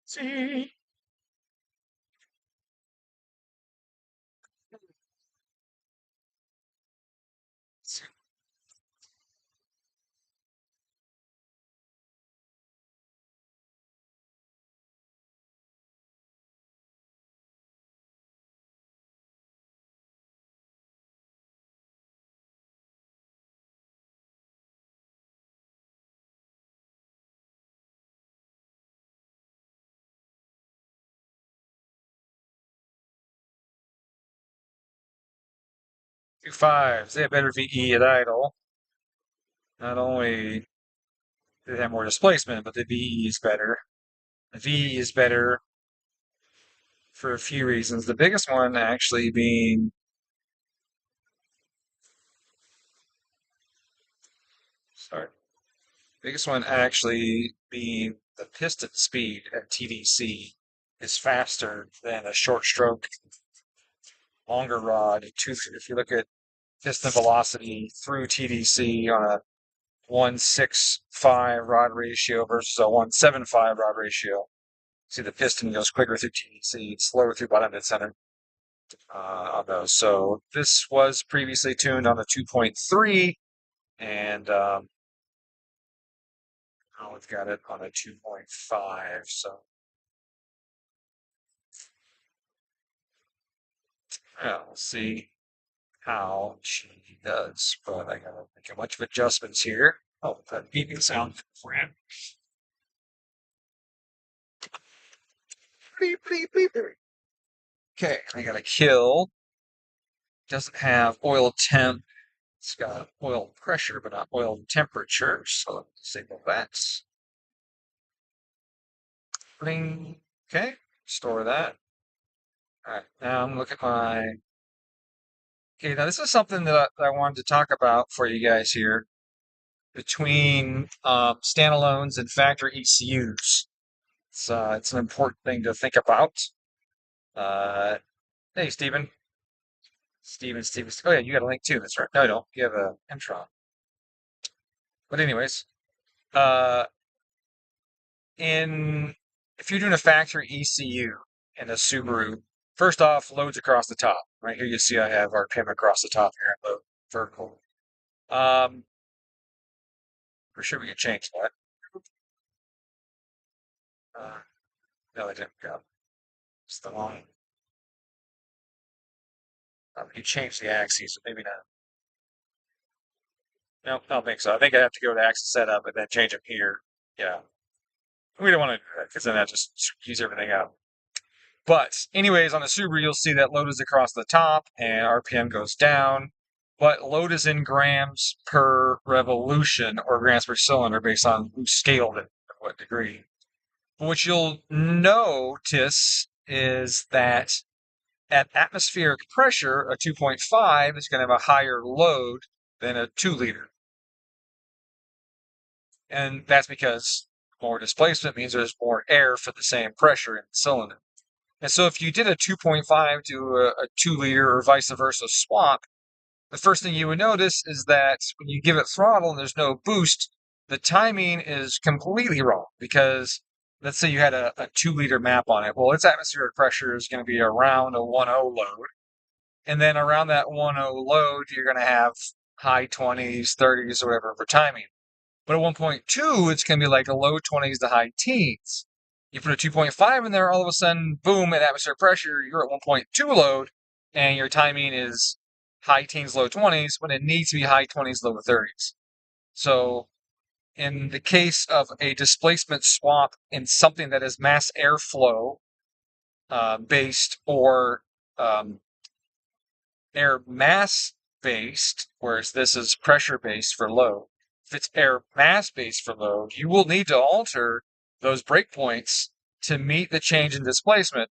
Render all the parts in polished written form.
See. Two fives. They have better VE at idle. Not only do they have more displacement, but the VE is better. The VE is better for a few reasons. The biggest one actually being, sorry, biggest one actually being the piston speed at TDC is faster than a short stroke, longer rod. If you look at piston velocity through TDC on a 1.65 rod ratio versus a 1.75 rod ratio, see the piston goes quicker through TDC, slower through bottom dead center on those. So this was previously tuned on a 2.3, and now we've got it on a 2.5. So yeah, we'll see how she does. But I gotta make a bunch of adjustments here. Oh, that beeping sound for him. Bleep, bleep, bleep. Okay, I got a kill. Doesn't have oil temp. It's got oil pressure, but not oil temperature. So let me disable that. Bling. Okay, store that. All right, now I'm looking at my. Okay, now this is something that I wanted to talk about for you guys here between standalones and factory ECUs. It's an important thing to think about. Uh, hey, Steven. Steven. Oh, yeah, you got a link too. That's right. No, I don't. You have a Mtron. But anyways, uh, in if you're doing a factory ECU in a Subaru, first off, loads across the top. Right here, you see I have RPM across the top here, load vertical. For sure we can change that. Uh, no, I didn't go. It's the wrong. You changed the axes, maybe not. No, I don't think so. I think I have to go to axis setup and then change them here. Yeah. We don't want to do that because then that just screws everything up. But anyways, on the Subaru, you'll see that load is across the top and RPM goes down. But load is in grams per revolution or grams per cylinder based on who scaled it to what degree. What you'll notice is that at atmospheric pressure, a 2.5 is going to have a higher load than a 2-liter. And that's because more displacement means there's more air for the same pressure in the cylinder. And so if you did a 2.5 to a 2-liter or vice versa swap, the first thing you would notice is that when you give it throttle and there's no boost, the timing is completely wrong because let's say you had a 2-liter map on it. Well, its atmospheric pressure is going to be around a 1.0 load. And then around that 1.0 load, you're going to have high 20s, 30s, or whatever for timing. But at 1.2, it's going to be like a low 20s to high teens. You put a 2.5 in there, all of a sudden, boom, at atmospheric pressure, you're at 1.2 load, and your timing is high teens, low 20s, when it needs to be high 20s, low 30s. So, in the case of a displacement swap in something that is mass airflow based or air mass based, whereas this is pressure based for load. If it's air mass based for load, you will need to alter those breakpoints to meet the change in displacement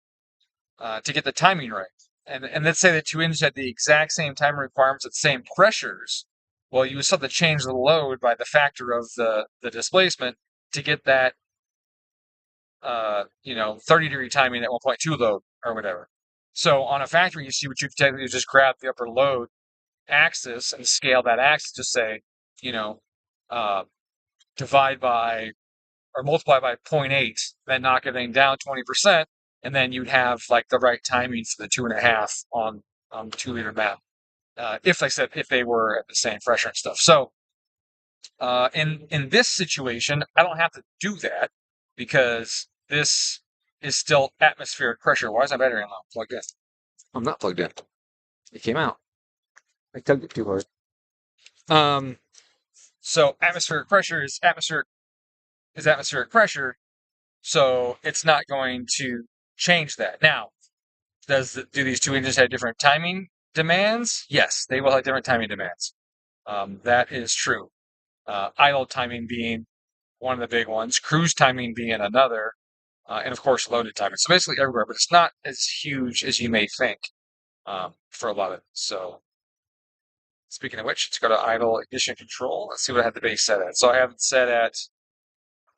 to get the timing right. And let's say that two engines had the exact same timing requirements at the same pressures. Well, you would still have to change the load by the factor of the displacement to get that 30-degree timing at 1.2 load or whatever. So on a factory, you see what you can technically just grab the upper load axis and scale that axis to say, uh, divide by or multiply by 0.8, then knock everything down 20%, and then you'd have like the right timing for the 2.5 on the 2 liter map. If they were at the same pressure and stuff. So in this situation, I don't have to do that because this is still atmospheric pressure. Why is my battery not plugged in? I'm not plugged in. It came out. I tugged it too hard. So atmospheric pressure is atmospheric pressure, so it's not going to change that. Now, do these two engines have different timing demands? Yes, they will have different timing demands. That is true. Idle timing being one of the big ones, cruise timing being another, and of course loaded timing. So basically everywhere, but it's not as huge as you may think for a lot of it. So speaking of which, let's go to idle ignition control. Let's see what I have the base set at. So I have it set at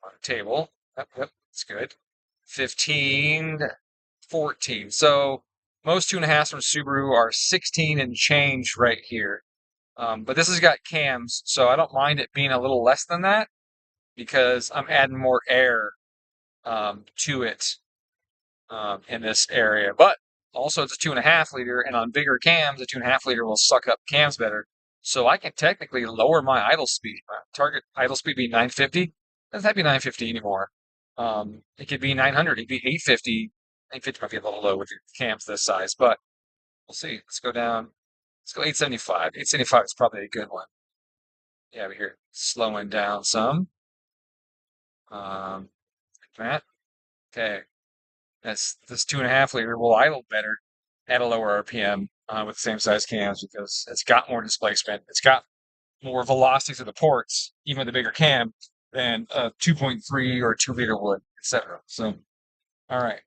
on a table. Yep, that's good. 15, 14. So most 2.5s from Subaru are 16 and change right here. But this has got cams, so I don't mind it being a little less than that because I'm adding more air to it in this area. But also it's a 2.5 liter, and on bigger cams, a 2.5 liter will suck up cams better. So I can technically lower my idle speed. My target idle speed be 950. Doesn't have to be 950 anymore. It could be 900. It could be 850. 850 might be a little low with your cams this size, but we'll see. Let's go down. Let's go 875. 875 is probably a good one. Yeah, we're here slowing down some. Like that. Okay. This 2.5 liter will idle better at a lower RPM with the same size cams because it's got more displacement. It's got more velocity to the ports, even with the bigger cam, than a 2.3 or 2 liter would, etc. So, all right.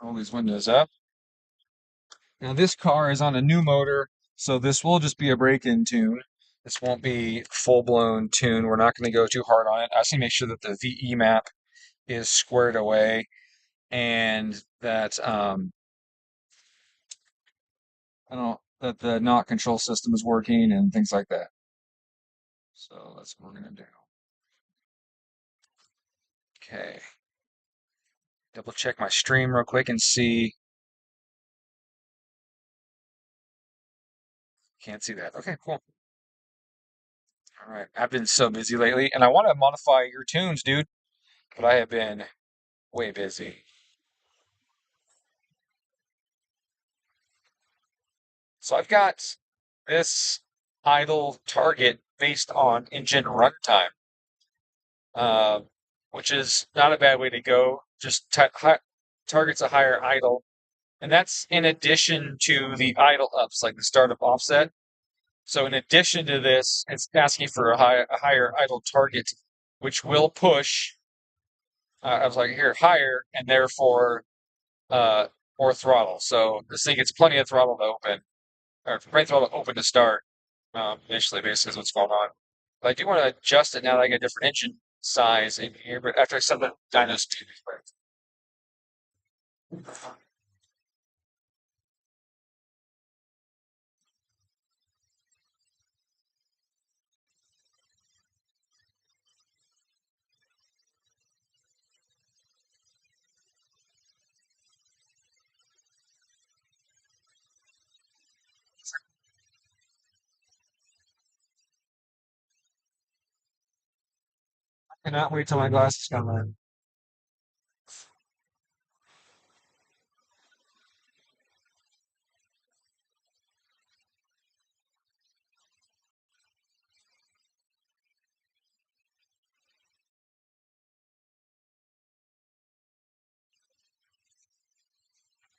All these windows up. Now this car is on a new motor, so this will just be a break-in tune. This won't be full-blown tune. We're not going to go too hard on it. I just need to make sure that the VE map is squared away and that I don't know, that the knock control system is working and things like that. So that's what we're gonna do. Okay. Double check my stream real quick and see. Can't see that. Okay, cool. All right. I've been so busy lately, and I want to modify your tunes, dude, but I have been way busy. So I've got this idle target based on engine runtime, uh, which is not a bad way to go. Just targets a higher idle, and that's in addition to the idle ups, like the startup offset. So in addition to this, it's asking for a higher idle target, which will push, I was like, here, higher, and therefore more throttle. So this thing gets plenty of throttle to open, or plenty of throttle open to start initially, basically is what's going on. But I do want to adjust it now that I get a different engine size in here, but after I set the dyno speed. I cannot wait till my glasses come in.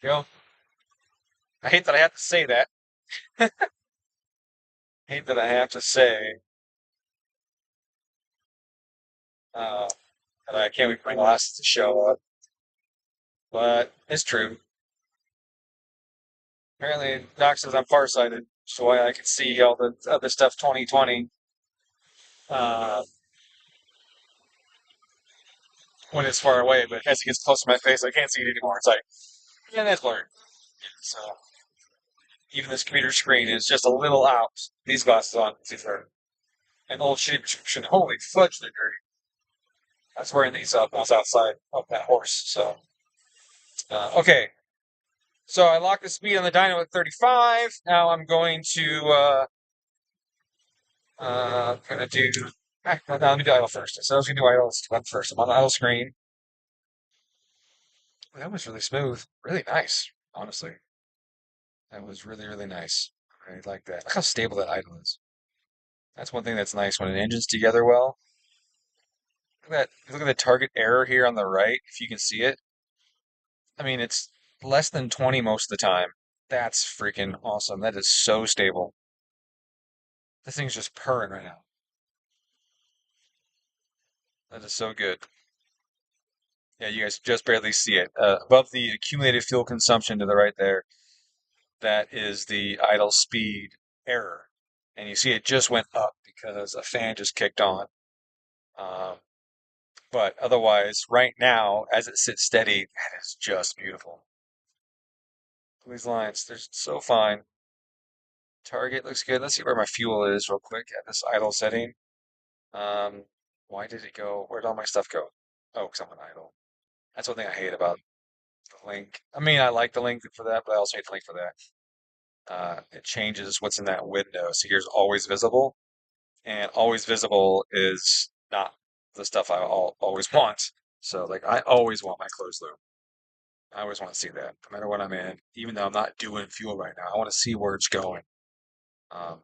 Go. I hate that I have to say that. Hate that I have to say uh, that I can't wait for my glasses to show up, but it's true. Apparently, Doc says I'm farsighted, so I can see all the other stuff 2020 uh, when it's far away, but as it gets close to my face, I can't see it anymore. It's like, yeah, that's blurred. So even this computer screen is just a little out. These glasses on, see, for an old shitty prescription. Holy fudge, they're dirty. I was wearing these up. I was outside of that horse. So, okay. So I locked the speed on the dyno at 35. Now I'm going to gonna do. No, let me do idle first. So I was gonna do idle first. I'm on the idle screen. That was really smooth. Really nice, honestly. That was really, really nice. I like that. Look how stable that idle is. That's one thing that's nice when an engine's together well. Look at the target error here on the right, if you can see it. I mean, it's less than 20 most of the time. That's freaking awesome. That is so stable. This thing's just purring right now. That is so good. Yeah, you guys just barely see it. Above the accumulated fuel consumption to the right there, that is the idle speed error. And you see it just went up because a fan just kicked on. Um, but otherwise, right now, as it sits steady, that is just beautiful. These lines, they're so fine. Target looks good. Let's see where my fuel is real quick at this idle setting. Um, why did it go? Where'd all my stuff go? Oh, because I'm on idle. That's one thing I hate about the link. I mean, I like the link for that, but I also hate the link for that. It changes what's in that window. So here's always visible, and always visible is not the stuff I always want. So like I always want my closed loop. I always want to see that, no matter what I'm in, even though I'm not doing fuel right now. I want to see where it's going. Um,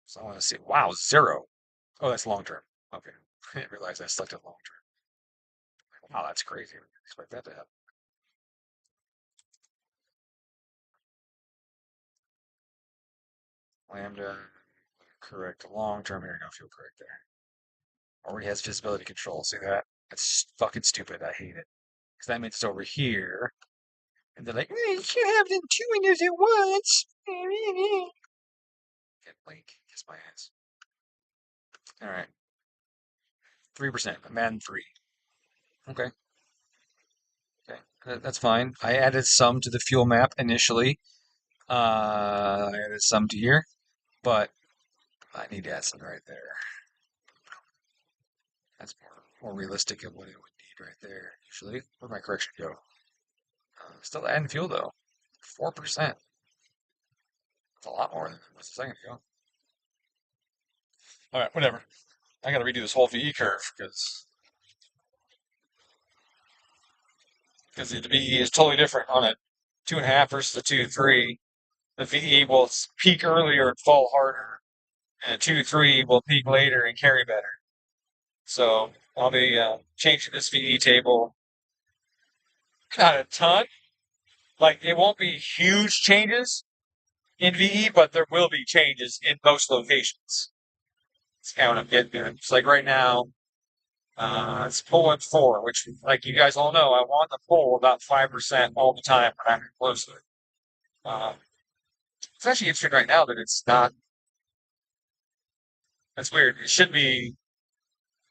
so I want to see. Wow, 0. Oh, that's long term. Okay, I didn't realize I selected long term. Wow, that's crazy. I didn't expect that to happen. Lambda, correct. Long term here, no fuel correct there. Already has visibility control. See that? That's fucking stupid. I hate it. Because that means it's over here. And they're like, you can't have them two windows at once. Get Blake. Kiss my ass. All right. 3%. I'm adding 3. Okay. Okay. That's fine. I added some to the fuel map initially. I added some to here. But I need to add some right there. That's more realistic of what it would need right there, usually. Where'd my correction go? Still adding fuel though. 4%. That's a lot more than it was a second ago. All right, whatever. I got to redo this whole VE curve because the VE is totally different on a 2.5 versus a 2.3. The VE will peak earlier and fall harder, and a 2.3 will peak later and carry better. So I'll be changing this VE table. Not a ton. Like it won't be huge changes in VE, but there will be changes in most locations. That's kind of what I'm getting at. It's like right now, it's pulling 4, which, like you guys all know, I want to pull about 5% all the time when I'm close to it. It's actually interesting right now that it's not. That's weird. It should be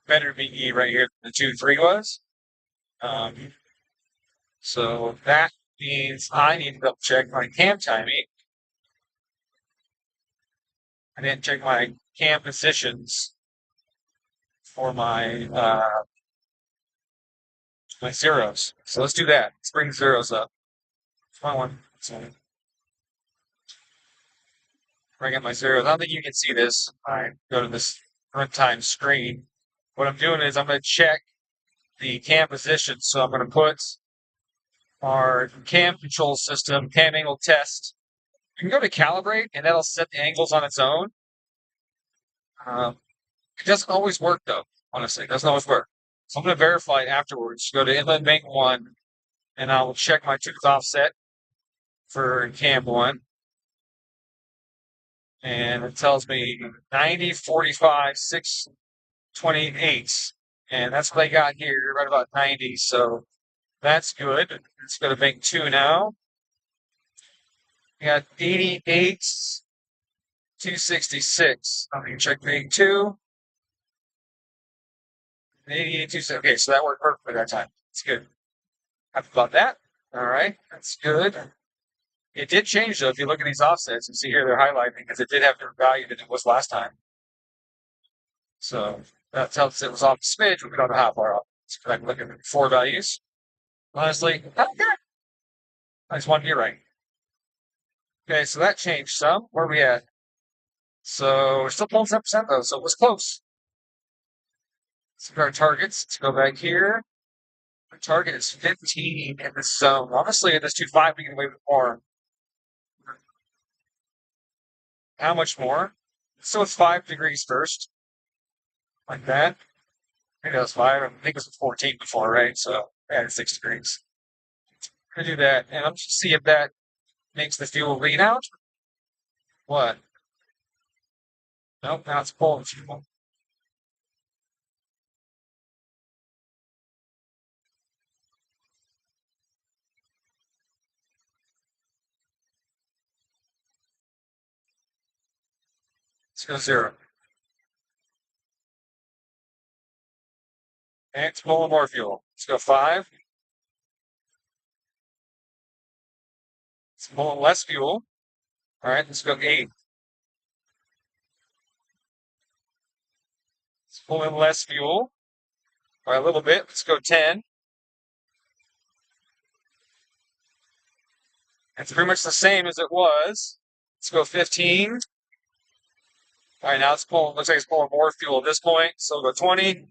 better VE right here than the 2.3 was. Um, so that means I need to double check my cam timing. I didn't check my cam positions for my zeros. So let's do that. Let's bring zeros up. Come on. Bring up my zeros. I don't think you can see this. I go to this runtime screen. What I'm doing is I'm going to check the cam position. So I'm going to put our cam control system, cam angle test. You can go to calibrate, and that'll set the angles on its own. It doesn't always work, though. Honestly, it doesn't always work. So I'm going to verify it afterwards. Go to inlet bank 1, and I will check my tooth offset for cam 1. And it tells me 90, 45, 628. And that's what I got here, right about 90. So that's good. Let's go to bank 2 now. We got 88, 266. I'm going to check bank 2. 88, 266. Okay, so that worked perfectly that time. It's good. Happy about that. All right, that's good. It did change, though. If you look at these offsets, you see here they're highlighting because it did have different value than it was last time. So That tells us it was off a smidge, but we don't know how far off. Let's go back and look at the before values. Honestly, not good. I just want to be right. Okay, so that changed some. Where are we at? So we're still pulling 7% though, so it was close. Let's look at our targets. Let's go back here. Our target is 15 in this zone. Honestly, in this 2.5, we can get away with more. How much more? So it's 5 degrees first. Like that. Maybe that was 5. I think it was 14 before, right? So added 6 degrees. I'm gonna do that, and I'm just see if that makes the fuel lean out. What? Nope, now it's pulling fuel. Let's go 0. And it's pulling more fuel. Let's go 5. It's pulling less fuel. All right, let's go 8. It's pulling less fuel by a little bit. Let's go 10. It's pretty much the same as it was. Let's go 15. All right, now it's pulling. Looks like it's pulling more fuel at this point. So we'll go 20.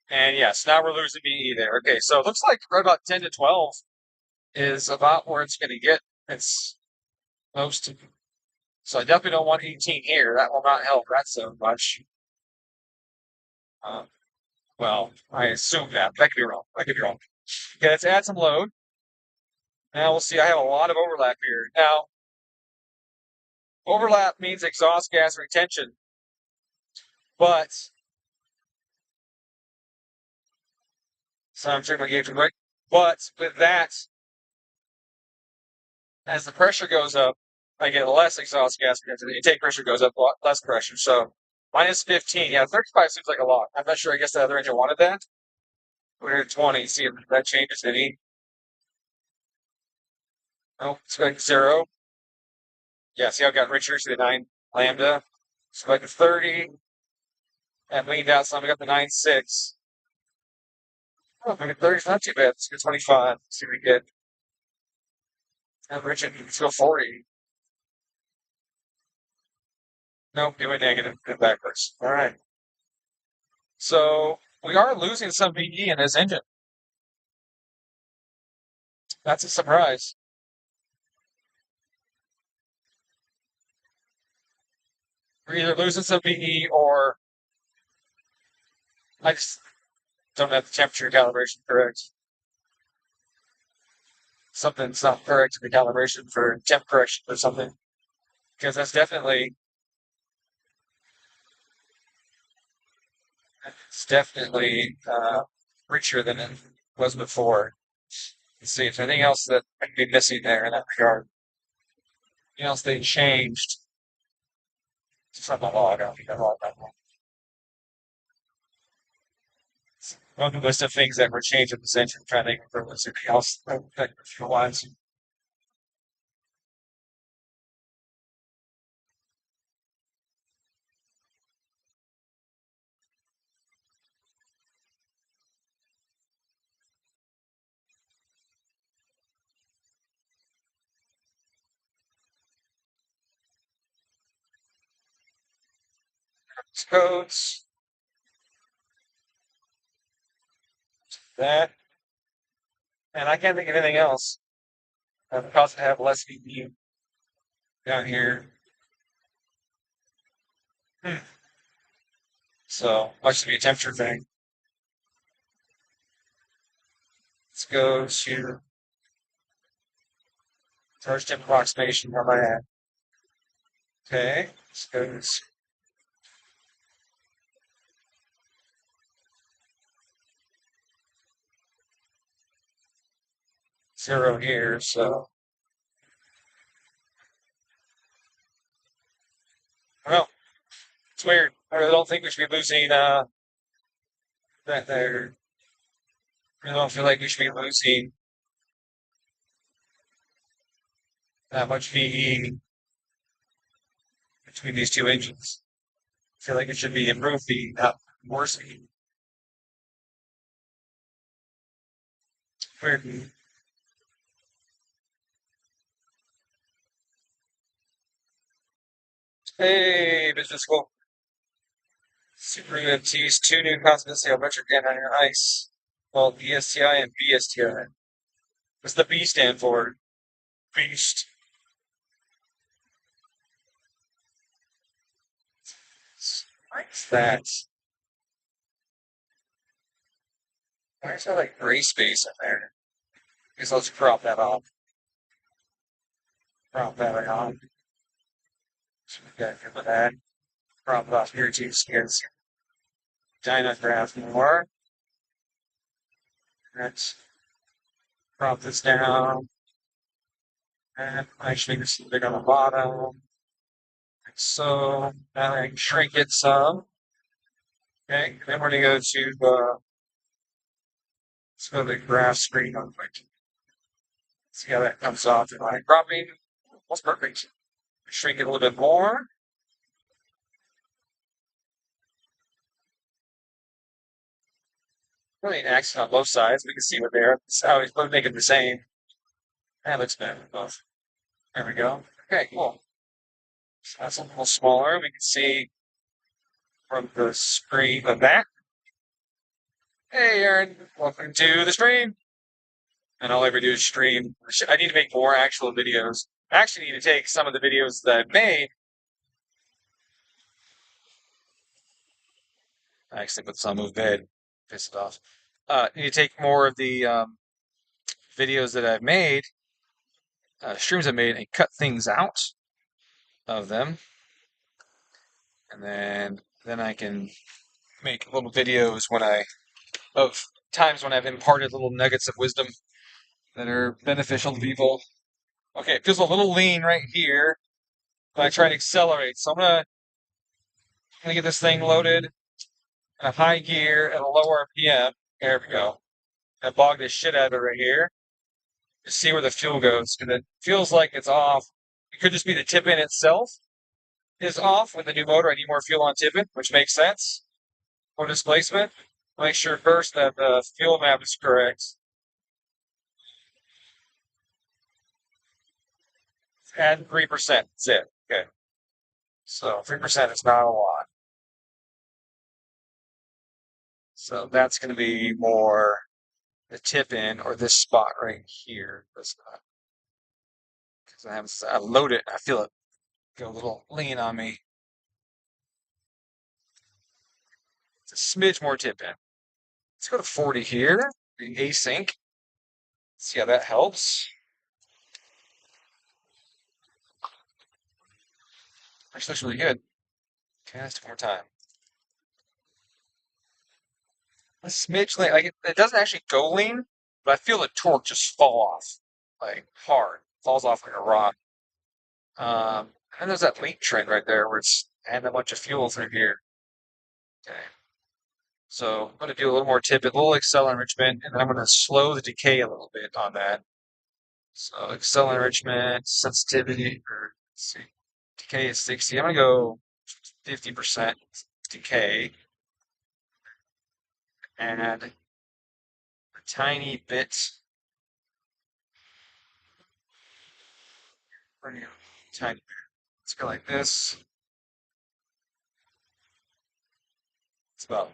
And yes, now we're losing BE there. Okay, so it looks like right about 10 to 12 is about where it's going to get its most. So I definitely don't want 18 here. That will not help that so much. Uh, well, I assume that. That could be wrong. I could be wrong. Okay, let's add some load. Now we'll see. I have a lot of overlap here. Now, overlap means exhaust gas retention. But, so I'm checking my gauge real quick. But with that, as the pressure goes up, I get less exhaust gas retention. The intake pressure goes up, less pressure. So minus 15. Yeah, 35 seems like a lot. I'm not sure. I guess the other engine wanted that. We're at 20. See if that changes any. Oh, it's going to 0. Yeah, see how it got richer to the 9 lambda. So like the 30. And leaned out some. We got the 9.6. Oh, maybe 30 is not too bad. Let's go 25. Let's see what we get. And Richard, let's go 40. Nope, it went negative. It backwards. All right. So we are losing some VE in this engine. That's a surprise. We're either losing some VE or I just don't have the temperature calibration correct. Something's not correct in the calibration for temp correction or something. Because that's definitely richer than it was before. Let's see if there's anything else that could be missing there in that regard. Anything else they changed? It's not the log. I don't think I logged that one. On the list of things that were changed in this engine, I'm trying to think if there was anything else that affected fuel lines. Codes. That. And I can't think of anything else. Because I have less VP down here. So, must be a temperature thing. Let's go to charge temp approximation. Where am I at? Okay. Let's go to 0 here. So, well, it's weird. I really don't think we should be losing that there. I really don't feel like we should be losing that much VE between these two engines. I feel like it should be improved VE, not worse VE. Weird. Hey, business school. Super UFTs, two new constants metric and on your ice. Well, BSTI and BSTI. What's the B stand for? Beast. What's that? Why is there like gray space in there? Guess let's crop that off. Crop that off. So we got good with that. Crop it off here too. Skins. Dynograph more. Let's crop this down. And actually this is big on the bottom. Like so now I can shrink it some. Okay, then we're gonna go to let's go to the graph screen real quick. See how that comes off in my cropping. That's perfect. Shrink it a little bit more. Really an accent on both sides. We can see what they're. How he's both making the same. That looks better than both. There we go. Okay, cool. So that's a little smaller. We can see from the screen of that. Hey, Aaron, welcome to the stream. And all I ever do is stream. I need to make more actual videos. I actually need to take some of the videos that I've made. I actually put some move bed. Piss it off. I need to take more of the videos that I've made, streams I've made, and cut things out of them. And then I can make little videos of times when I've imparted little nuggets of wisdom that are beneficial to people. Okay, it feels a little lean right here, but I try to accelerate. So I'm gonna get this thing loaded in a high gear at a low RPM. There we go. I bogged the shit out of it right here. Just see where the fuel goes, because it feels like it's off. It could just be the tip in itself is off with the new motor. I need more fuel on tip in, which makes sense. For displacement, make sure first that the fuel map is correct. Add 3%. That's it. Okay. So 3% is not a lot. So that's going to be more the tip in or this spot right here. Because I load it, I feel it go a little lean on me. It's a smidge more tip in. Let's go to 40 here. The async. See how that helps. Actually looks really good. Okay, let's take more time. A smidge lean. Like it doesn't actually go lean, but I feel the torque just fall off. Like hard. Falls off like a rock. And there's that leak trend right there where it's adding a bunch of fuel through here. Okay. So I'm going to do a little more tip, a little accel enrichment, and then I'm going to slow the decay a little bit on that. So accel enrichment, sensitivity, or let's see, decay is 60. I'm going to go 50% decay. Add a tiny bit. Tiny bit. Let's go like this. It's about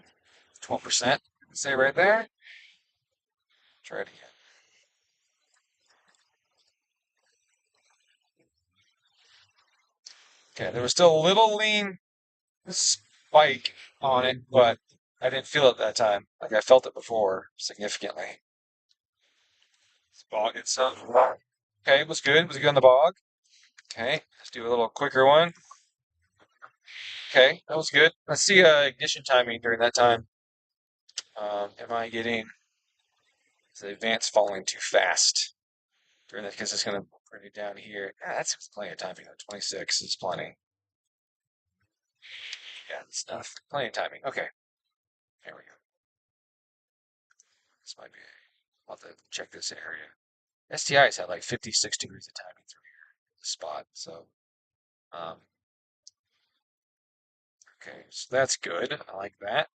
12%. Say right there. Try it again. Okay, there was still a little lean spike on it, but I didn't feel it that time. Like I felt it before significantly. This bog itself. Okay, it was good. Was it good on the bog? Okay, let's do a little quicker one. Okay, that was good. Let's see ignition timing during that time. Am I getting the advance falling too fast during that? Because it's going to bring it down here. That's plenty of timing. 26 is plenty. Yeah, stuff. Plenty of timing. Okay, there we go. This might be. I'll have to check this area. STI's had like 56 degrees of timing through here, the spot. So, um, okay, so that's good. I like that.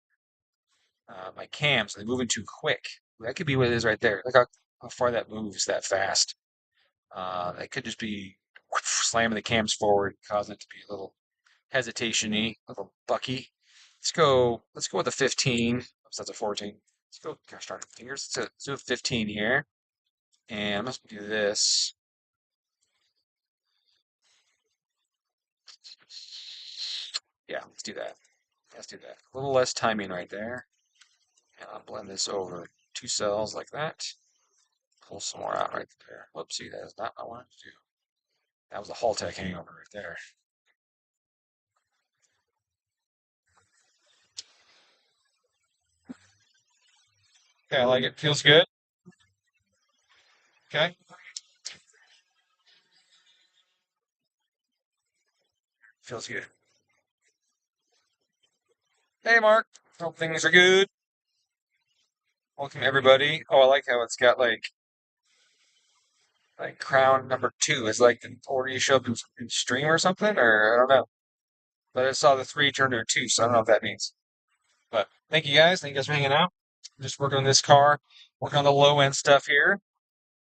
My cams, they're moving too quick. That could be what it is right there. Like how far that moves that fast. It could just be slamming the cams forward, causing it to be a little hesitation-y, a little bucky. Let's go with a 15. Oops, that's a 14. Let's go, gosh darn it, fingers. Let's do a 15 here. And I'm just gonna do this. Yeah, let's do that. Let's do that. A little less timing right there. And I'll blend this over 2 cells like that. Pull some more out right there. Whoopsie, that is not what I wanted to do. That was a Haltech hangover right there. Okay, I like it. Feels good. Okay, feels good. Hey, Mark. Hope things are good. Welcome everybody. Oh, I like how it's got like crown number 2 is like the order you showed in stream or something, or I don't know. But I saw the 3 turn to a 2, so I don't know what that means. But thank you guys. Thank you guys for hanging out. Just working on this car, working on the low end stuff here.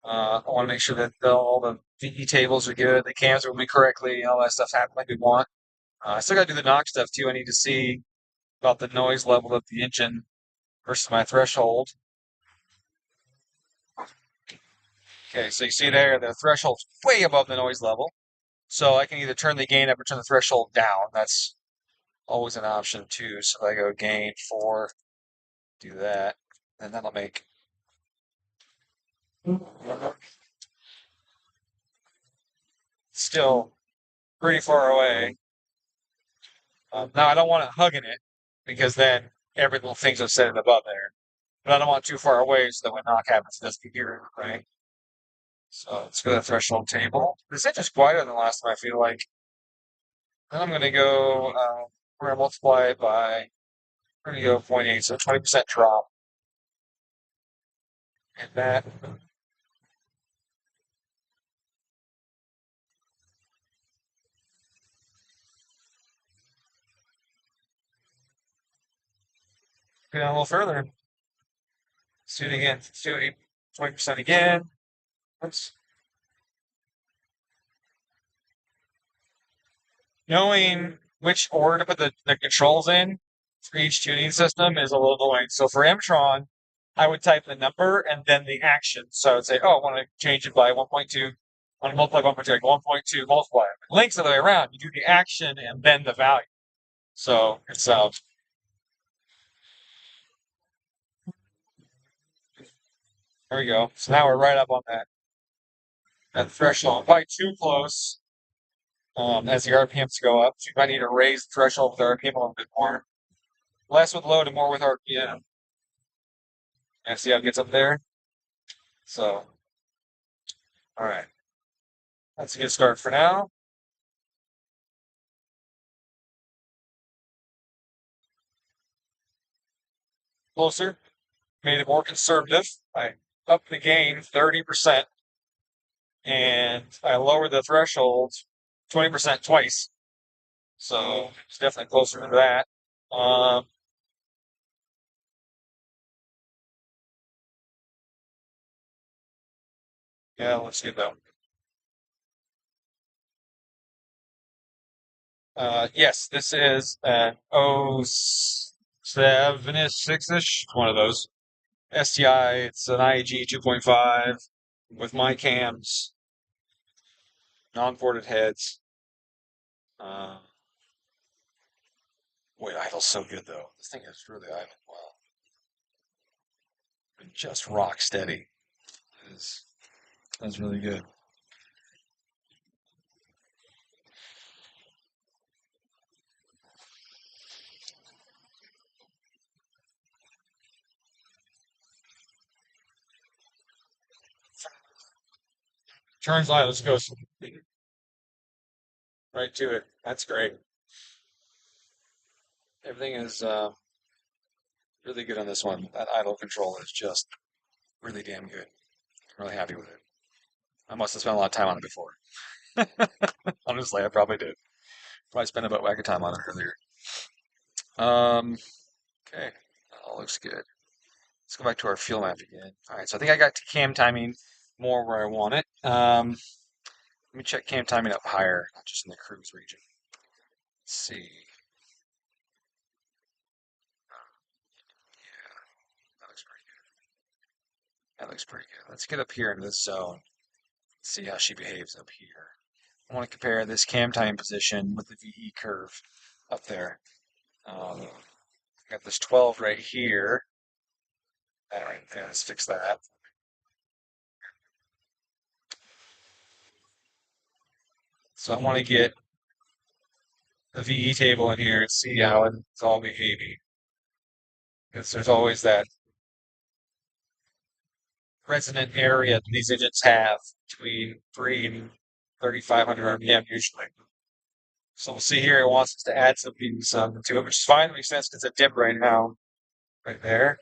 I want to make sure that all the VE tables are good, the cams are moving correctly, all that stuff's happening like we want. I still got to do the knock stuff too. I need to see about the noise level of the engine versus my threshold. Okay, so you see there, the threshold's way above the noise level. So I can either turn the gain up or turn the threshold down. That's always an option too. So if I go gain 4, do that, and that'll make still pretty far away. Now I don't want it hugging it because then every little thing's just sitting above there. But I don't want it too far away so that when knock happens, it doesn't hear it, right? So let's go to the threshold table. This engine's quieter than the last time, I feel like. Then I'm going to go, we're going to multiply it by, we're going to go 0.8, so 20% drop. And that, go down a little further. Let's do it again. Let's do it 20% again. Oops. Knowing which order to put the controls in for each tuning system is a little annoying. So for Mtron, I would type the number and then the action. So I would say, oh, I want to change it by 1.2. I want to multiply 1.2, like 1.2 multiply. Link's the other way around. You do the action and then the value. So it's there we go. So now we're right up on that threshold. Probably too close as the RPMs go up. So you might need to raise the threshold with the RPM a little bit more. Less with load and more with RPM. And see how it gets up there? So, all right. That's a good start for now. Closer. Made it more conservative. I upped the gain 30% and I lowered the threshold 20% twice. So it's definitely closer to that. Yeah, let's see though. Yes, this is an 07-ish, 6-ish, one of those. STI, it's an IAG 2.5 with my cams, non-ported heads. Uh, Boy, idle's so good though. This thing is really idle well. And just rock steady. That's really good. Turns light, let's go right to it. That's great. Everything is really good on this one. That idle control is just really damn good. I'm really happy with it. I must have spent a lot of time on it before. Honestly, I probably did. Probably spent about whack of time on it earlier. Okay, that all looks good. Let's go back to our fuel map again. All right, so I think I got cam timing more where I want it. Let me check cam timing up higher, not just in the cruise region. Let's see. Yeah, that looks pretty good. That looks pretty good. Let's get up here into this zone. See how she behaves up here. I want to compare this cam time position with the VE curve up there. Got this 12 right here. That right there. Let's fix that. So I want to get the VE table in here and see how it's all behaving. Because there's always that resonant area that these engines have between 3 and 3,500 RPM usually. So we'll see here, it wants us to add some to it, which is fine. It makes sense because it's a dip right now, right there.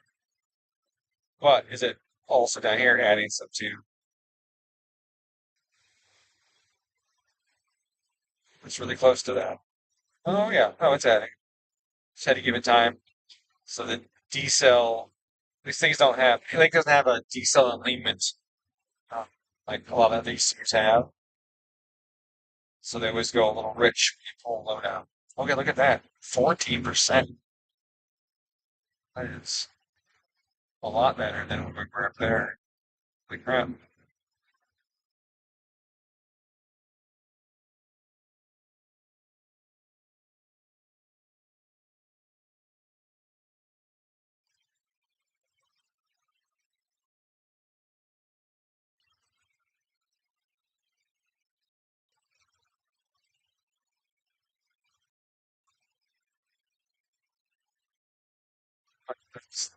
But is it also down here adding some too? It's really close to that. Oh yeah, no, it's adding. Just had to give it time. So the decel, these things don't have, Lake doesn't have a decel alignment uh, like a lot of these suits have. So they always go a little rich when you pull low down. Okay, look at that. 14%. That is a lot better than when we were up there. Holy crap.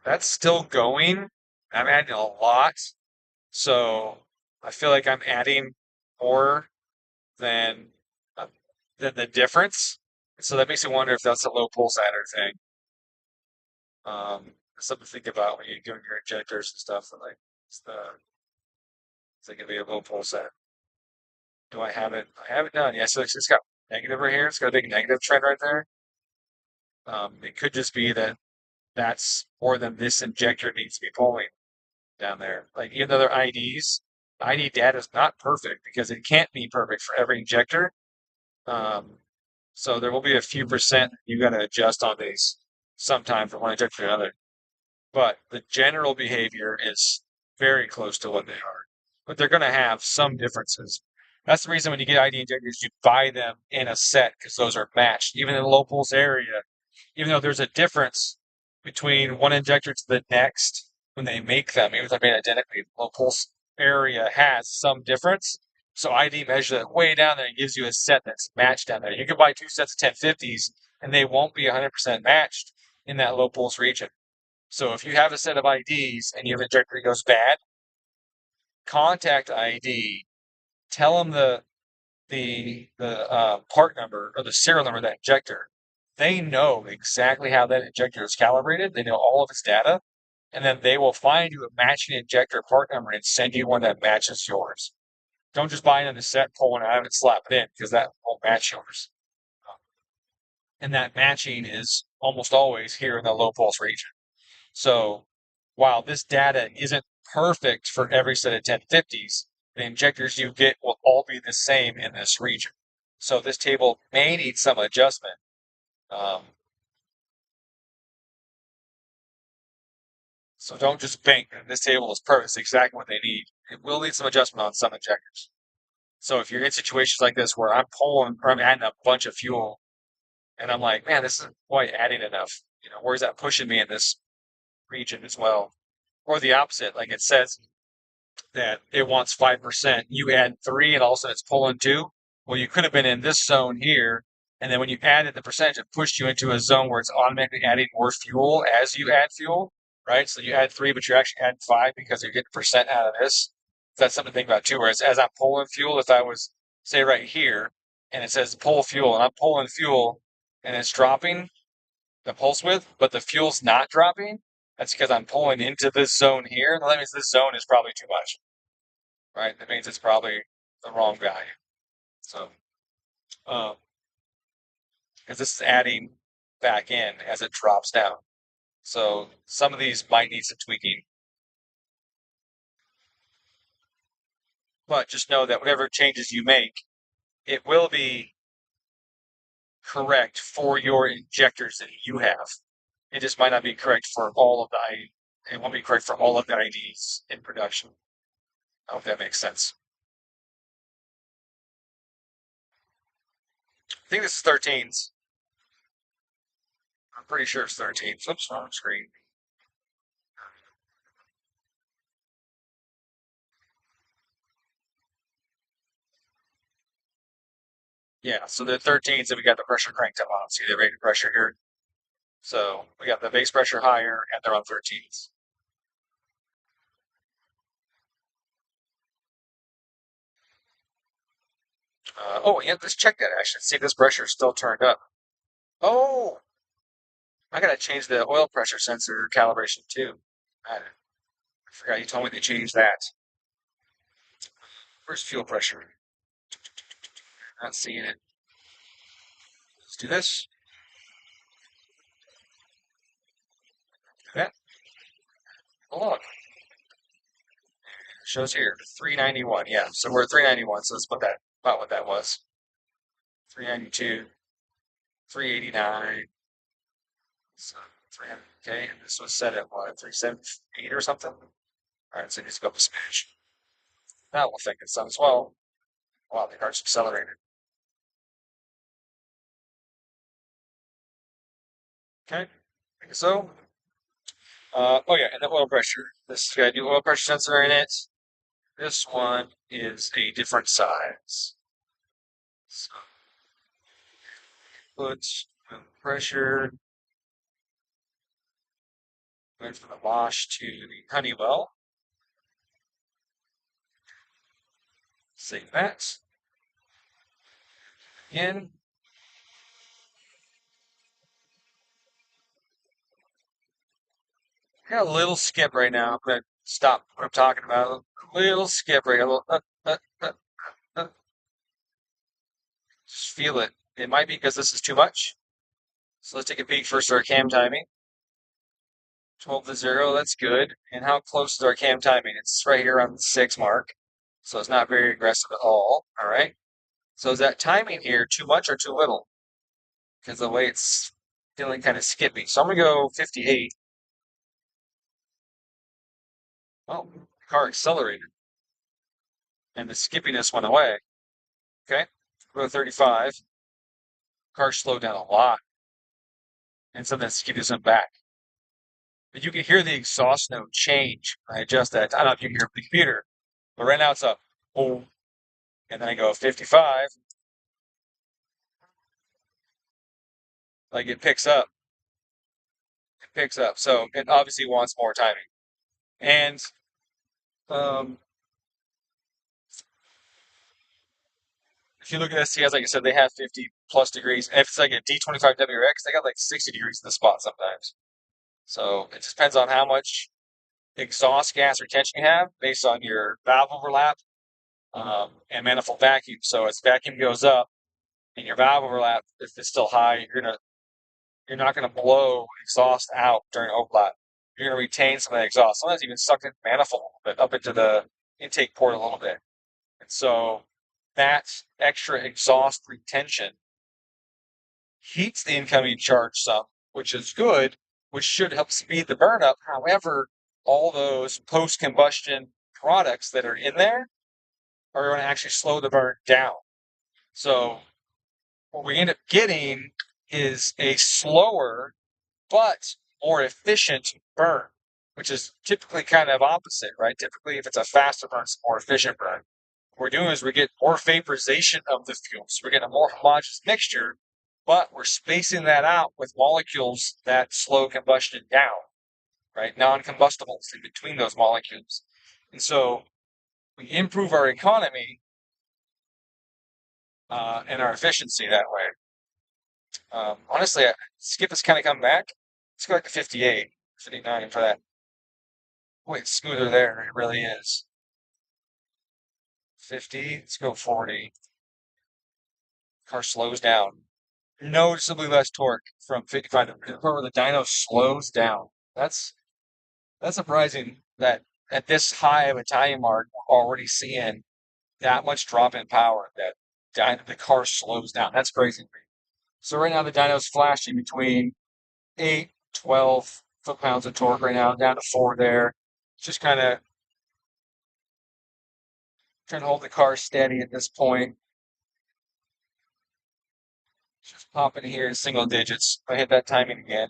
That's still going. I'm adding a lot. So I feel like I'm adding more than uh, than the difference. So that makes me wonder if that's a low pulse adder thing. Something to think about when you're doing your injectors and stuff. Like, is it going to be a low pulse adder? Do I have it? I have it done. Yeah, so it's got negative right here. It's got a big negative trend right there. It could just be that that's more than this injector needs to be pulling down there. Like even though they're IDs, ID data is not perfect because it can't be perfect for every injector. Um, so there will be a few percent you got to adjust on these sometime from one injector to another. But the general behavior is very close to what they are. But they're going to have some differences. That's the reason when you get ID injectors, you buy them in a set because those are matched. Even in the low pulse area, even though there's a difference between one injector to the next when they make them, even if they're made identically, the low pulse area has some difference. So ID measures it way down there and gives you a set that's matched down there. You can buy two sets of 1050s and they won't be 100% matched in that low pulse region. So if you have a set of IDs and you have an injector that goes bad, contact ID, tell them the part number or the serial number of that injector. They know exactly how that injector is calibrated. They know all of its data, and then they will find you a matching injector part number and send you one that matches yours. Don't just buy it in the set, pull one out, and slap it in because that won't match yours. And that matching is almost always here in the low pulse region. So while this data isn't perfect for every set of 1050s, the injectors you get will all be the same in this region. So this table may need some adjustment. Um, so don't just bank that this table is perfect. It's exactly what they need. It will need some adjustment on some injectors. So if you're in situations like this where I'm pulling or I'm adding a bunch of fuel and I'm like, man, this isn't quite adding enough. Where's that pushing me in this region as well? Or the opposite, like it says that it wants 5%. You add 3 and all of a sudden it's pulling 2. Well, you could have been in this zone here. And then when you added the percentage, it pushed you into a zone where it's automatically adding more fuel as you add fuel, right? So you add 3, but you're actually adding 5 because you're getting percent out of this. That's something to think about too. Whereas as I'm pulling fuel, if I was, say, right here, and it says pull fuel, and I'm pulling fuel, and it's dropping the pulse width, but the fuel's not dropping, that's because I'm pulling into this zone here. That means this zone is probably too much, right? That means it's probably the wrong value. So, because this is adding back in as it drops down. So some of these might need some tweaking. But just know that whatever changes you make, it will be correct for your injectors that you have. It just might not be correct for all of it won't be correct for all of the IDs in production. I hope that makes sense. I think this is 13s. I'm pretty sure it's 13s. Oops, wrong screen. Yeah, so the 13s and we got the pressure cranked up on. See the rated pressure here? So we got the base pressure higher and they're on 13s. Oh, yeah, let's check that actually. See if this pressure is still turned up. Oh, I gotta change the oil pressure sensor calibration too. I forgot you told me to change that. Where's fuel pressure? Not seeing it. Let's do this. Do that. Oh, look. It shows here 391. Yeah, so we're at 391. So let's put that about what that was. 392, 389. So 300. Okay, and this was set at what, 378 or something? All right, so just go up a smidge. That will think it's done as well. Wow, the car's accelerated. Okay, like so. Oh yeah, and the oil pressure. This has got a new oil pressure sensor in it. This one is a different size. So put pressure, went from the Bosch to the Honeywell. Save that. In. Got a little skip right now. I'm gonna stop what I'm talking about. A little skip right, a little. Uh. Just feel it. It might be because this is too much. So let's take a peek first at our cam timing. 12 to 0, that's good. And how close is our cam timing? It's right here around the 6 mark. So it's not very aggressive at all. All right. So is that timing here too much or too little? Because the way it's feeling kind of skippy. So I'm going to go 58. Oh, the car accelerated. And the skippiness went away. Okay. Go 35. Car slowed down a lot. And so then skippiness went back. But you can hear the exhaust note change. I adjust that. I don't know if you can hear the computer. But right now it's up. Oh. And then I go 55. Like it picks up. It picks up. So it obviously wants more timing. And um, if you look at STIs, like I said, they have 50 plus degrees. And if it's like a D25WX, they got like 60 degrees in the spot sometimes. So it just depends on how much exhaust gas retention you have based on your valve overlap and manifold vacuum. So as vacuum goes up and your valve overlap, if it's still high, you're not gonna blow exhaust out during overlap. You're gonna retain some of that exhaust. Sometimes even suck in manifold a little bit up into the intake port a little bit. And so that extra exhaust retention heats the incoming charge some, which is good, which should help speed the burn up. However, all those post combustion products that are in there are going to actually slow the burn down. So what we end up getting is a slower but more efficient burn, which is typically kind of opposite, right? Typically, if it's a faster burn, it's a more efficient burn. What we're doing is we get more vaporization of the fuel. So we're getting a more homogeneous mixture, but we're spacing that out with molecules that slow combustion down, right? Non-combustibles in between those molecules. And so we improve our economy and our efficiency that way. Honestly, Skip has kind of come back. Let's go back to 58, 59 for that. Boy, it's smoother there. It really is. 50, let's go 40. Car slows down. Noticeably less torque from 55 to the point where the dyno slows down. That's that's surprising that at this high of a timing mark, we're already seeing that much drop in power that the car slows down. That's crazy to me. So right now the dyno's flashing between 8, 12 foot-pounds of torque right now, down to 4 there. Just kind of trying to hold the car steady at this point. Just popping here in single digits. If I hit that timing again.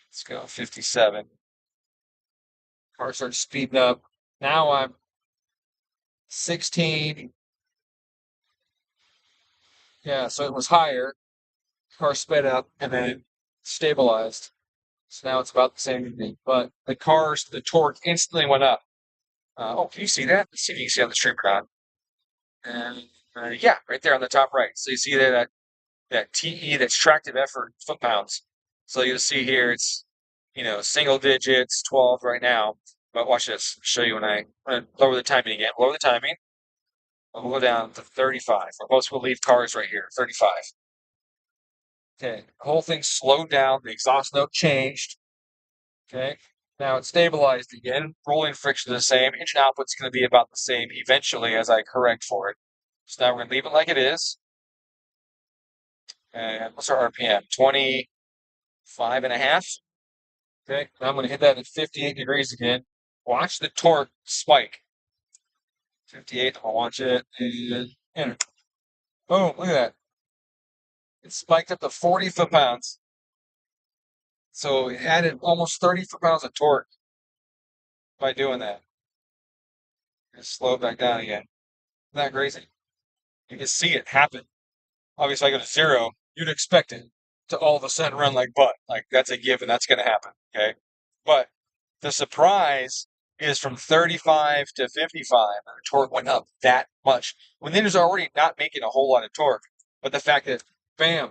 Let's go 57. Car starts speeding up. Now I'm 16. Yeah, so it was higher. Car sped up and then it stabilized. So now it's about the same thing. But the torque instantly went up. Oh, can you see that? Let's see if you can see on the stream or not. And yeah, right there on the top right. So you see there that TE, that's tractive effort foot-pounds. So you'll see here it's, single digits, 12 right now. But watch this. I'll show you when I lower the timing again. Lower the timing. We'll go down to 35. Most will leave cars right here, 35. Okay, the whole thing slowed down. The exhaust note changed. Okay, now it's stabilized again. Rolling friction is the same. Engine output's going to be about the same eventually as I correct for it. So now we're going to leave it like it is. And what's our RPM? 25 and a half. Okay, now I'm going to hit that at 58 degrees again. Watch the torque spike. 58, I'll watch it. And enter. Boom, look at that. It spiked up to 40 foot-pounds. So it added almost 30 foot-pounds of torque by doing that. Just slow it back down again. Isn't that crazy? You can see it happen. Obviously, I go to 0, you'd expect it to all of a sudden run like butt. Like, that's a given, that's going to happen, okay? But the surprise is from 35 to 55, and the torque went up that much. When the engine's already not making a whole lot of torque, but the fact that, bam,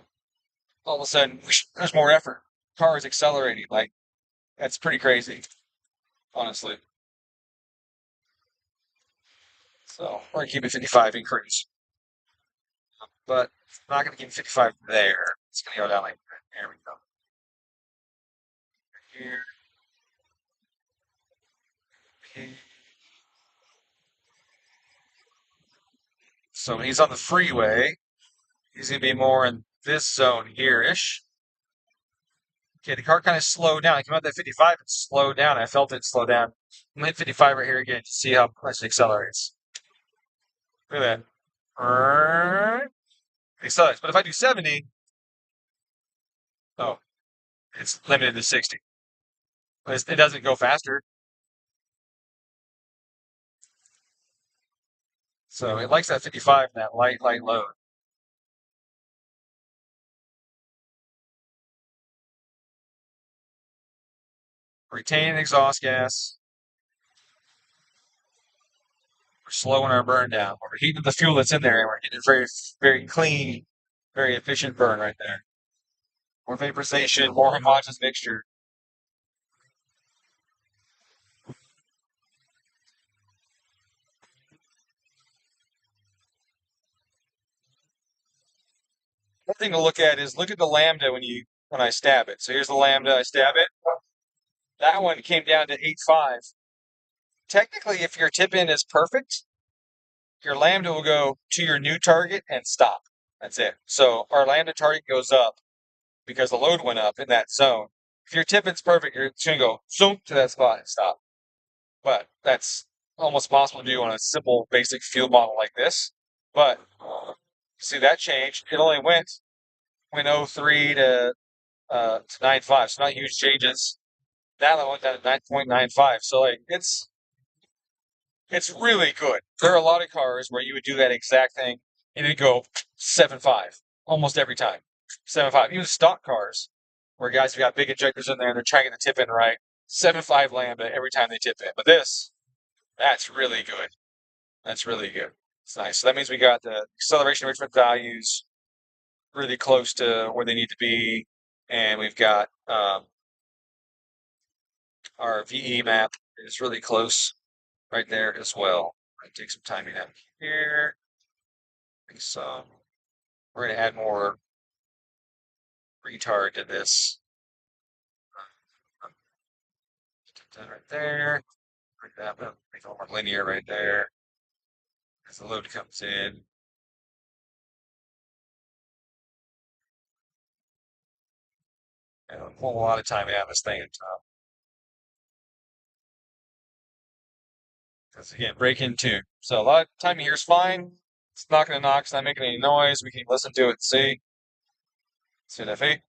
all of a sudden, whoosh, there's more effort. Car is accelerating. Like, that's pretty crazy, honestly. So, we're going to keep it 55 increase. But I'm not going to keep 55 there. It's going to go down like that. There we go. Here. Okay. So when he's on the freeway, he's going to be more in this zone here-ish. Okay, the car kind of slowed down. I came out that 55 and slowed down. I felt it slow down. I'm going to hit 55 right here again to see how much it accelerates. Look at that. It accelerates. But if I do 70, oh, it's limited to 60. But it doesn't go faster. So it likes that 55 and that light load. Retain exhaust gas. We're slowing our burn down. We're heating the fuel that's in there, and we're getting a very, very clean, very efficient burn right there. More vaporization, more homogeneous mixture. One thing to look at is look at the lambda when I stab it. So here's the lambda. I stab it. That one came down to 8.5. Technically, if your tip in is perfect, your lambda will go to your new target and stop. That's it. So our lambda target goes up because the load went up in that zone. If your tip in's perfect, it's going to go zoom to that spot and stop. But that's almost possible to do on a simple, basic field model like this. But see that change? It only went 0.03 to 9.5, so not huge changes. That one went down to 9.95. So like it's really good. There are a lot of cars where you would do that exact thing and it'd go 7.5 almost every time. 7.5. Even stock cars where guys have got big injectors in there and they're trying to get the tip in right. 7.5 lambda every time they tip in. But that's really good. That's really good. It's nice. So that means we got the acceleration enrichment values really close to where they need to be. And we've got our VE map is really close right there as well. I'm take some timing out here. So we're going to add more retard to this. right there. Bring that up, make it a little more linear right there as the load comes in. And it'll pull a lot of time out of this thing at top. Because again, break in tune. So a lot of timing here is fine. It's not going to knock. It's not making any noise. We can listen to it and see. See that fade?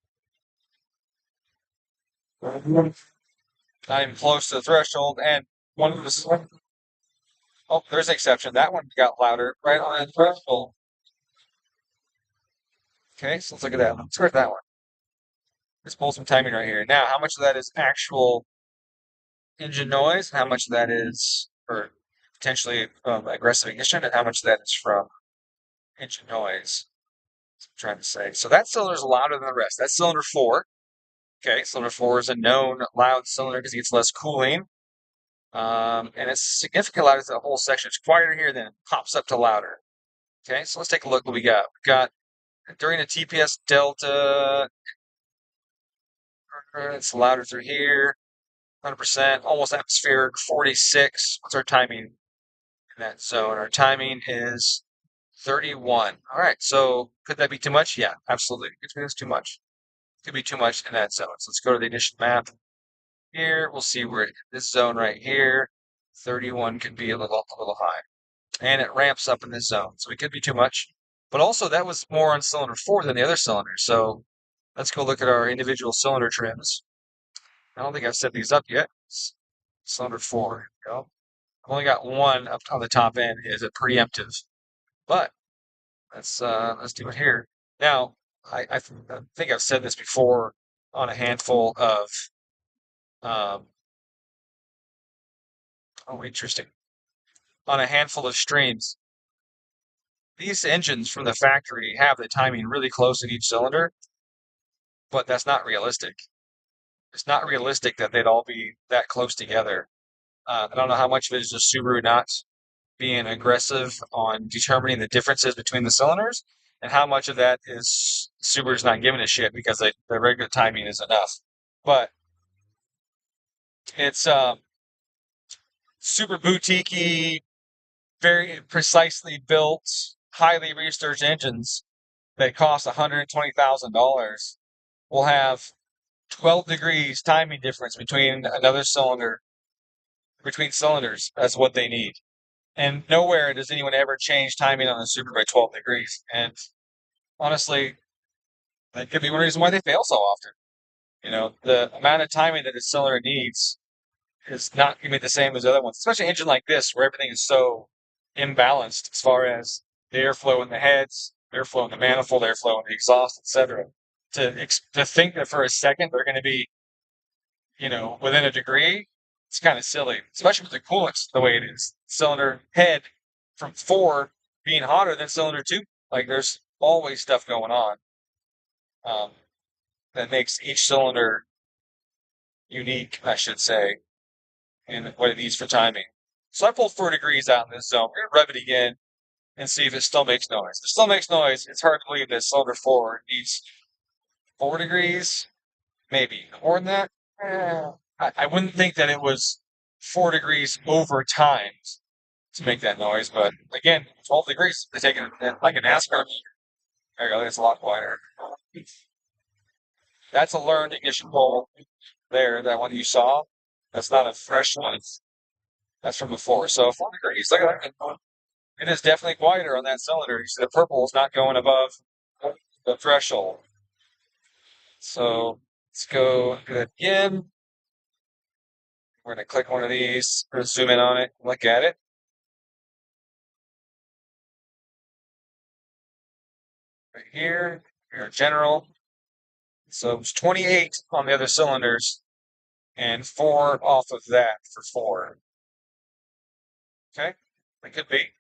Not even close to the threshold. And one of this. Oh, there's an exception. That one got louder right on that threshold. Okay, so let's look at that one. Let's start that one. Let's pull some timing right here. Now, how much of that is actual engine noise? How much of that is, or potentially aggressive ignition, and how much of that is from engine noise? That's what I'm trying to say. So that cylinder is louder than the rest. That's cylinder 4. Okay, cylinder 4 is a known loud cylinder because it gets less cooling. And it's significantly louder. The whole section is quieter here, then it pops up to louder. Okay, so let's take a look what we got. We got during the TPS delta, it's louder through here, 100%, almost atmospheric, 46. What's our timing in that zone? Our timing is 31. All right, so could that be too much? Yeah, absolutely. It's too much. Could be too much in that zone. So let's go to the ignition map. Here, we'll see where this zone right here, 31 could be a little high. And it ramps up in this zone, so it could be too much. But also, that was more on cylinder 4 than the other cylinders. So let's go look at our individual cylinder trims. I don't think I've set these up yet. Cylinder 4, here we go. I've only got one up on the top end is a preemptive, but let's do it here. Now, I think I've said this before on a handful of interesting. On a handful of streams. These engines from the factory have the timing really close in each cylinder, but that's not realistic. It's not realistic that they'd all be that close together. I don't know how much of it is just Subaru not being aggressive on determining the differences between the cylinders, and how much of that is Subaru's not giving a shit because their regular timing is enough. But it's super boutique-y, very precisely built, highly researched engines that cost $120,000 will have 12 degrees timing difference between cylinders. That's what they need. And nowhere does anyone ever change timing on a Super by 12 degrees. And honestly, that could be one reason why they fail so often. You know, the amount of timing that a cylinder needs is not going to be the same as other ones, especially an engine like this where everything is so imbalanced as far as the airflow in the heads, airflow in the manifold, airflow in the exhaust, etc. To think that for a second they're going to be, within a degree, it's kind of silly, especially with the coolant the way it is. Cylinder head from 4 being hotter than cylinder 2. Like there's always stuff going on that makes each cylinder unique, I should say, in what it needs for timing. So I pulled 4 degrees out in this zone. We're going to rev it again and see if it still makes noise. If it still makes noise, it's hard to believe that cylinder 4 needs 4 degrees, maybe. More than that, I wouldn't think that it was 4 degrees over time to make that noise. But again, 12 degrees, they take it like an NASCAR. There you go, it's a lot quieter. That's a learned ignition pole there, that one you saw. That's not a fresh one. That's from before. So 4 degrees. Look at that. It is definitely quieter on that cylinder. You see the purple is not going above the threshold. So let's go do that again. We're going to click one of these, or zoom in on it, look at it. Right here, general. So it's 28 on the other cylinders, and 4 off of that for 4. Okay, it could be.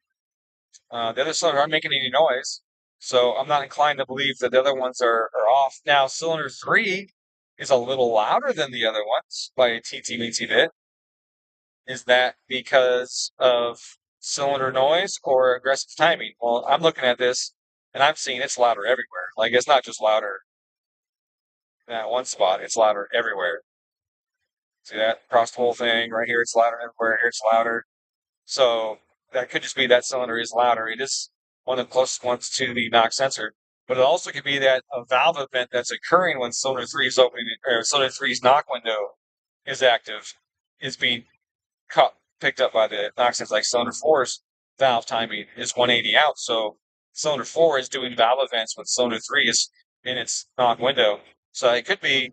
The other cylinders aren't making any noise, so I'm not inclined to believe that the other ones are off. Now, cylinder 3 is a little louder than the other ones by a teensy-weensy bit. Is that because of cylinder noise or aggressive timing? Well, I'm looking at this, and I'm seeing it's louder everywhere. Like, it's not just louder in that one spot, it's louder everywhere. See that? Across the whole thing. Right here it's louder everywhere. Here it's louder. So that could just be that cylinder is louder. It is one of the closest ones to the knock sensor. But it also could be that a valve event that's occurring when cylinder 3 is open, or cylinder three's knock window is active, is being picked up by the knock sensor. Like cylinder four's valve timing is 180 out. So cylinder 4 is doing valve events when cylinder 3 is in its knock window. So it could be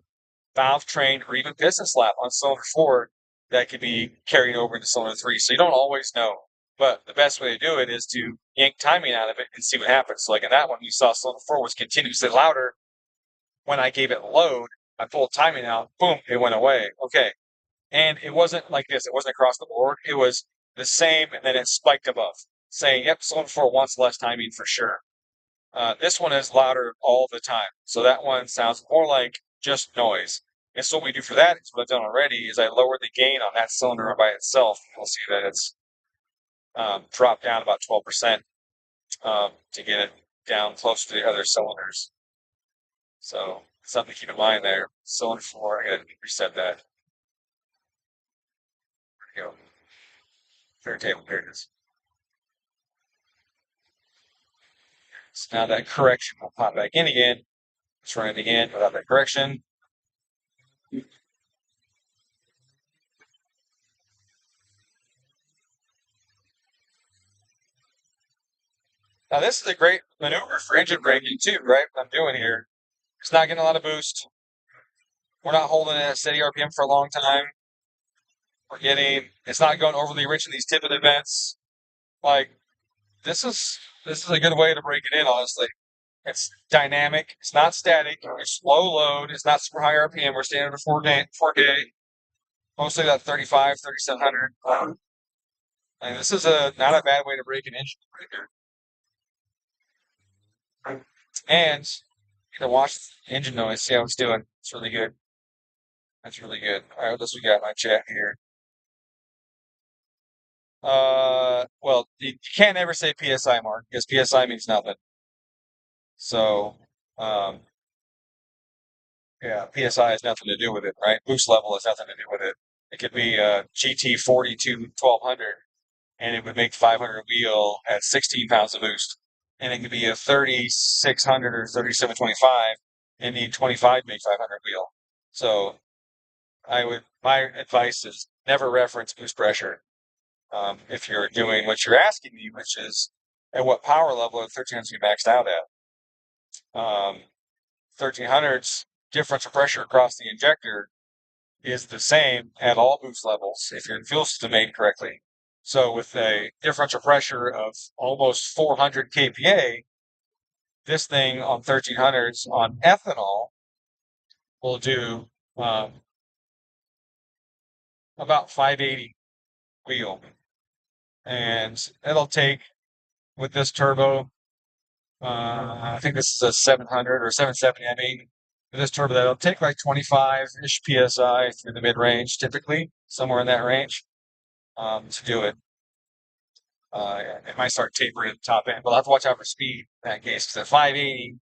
valve train or even piston slap on cylinder 4 that could be carried over into cylinder 3. So you don't always know. But the best way to do it is to yank timing out of it and see what happens. So like in that one, you saw cylinder 4 was continuously louder. When I gave it load, I pulled timing out, boom, it went away. Okay. And it wasn't like this. It wasn't across the board. It was the same, and then it spiked above, saying, yep, cylinder 4 wants less timing for sure. This one is louder all the time. So that one sounds more like just noise. And so what we do for that is what I've done already is I lowered the gain on that cylinder by itself. You'll see that it's dropped down about 12% to get it down close to the other cylinders. So something to keep in mind there. Cylinder 4, I gotta reset that. There we go. Fair table, there it is. So now that correction will pop back in again. Let's run it again without that correction. Now this is a great maneuver for engine braking too, right? What I'm doing here. It's not getting a lot of boost. We're not holding it at steady RPM for a long time. It's not going overly rich in these tippet events. Like, this is a good way to break it in, honestly. It's dynamic. It's not static. It's low load. It's not super high RPM. We're staying under 4K. Mostly that 35, 3700. And this is not a bad way to break an engine breaker. And you can watch the engine noise, see how it's doing. It's really good. That's really good. All right, what else we got in my chat here? Well, you can't ever say PSI, Mark, because PSI means nothing. So, um, yeah, PSI has nothing to do with it, right? Boost level has nothing to do with it. It could be a GT40 1200, and it would make 500 wheel at 16 pounds of boost. And it could be a 3600 or 3725 and need 25 to make 500 wheel. So, my advice is never reference boost pressure. If you're doing what you're asking me, which is at what power level are 1300s be maxed out at. 1300s differential pressure across the injector is the same at all boost levels if your fuel system made correctly. So with a differential pressure of almost 400 kPa, this thing on 1300s on ethanol will do about 580 wheel. And it'll take, with this turbo, I think this is a 700 or 770. I mean, with this turbo, that'll take like 25-ish psi through the mid-range, typically somewhere in that range, to do it. It might start tapering at the top end, but I'll have to watch out for speed in that case. Because at 580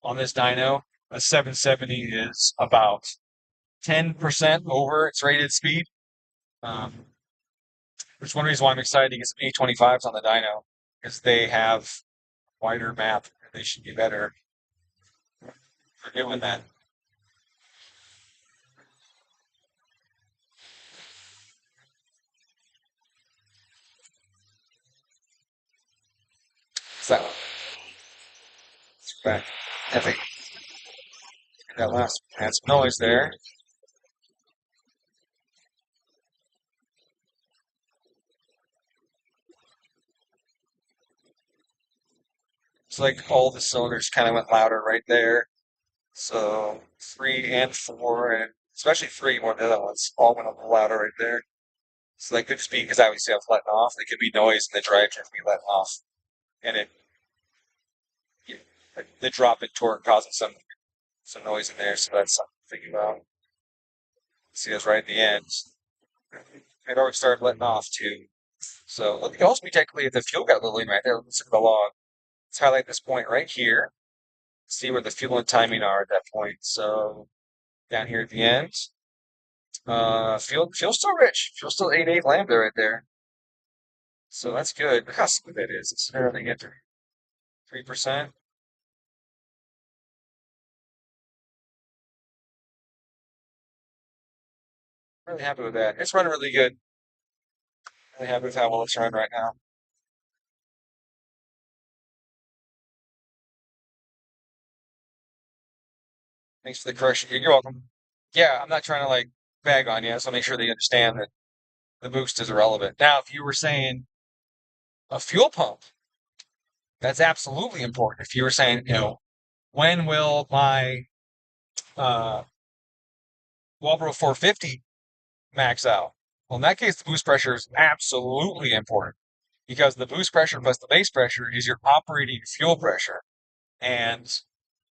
on this dyno, a 770 is about 10% over its rated speed. Which is one reason why I'm excited to get some A25s on the dyno, because they have wider map. They should be better for doing that. So, it's back. Heavy. That last had some noise there. It's like all the cylinders kind of went louder right there. So 3 and 4, and especially 3 more than the other ones, all went a little louder right there. So they could just be because obviously I'm letting off. They could be noise in the drivetrain be letting off, and the drop in torque causing some noise in there. So that's something to think about. See, that's right at the end. It already started letting off too. So it could also be technically if the fuel got a little in right there. Let's look at the log. Let's highlight this point right here. See where the fuel and timing are at that point. So down here at the end, Fuel still rich. Fuel still 8.8 lambda right there. So that's good. Look how smooth that is. It's everything get to 3%. Really happy with that. It's running really good. Really happy with how well it's running right now. Thanks for the correction. You're welcome. Yeah, I'm not trying to like bag on you, so make sure that you understand that the boost is irrelevant. Now, if you were saying a fuel pump, that's absolutely important. If you were saying, when will my uh, Walbro 450 max out? Well, in that case, the boost pressure is absolutely important because the boost pressure plus the base pressure is your operating fuel pressure. And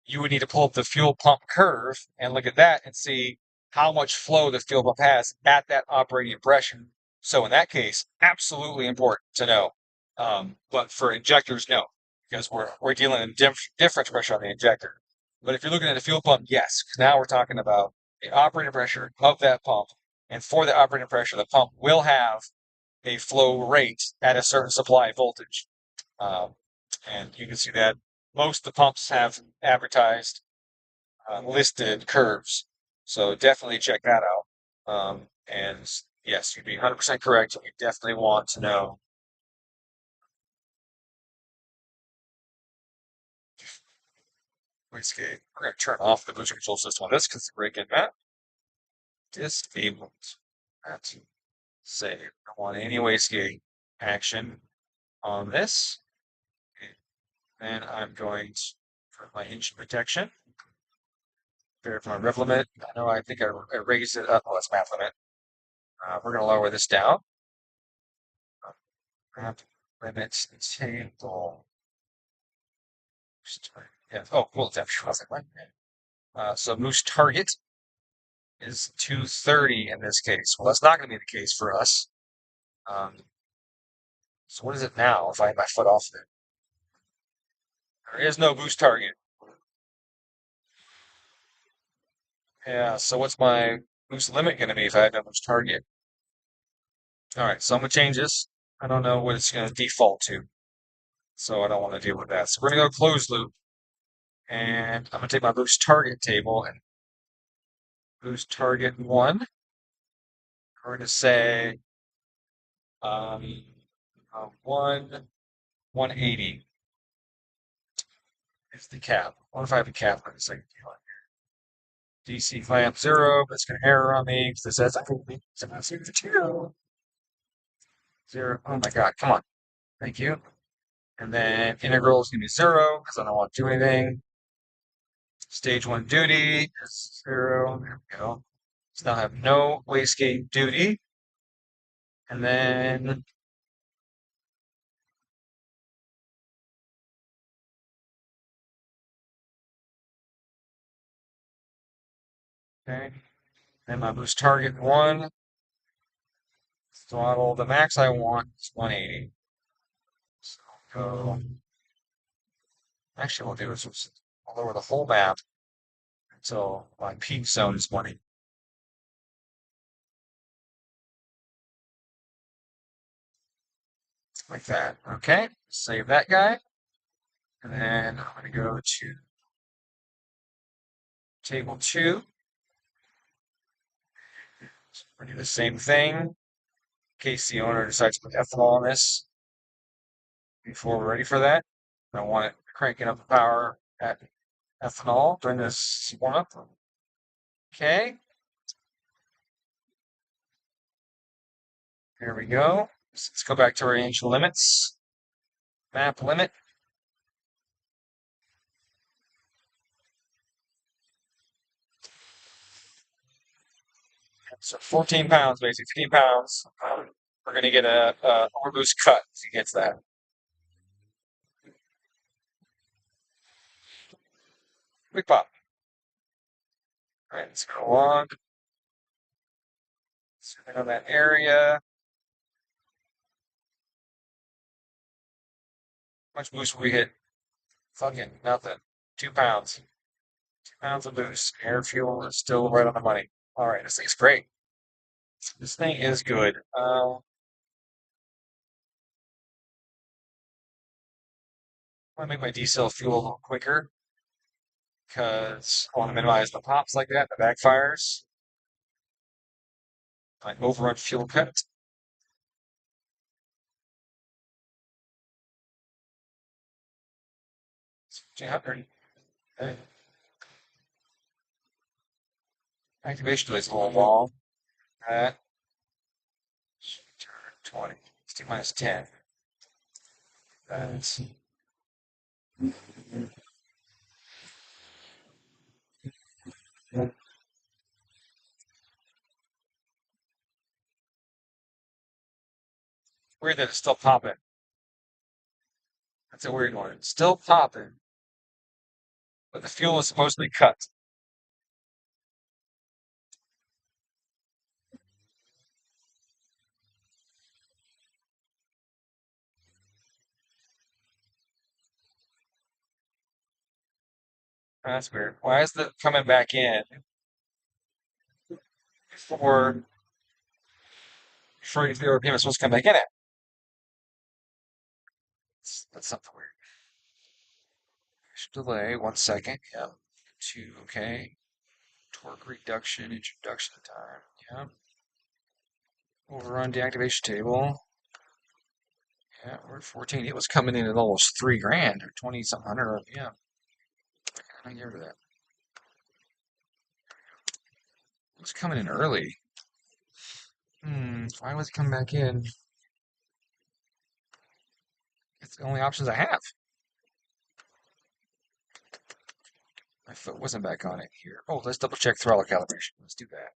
you would need to pull up the fuel pump curve and look at that and see how much flow the fuel pump has at that operating pressure. So in that case, absolutely important to know. But for injectors, no, because we're dealing in different pressure on the injector. But if you're looking at a fuel pump, yes, 'cause now we're talking about the operating pressure of that pump. And for the operating pressure, the pump will have a flow rate at a certain supply voltage. Um, and you can see that most of the pumps have advertised listed curves. So definitely check that out. And yes, you'd be 100% correct. You definitely want to know. Wastegate. We're going to turn off the booster control system on this because it's breaking that. Disabled. That's save. I don't want any wastegate action on this. And I'm going to turn my engine protection. Verify rev limit. I think I raised it up. Oh, that's math limit. We're going to lower this down. Rev limit table. Yeah. Oh, cool. Temperature. I was like, what? So moose target is 230 in this case. Well, that's not going to be the case for us. Um, so what is it now if I have my foot off of it? There is no boost target. Yeah, so what's my boost limit going to be if I have no boost target? All right, so I'm going to change this. I don't know what it's going to default to, so I don't want to deal with that. So we're going to go closed loop, and I'm going to take my boost target table and boost target 1. We're going to say um, 180 is the cap. What if I have a cap on this? DC clamp 0, but it's going to error on me because it says I can be 0. 0. Oh my God, come on. Thank you. And then integral is going to be 0 because I don't want to do anything. Stage 1 duty is 0. There we go. So now I have no wastegate duty. And then okay. And my boost target 1. Throttle. The max I want is 180. So go. Actually, what I'll do is I'll lower the whole map until my peak zone is 180. Like that. Okay. Save that guy. And then I'm going to go to table 2. We're going to do the same thing in case the owner decides to put ethanol on this before we're ready for that. I want it cranking up the power at ethanol during this warm up. Okay. Here we go. Let's go back to our range limits. Map limit. So 14 pounds, basically 15 pounds. We're going to get a overboost cut if he gets that. Quick pop. All right, let's go on. Zoom in on that area. How much boost will we hit? Fucking nothing. 2 pounds. 2 pounds of boost. Air fuel is still right on the money. All right, this thing's great. This thing is good. I want to make my diesel fuel a little quicker because I want to minimize the pops like that, the backfires. My overrun fuel cut. 200. Okay. Activation delay is a little long. That 20. T minus 10. That's weird that it's still popping. That's a weird one. It's still popping, but the fuel is supposedly cut. That's weird. Why is it coming back in before the European is supposed to come back in it? That's something weird. Delay, 1 second. Yep. 2, okay. Torque reduction, introduction time. Yep. Overrun deactivation table. Yeah, we're at 14. It was coming in at almost 3 grand or 20 something hundred RPM. I get rid of that. It was coming in early. Why was it coming back in? It's the only options I have. My foot wasn't back on it here. Oh, let's double check throttle calibration. Let's do that.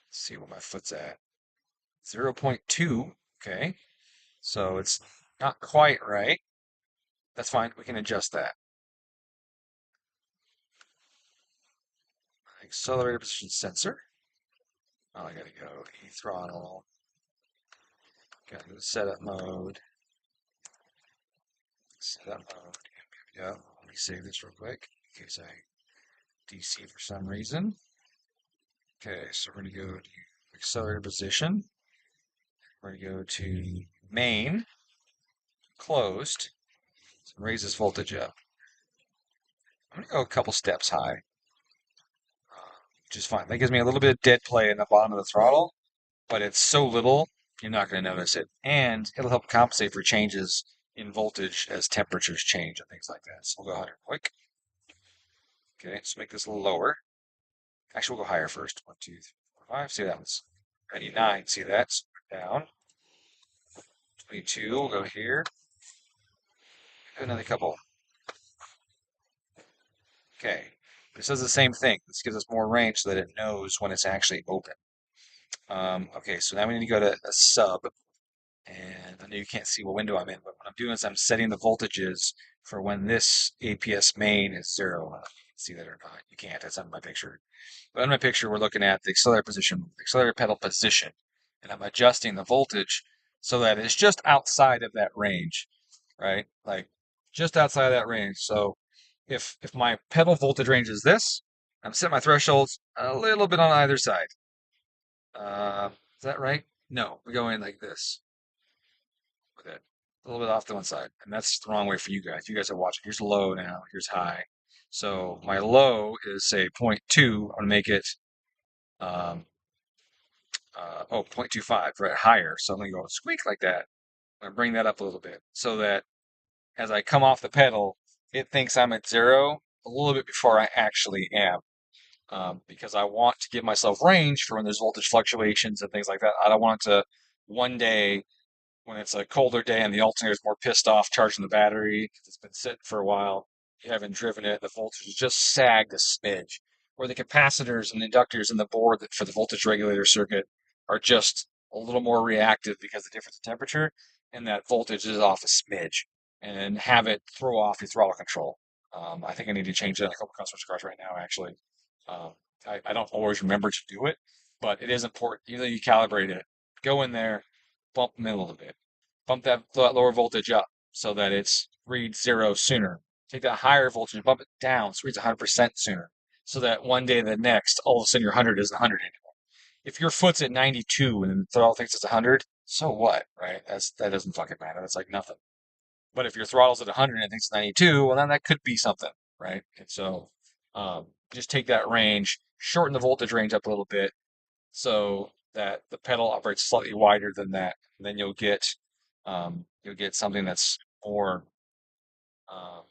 Let's see what my foot's at. 0.2. Okay. So it's not quite right. That's fine. We can adjust that. Accelerator position sensor. Oh, I gotta go throttle. Gotta go to setup mode. Setup mode. Yep. Let me save this real quick in case I DC for some reason. Okay, so we're gonna go to accelerator position. We're gonna go to main, closed. So raise this voltage up. I'm gonna go a couple steps high, which is fine. That gives me a little bit of dead play in the bottom of the throttle, but it's so little, you're not going to notice it. And it'll help compensate for changes in voltage as temperatures change and things like that. So we'll go higher quick. Okay, let's make this a little lower. Actually, we'll go higher first. 1, 2, 3, 4, 5. See, that was 99. See that? So down. 22. We'll go here. Do another couple. Okay. This does the same thing. This gives us more range so that it knows when it's actually open. Okay, so now we need to go to a sub. And I know you can't see what window I'm in, but what I'm doing is I'm setting the voltages for when this APS main is 0. I don't know if you can see that or not. You can't. That's on my picture. But on my picture, we're looking at the accelerator position, the accelerator pedal position, and I'm adjusting the voltage so that it's just outside of that range, right? Like just outside of that range. So if my pedal voltage range is this, I'm setting my thresholds a little bit on either side. Is that right? No, we go in like this with it. A little bit off to one side. And that's the wrong way for you guys. You guys are watching. Here's low now. Here's high. So my low is say 0.2. I'm going to make it, um, 0.25, right? Higher. So I'm going to go squeak like that. I'm going to bring that up a little bit so that as I come off the pedal, it thinks I'm at 0 a little bit before I actually am. Because I want to give myself range for when there's voltage fluctuations and things like that. I don't want to one day when it's a colder day and the alternator's more pissed off charging the battery because it's been sitting for a while, you haven't driven it, the voltage has just sagged a smidge. Or the capacitors and inductors in the board for the voltage regulator circuit are just a little more reactive because of the difference in temperature, and that voltage is off a smidge, and have it throw off your throttle control. I think I need to change that in a couple customers' cars right now, actually. Um, I don't always remember to do it, but it is important. Even though you calibrate it, go in there, bump them in a little bit. Bump that lower voltage up so that it's reads 0 sooner. Take that higher voltage and bump it down so it reads 100% sooner. So that one day the next, all of a sudden your 100 isn't 100 anymore. if your foot's at 92 and the throttle thinks it's 100, so what, right? That doesn't fucking matter. That's like nothing. But if your throttle's at 100 and it thinks 92, well, then that could be something, right? And so just take that range, shorten the voltage range up a little bit so that the pedal operates slightly wider than that. And then you'll get something that's more um,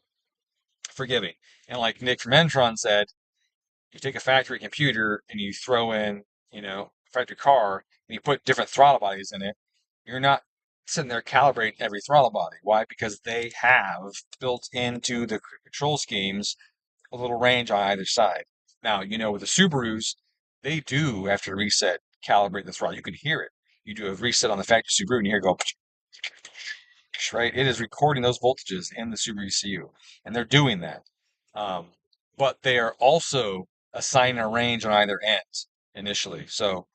forgiving. And like Nick from Entron said, you take a factory computer and you throw in, a factory car and you put different throttle bodies in it, you're not sitting there calibrating every throttle body. Why? Because they have built into the control schemes a little range on either side. Now, with the Subarus, they do, after reset, calibrate the throttle. You can hear it. You do a reset on the factory Subaru and you hear it go, right? It is recording those voltages in the Subaru ECU, and they're doing that. Um, but they are also assigning a range on either end initially. So,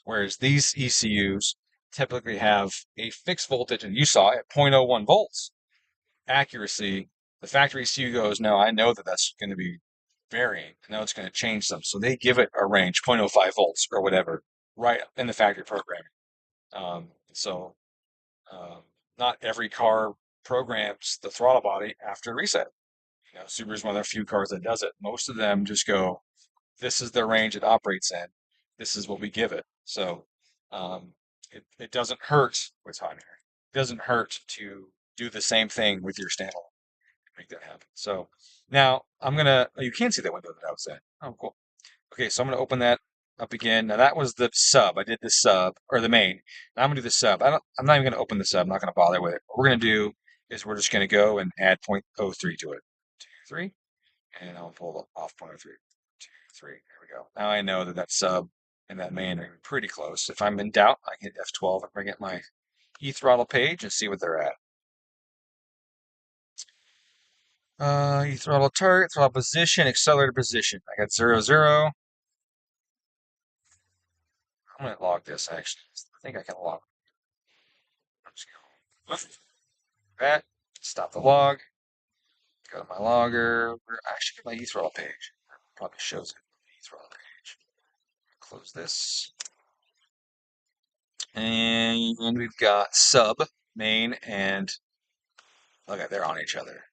whereas these ECUs typically have a fixed voltage, and you saw it at 0.01 volts accuracy, the factory ECU goes, no, I know that that's going to be varying. I know it's going to change some. So they give it a range, 0.05 volts or whatever, right in the factory programming. So not every car programs the throttle body after reset. Subaru's one of the few cars that does it. Most of them just go, this is the range it operates in. This is what we give it. So it doesn't hurt with hot air. It doesn't hurt to do the same thing with your standalone. Make that happen. So now you can see that window that I was in. Oh, cool. Okay, so I'm gonna open that up again. Now that was the sub. I did the sub or the main. Now I'm gonna do the sub. I'm not even gonna open the sub. I'm not gonna bother with it. What we're gonna do is we're just gonna go and add 0.03 to it. 2, 3, and I'll pull off 0.03. 2, 3. There we go. Now I know that sub and that main are pretty close. If I'm in doubt, I can hit F12 and bring up my e-throttle page and see what they're at. E-throttle target, throttle position, accelerator position. I got 0, 0. I'm gonna log this actually. I think I can log. I'm just gonna that. Stop the log. Go to my logger. I should get my e-throttle page. Probably shows it. E-throttle page. Close this. And we've got sub, main, and okay, they're on each other.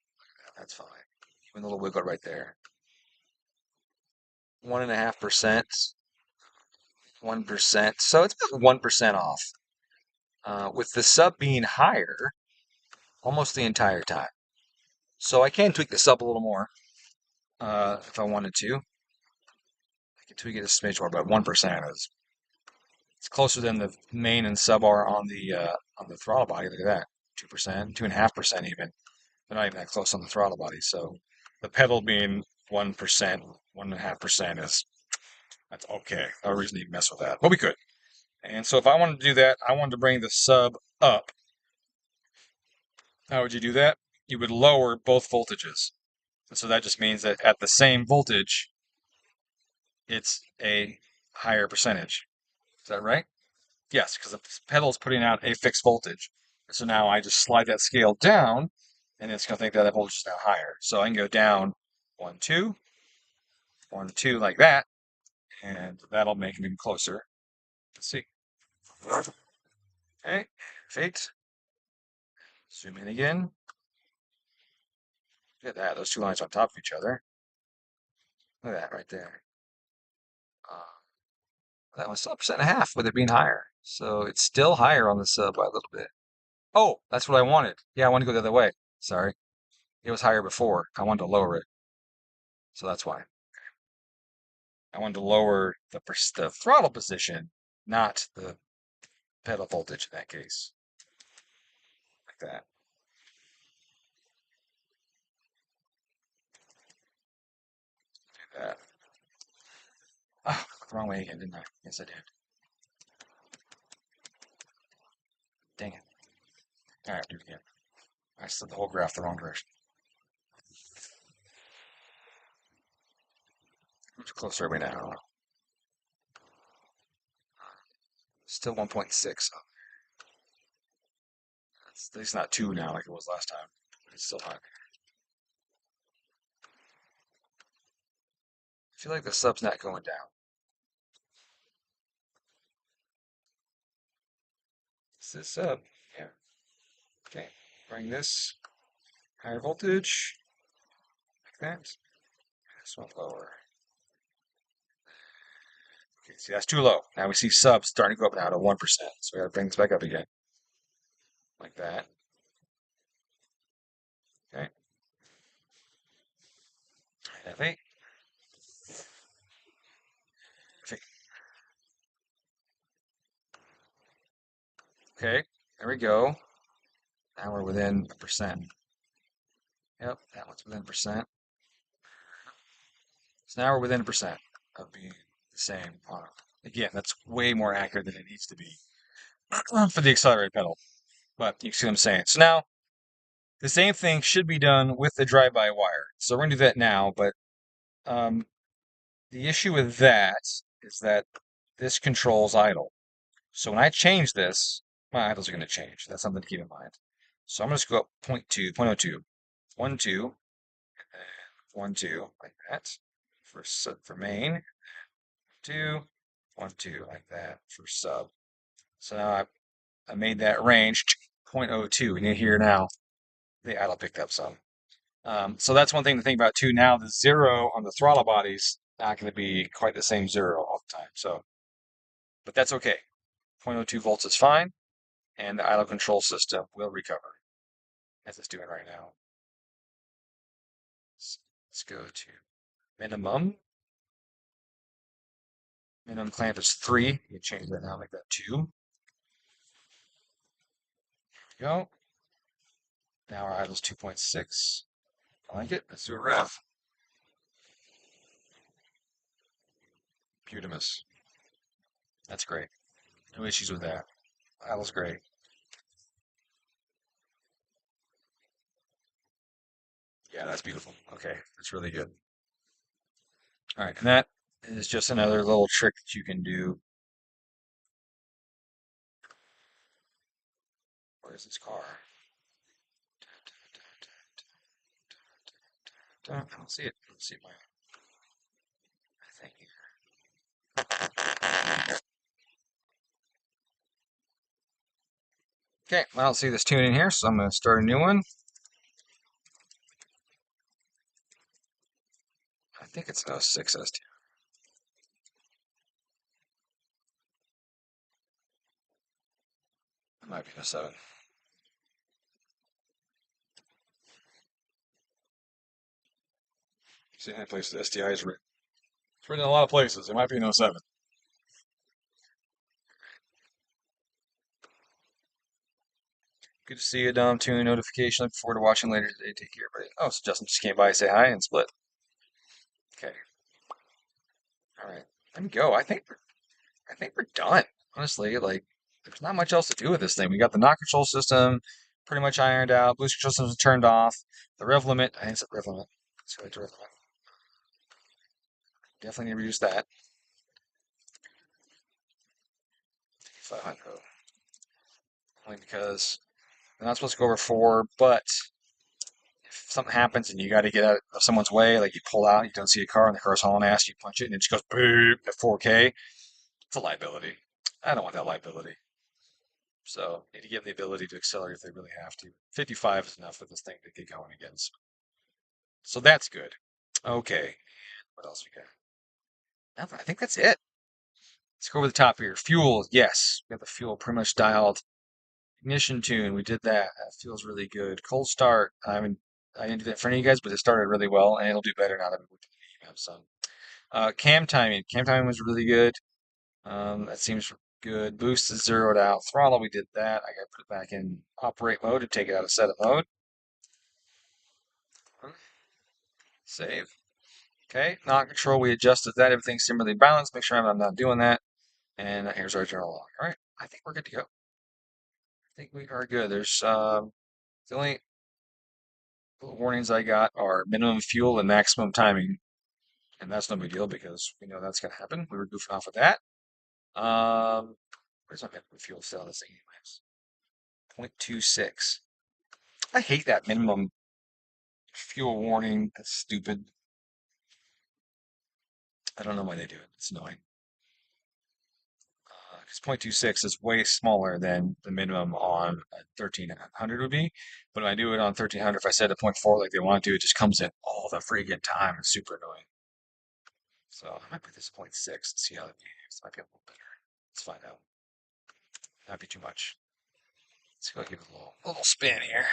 That's fine. Even a little wiggle right there. 1.5%. 1%. So it's about 1% off. With the sub being higher almost the entire time. So I can tweak this up a little more if I wanted to. I can tweak it a smidge more, but 1% is it's closer than the main and sub are on the throttle body. Look at that, 2%, 2.5% even. They're not even that close on the throttle body. So the pedal being 1%, 1.5% that's okay. No reason to even mess with that, but we could. And so if I wanted to do that, I wanted to bring the sub up. How would you do that? You would lower both voltages. And so that just means that at the same voltage, it's a higher percentage. Is that right? Yes, because the pedal is putting out a fixed voltage. So now I just slide that scale down, and it's going to think that voltage is now higher. So I can go down 1, 2, 1, 2 like that, and that'll make it even closer. Let's see. Okay, fate. Zoom in again. Look at that, those two lines on top of each other. Look at that right there. That was still 1.5% with it being higher. So it's still higher on the sub by a little bit. Oh, that's what I wanted. Yeah, I wanted to go the other way. Sorry. It was higher before. I wanted to lower it. So that's why. I wanted to lower the throttle position, not the pedal voltage in that case. Like that. Do that. Ah, the wrong way again, didn't I? Yes, I did. Dang it. All right, do it again. I slid the whole graph the wrong direction. How much closer are we now? Still 1.6. It's at least not 2 now like it was last time. But it's still high. I feel like the sub's not going down. Is this up? Yeah. Okay. Bring this higher voltage like that. This one lower. Okay, see, that's too low. Now we see subs starting to go up now to 1%. So we gotta bring this back up again. Like that. Okay. F8. Okay, there we go. Now we're within a percent. Yep, that one's within a percent. So now we're within a percent of being the same on again, that's way more accurate than it needs to be for the accelerator pedal. But you see what I'm saying. So now the same thing should be done with the drive-by wire. So we're gonna do that now, but um, the issue with that is that this controls idle. So when I change this, my idles are gonna change. That's something to keep in mind. So I'm just go up 0.2, 0.02, 1, 2, and 1, 2, like that for main, 2, 1, 2, like that for sub. So now I made that range 0.02, and you hear now the idle picked up some. So that's one thing to think about too. Now the zero on the throttle body's not going to be quite the same zero all the time. So, but that's okay. 0.02 volts is fine, and the idle control system will recover as it's doing right now. Let's go to minimum. Minimum clamp is 3. You change that now, make that 2. There we go. Now our idle's 2.6. I like it. Let's do a rev. Beautimus. That's great. No issues with that. Idle's great. Yeah, that's beautiful. Okay, that's really good. All right, and that is just another little trick that you can do. Where's this car? I don't see it. I don't see my thing here. Okay, well, I don't see this tune in here, so I'm going to start a new one. I think it's an 06 S2. It might be an 07. See any place the STI is written. It's written in a lot of places. It might be an 07. Good to see you, Dom. Tune notification. Look forward to watching later today. Take care, buddy. Oh, so Justin just came by, say hi, and split. Okay. All right. Let me go. I think we're done. Honestly, like there's not much else to do with this thing. We got the knock control system pretty much ironed out. Boost control system turned off. The rev limit. I didn't set rev limit. Let's go to rev limit. Definitely need to reduce that. 500. Only because they're not supposed to go over 4, but if something happens and you got to get out of someone's way, like you pull out, you don't see a car, and the car's hauling ass, you punch it, and it just goes boop at 4K. It's a liability. I don't want that liability. So need to give them the ability to accelerate if they really have to. 55 is enough for this thing to get going again. So that's good. Okay. What else we got? Nothing. I think that's it. Let's go over the top here. Fuel, yes. We got the fuel pretty much dialed. Ignition tune, we did that. That feels really good. Cold start. I didn't do that for any of you guys, but it started really well, and it'll do better now that we have some. Cam timing. Cam timing was really good. That seems good. Boost is zeroed out. Throttle, we did that. I got to put it back in operate mode to take it out of setup mode. Save. Okay. Knock control, we adjusted that. Everything's similarly balanced. Make sure I'm not doing that. And here's our general log. All right. I think we're good to go. I think we are good. There's the only warnings I got are minimum fuel and maximum timing. And that's no big deal because we know that's going to happen. We were goofing off with that. Where's my minimum fuel cell? This thing anyways. 0.26. I hate that minimum fuel warning. That's stupid. I don't know why they do it. It's annoying. because 0.26 is way smaller than the minimum on a 1300 would be. But when I do it on 1300, if I set a point 0.4 like they want to do, it just comes in all the freaking time. It's super annoying. So I might put this 0.6 and see how it behaves. Might be a little better. Let's find out. Not be too much. Let's go give it a little spin here.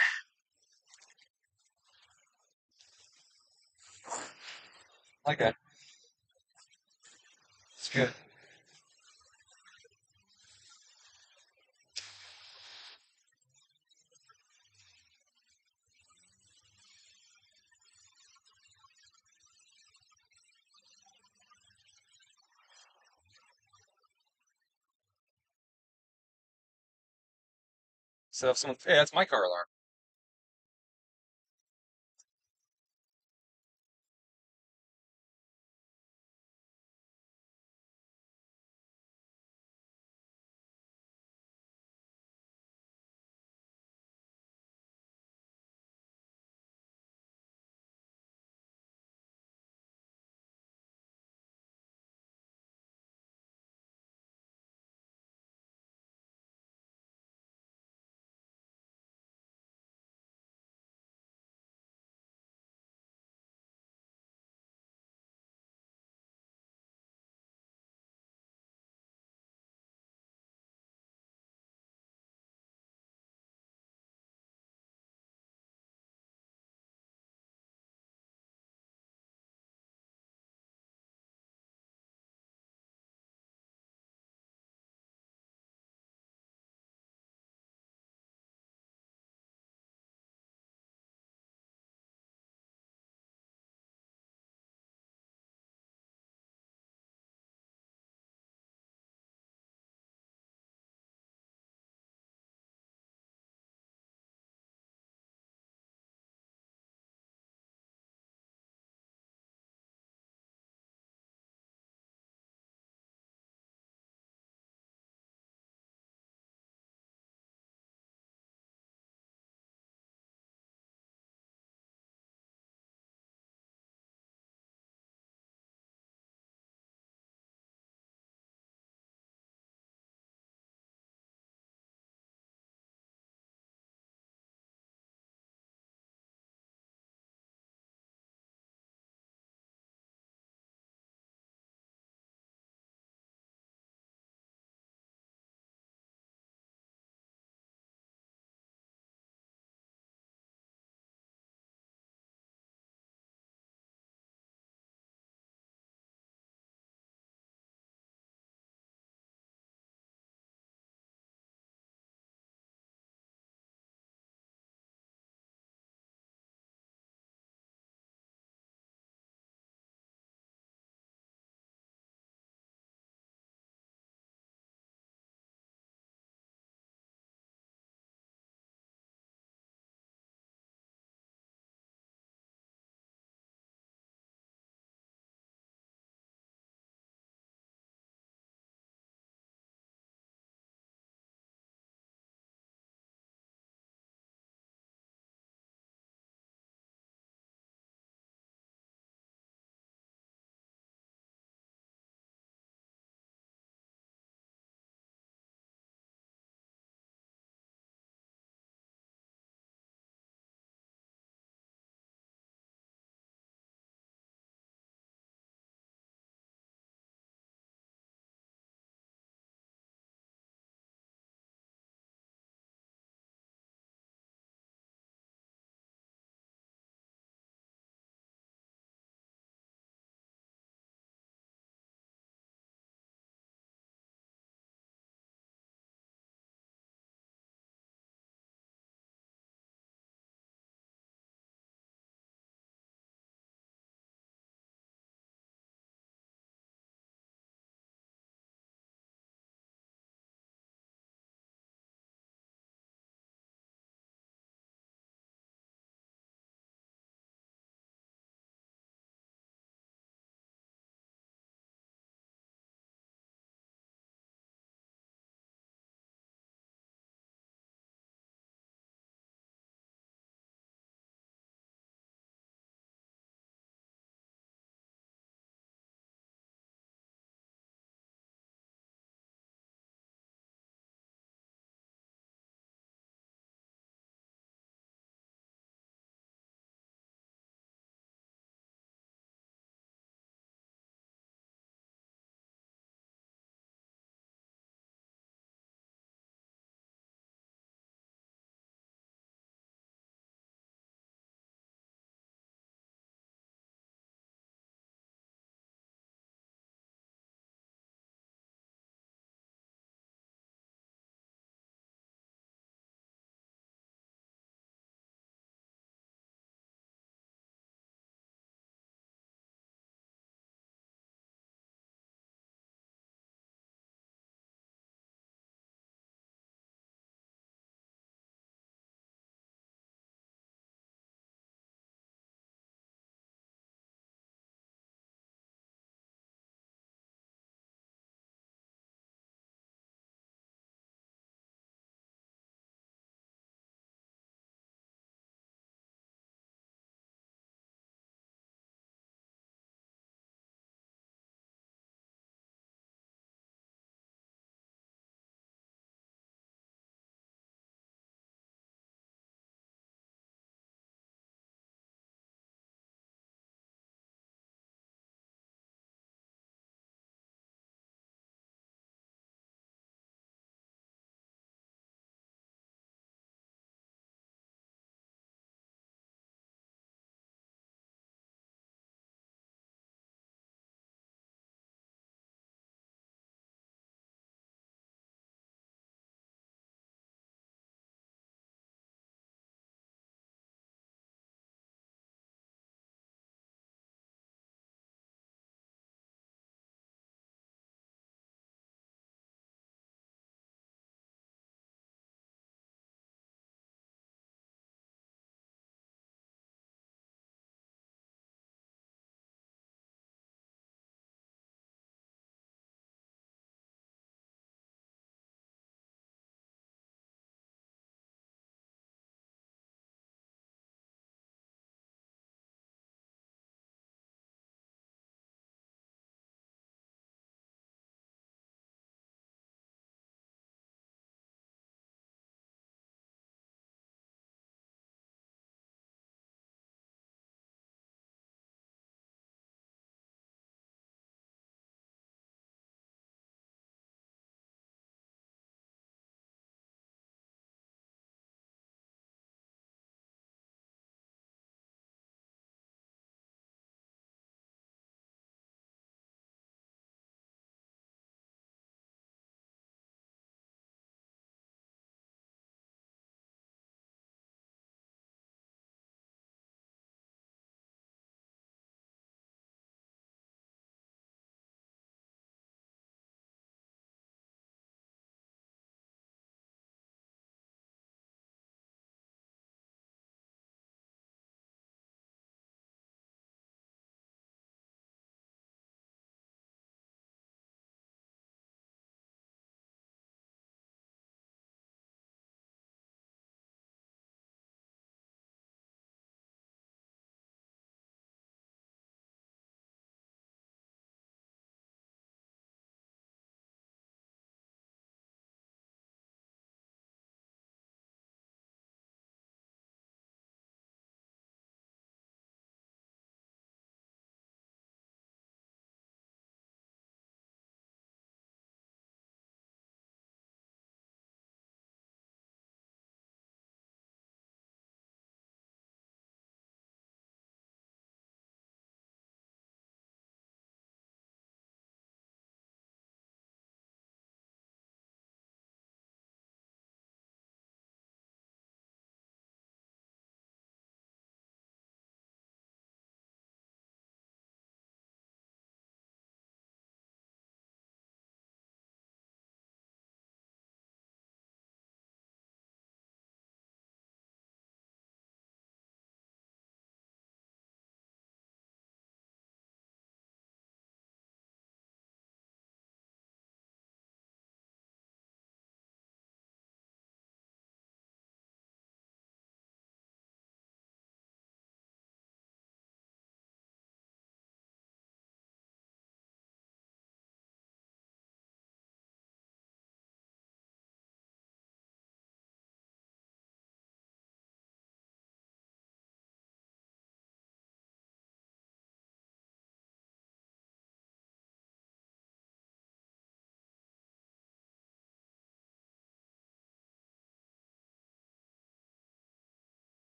Like that. It's good. So if someone, hey, that's my car alarm.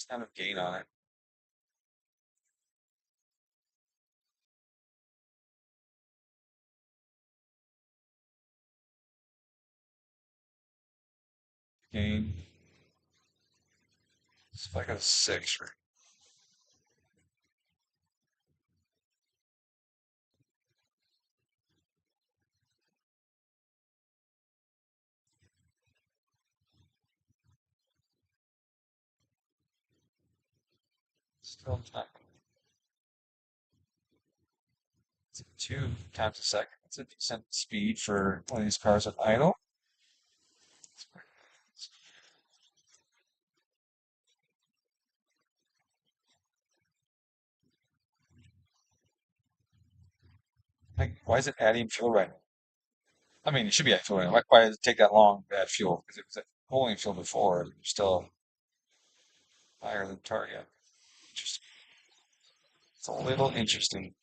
Just kind of gain on it. Gain. It's like a 6 or still not. It's 2 times a second. It's a decent speed for one of these cars at idle. Like, why is it adding fuel right now? I mean, it should be adding fuel right now. Why does it take that long to add fuel? Because it was at pulling fuel before. You're still higher than target. Just, it's a little interesting.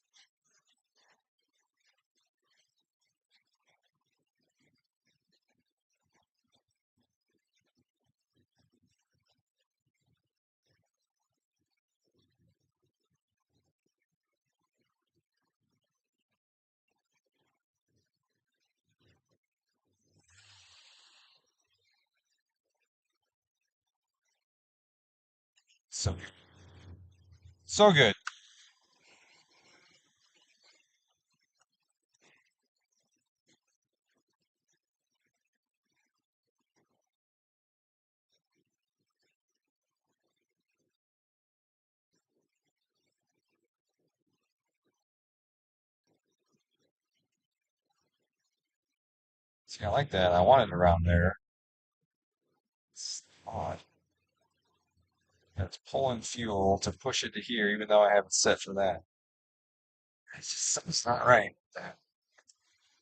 So good. So good. See, I like that. I want it around there. It's odd. It's pulling fuel to push it to here, even though I have it set for that. It's just something's not right. That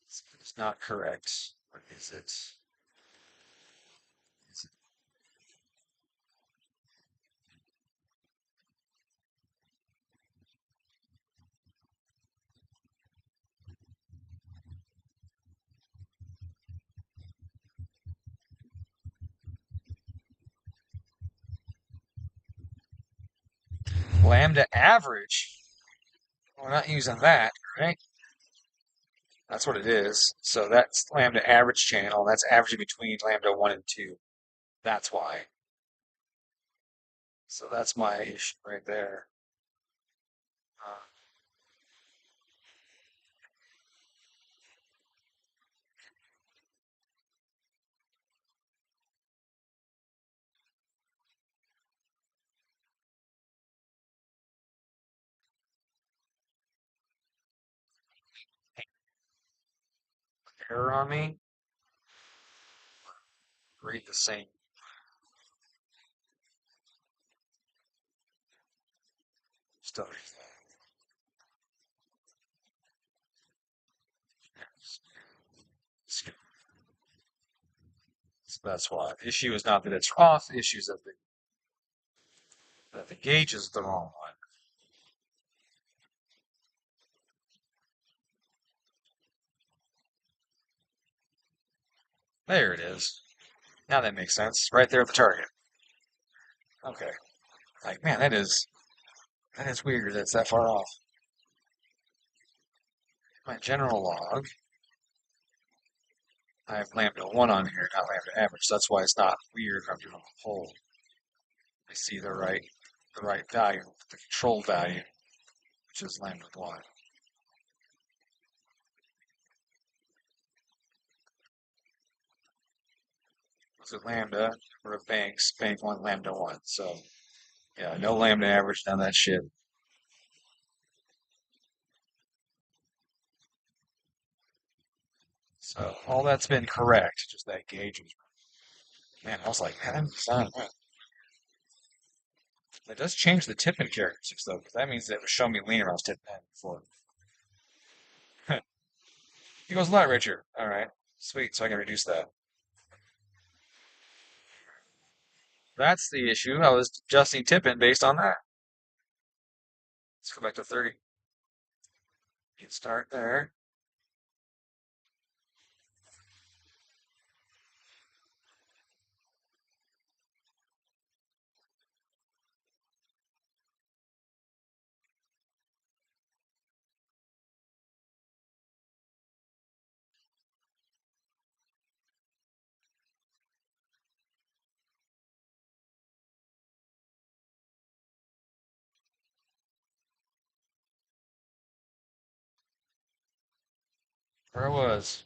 it's not correct. What is it? Is it lambda average? We're not using that, right? That's what it is. So that's lambda average channel. That's averaging between lambda 1 and 2. That's why. So that's my issue right there. Uh, error on me. Read the same. Still reads that. So that's why. The issue is not that it's off. The issue is that the gauge is the wrong one. There it is. Now that makes sense. Right there at the target. Okay. Like, man, that is weird that it's that far off. My general log, I have lambda 1 on here, not lambda average. So that's why it's not weird if I'm doing a poll. I see the right value, the control value, which is lambda 1. So lambda, for a bank 1, lambda 1. So yeah, no lambda average, none of that shit. So all that's been correct, just that gauge was, man, I was like, man, son, it does change the tipping characteristics though, because that means that it was showing me lean around tipping that before. He goes a lot richer. All right, sweet. So I can reduce that. That's the issue. I was adjusting tipping based on that. Let's go back to 30. You can start there. Where I was.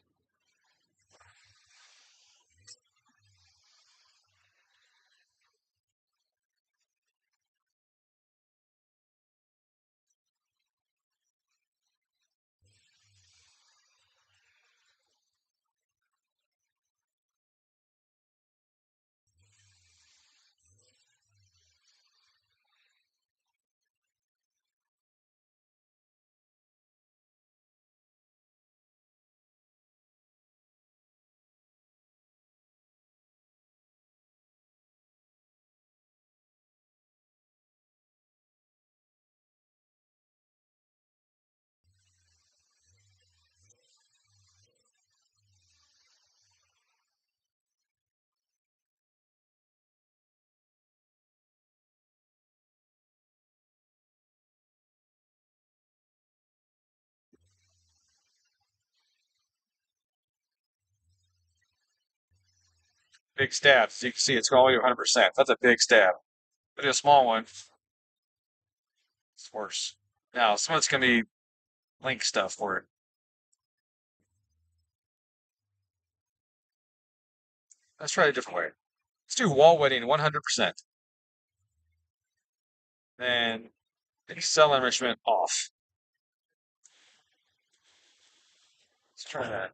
Big stab. So you can see it's going all the way to 100%. That's a big stab. But a small one, it's worse. Now, some of it's going to be link stuff for it. Let's try it a different way. Let's do wall wedding 100%. Then cell enrichment off. Let's try that.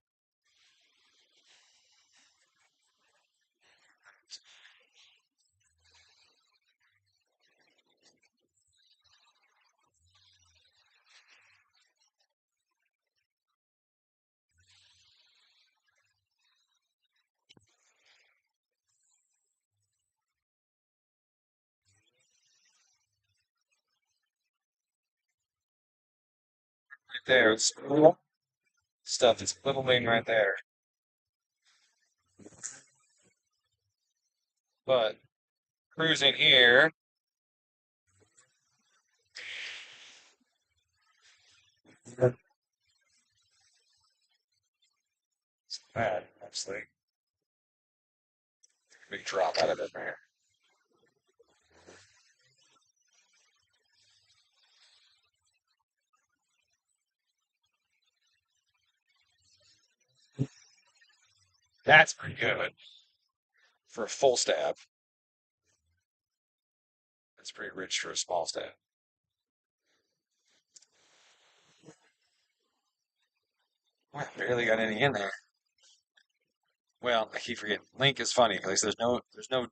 Right there. It's stuff. It's littling right there. But cruising here, it's bad, actually. Big drop out of it there. That's pretty good for a full stab. That's pretty rich for a small stab. Well, I barely got any in there. Well, I keep forgetting. Link is funny because there's no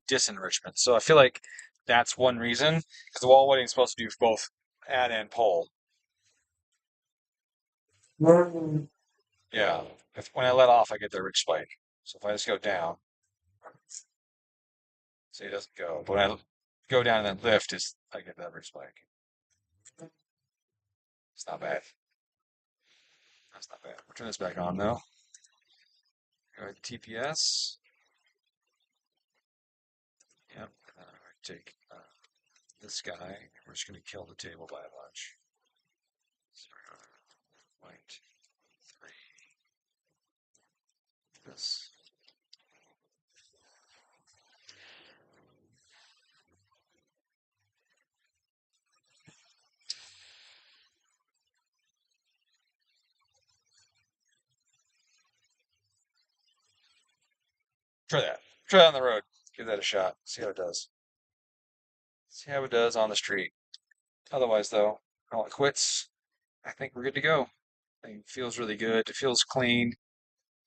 disenrichment. So I feel like that's one reason because the wall wedding is supposed to do both add and pull. Yeah. When I let off, I get the rich spike. So if I just go down, see it doesn't go. But when I go down and then lift, I get that rich spike. It's not bad. That's not bad. We'll turn this back on though. Go ahead, TPS. Yep. And then I'm going to take this guy. And we're just going to kill the table by a bunch. So white, 3. This. Try that. Try that on the road. Give that a shot. See how it does. See how it does on the street. Otherwise, though, call it quits. I think we're good to go. I think it feels really good. It feels clean.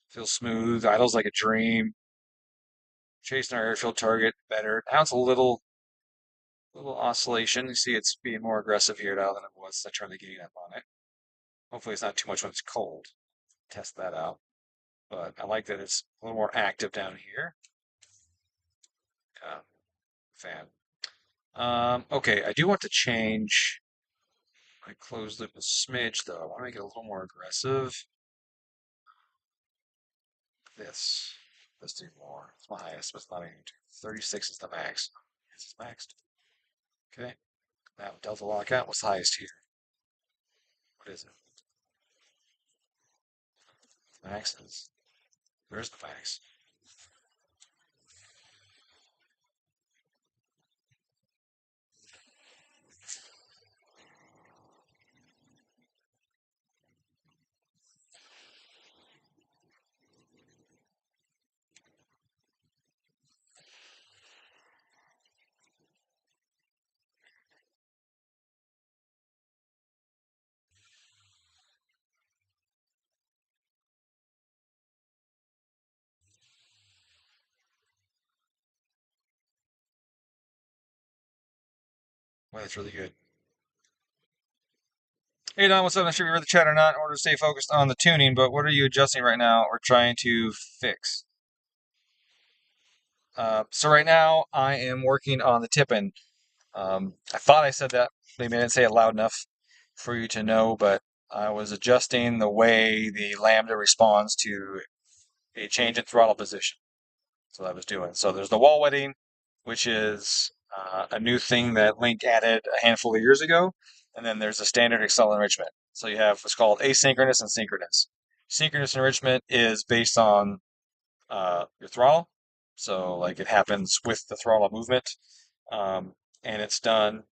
Feels smooth. Idles like a dream. Chasing our airfield target better. Now it's a little oscillation. You see it's being more aggressive here now than it was since I turned the gain up on it. Hopefully it's not too much when it's cold. Test that out. But I like that it's a little more active down here. Yeah, fan. Okay, I do want to change my closed loop a smidge though. I want to make it a little more aggressive. This. Let's do more. It's my highest, but it's not even 36 is the max. This is maxed. Okay. Now delta lockout. What's the highest here? What is it? Max is. Where's the max? Weather's really good. Hey Don, what's up? I'm not sure if you read the chat or not in order to stay focused on the tuning, but what are you adjusting right now or trying to fix? So right now I am working on the tip-in. I thought I said that. Maybe I didn't say it loud enough for you to know, but I was adjusting the way the Lambda responds to a change in throttle position. So I was doing. So there's the wall wetting, which is a new thing that Link added a handful of years ago. And then there's the standard acceleration enrichment. So you have what's called asynchronous and synchronous. Synchronous enrichment is based on your throttle. So like it happens with the throttle movement. And it's done.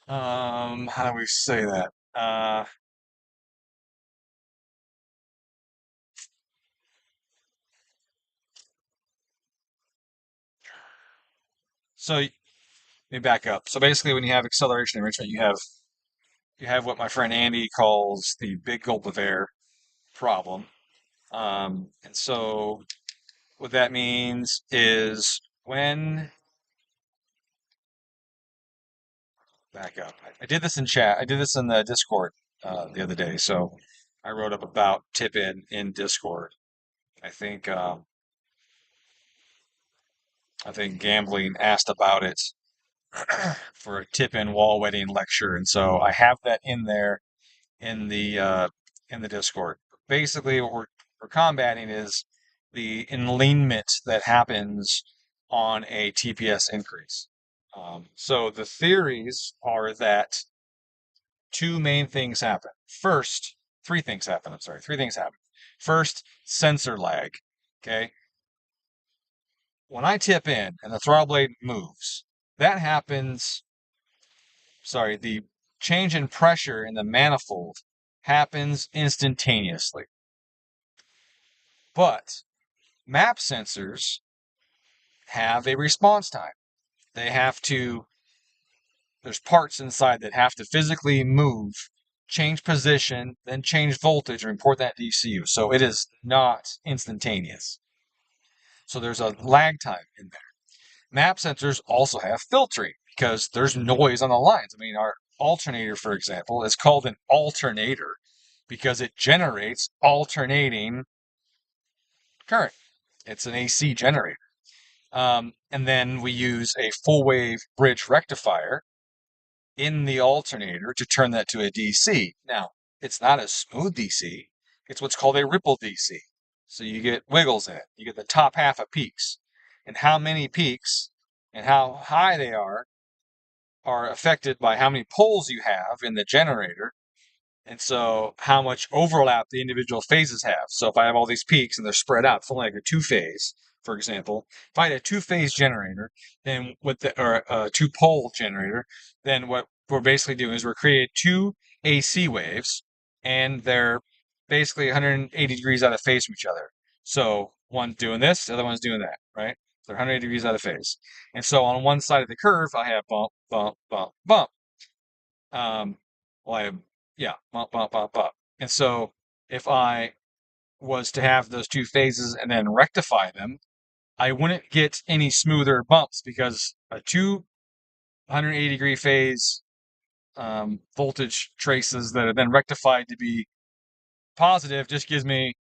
How do we say that? So let me back up. So basically, when you have acceleration enrichment, you have what my friend Andy calls the big gulp of air problem. And so what that means is when back up. I did this in chat. I did this in the Discord the other day. So I wrote up about tip in Discord. I think I think Gambling asked about it for a tip in wall wetting lecture, and so I have that in there in the Discord. Basically, what we're combating is the enleanment that happens on a TPS increase. So the theories are that two main things happen. First, three things happen. I'm sorry, three things happen. First, sensor lag. Okay. When I tip in and the throttle blade moves, that happens. Sorry, the change in pressure in the manifold happens instantaneously. But map sensors have a response time. They have to, there's parts inside that have to physically move, change position, then change voltage and report that to ECU. So it is not instantaneous. So there's a lag time in there. Map sensors also have filtering because there's noise on the lines. I mean, our alternator, for example, is called an alternator because it generates alternating current. It's an AC generator. And then we use a full wave bridge rectifier in the alternator to turn that to a DC. Now, it's not a smooth DC. It's what's called a ripple DC. So you get wiggles in it. You get the top half of peaks. And how many peaks and how high they are affected by how many poles you have in the generator. And so how much overlap the individual phases have. So if I have all these peaks and they're spread out, it's only like a two-phase, for example. If I had a two-phase generator, then or a two-pole generator, then what we're basically doing is we're creating two AC waves, and they're basically 180 degrees out of phase from each other. So one's doing this, the other one's doing that, right? They're 180 degrees out of phase. And so on one side of the curve, I have bump, bump, bump, bump. Well, I have, yeah, bump, bump, bump, bump. And so if I was to have those two phases and then rectify them, I wouldn't get any smoother bumps because a 280 degree phase voltage traces that are then rectified to be positive just gives me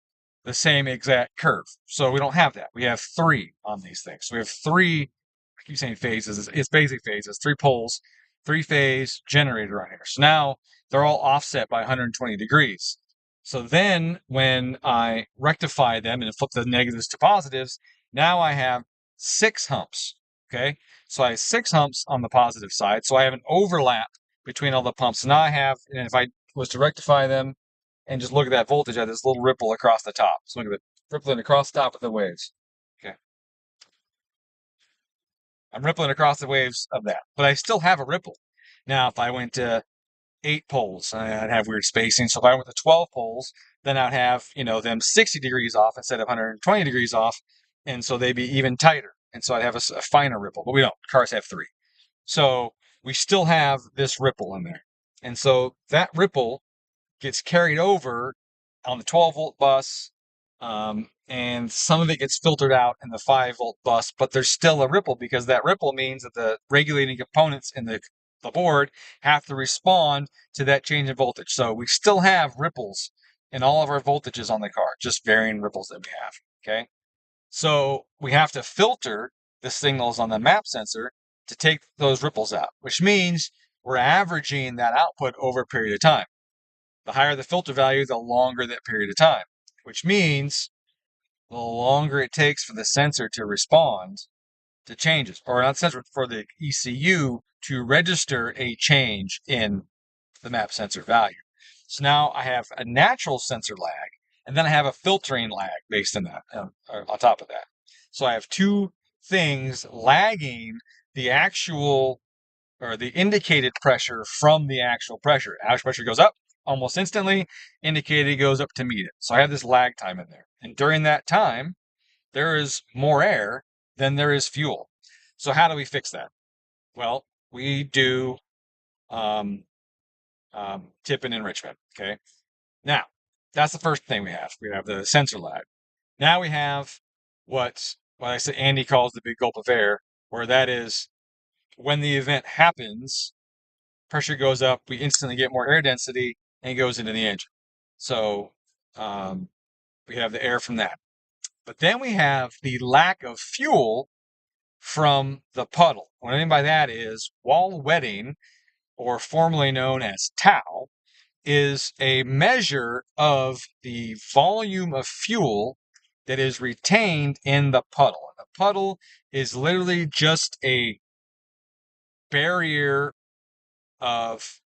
the same exact curve. So we don't have that. We have three on these things. So we have three, I keep saying phases, it's basic phases, three poles, three phase generator on here. So now they're all offset by 120 degrees. So then when I rectify them and flip the negatives to positives, now I have six humps. Okay. So I have six humps on the positive side. So I have an overlap between all the pumps. So now I have, and if I was to rectify them, and just look at that voltage. I have this little ripple across the top. So look at it, rippling across the top of the waves. Okay. I'm rippling across the waves of that, but I still have a ripple. Now, if I went to 8 poles, I'd have weird spacing. So if I went to 12 poles, then I'd have, them 60 degrees off instead of 120 degrees off. And so they'd be even tighter. And so I'd have a finer ripple, but we don't. Cars have 3. So we still have this ripple in there. And so that ripple gets carried over on the 12 volt bus and some of it gets filtered out in the 5-volt bus, but there's still a ripple because that ripple means that the regulating components in the board have to respond to that change in voltage. So we still have ripples in all of our voltages on the car, just varying ripples that we have, okay? So we have to filter the signals on the map sensor to take those ripples out, which means we're averaging that output over a period of time. The higher the filter value, the longer that period of time, which means the longer it takes for the sensor to respond to changes, or not sensor, for the ECU to register a change in the map sensor value. So now I have a natural sensor lag, and then I have a filtering lag based on that, on top of that. So I have two things lagging the actual or the indicated pressure from the actual pressure. Average pressure goes up almost instantly, indicated goes up to meet it. So I have this lag time in there. And during that time, there is more air than there is fuel. So how do we fix that? Well, we do tip and enrichment, okay? Now, that's the first thing we have. We have the sensor lag. Now we have what I say Andy calls the big gulp of air, where that is when the event happens, pressure goes up, we instantly get more air density, and it goes into the engine. So we have the air from that. But then we have the lack of fuel from the puddle. What I mean by that is wall wetting, or formerly known as tau, is a measure of the volume of fuel that is retained in the puddle. The puddle is literally just a barrier of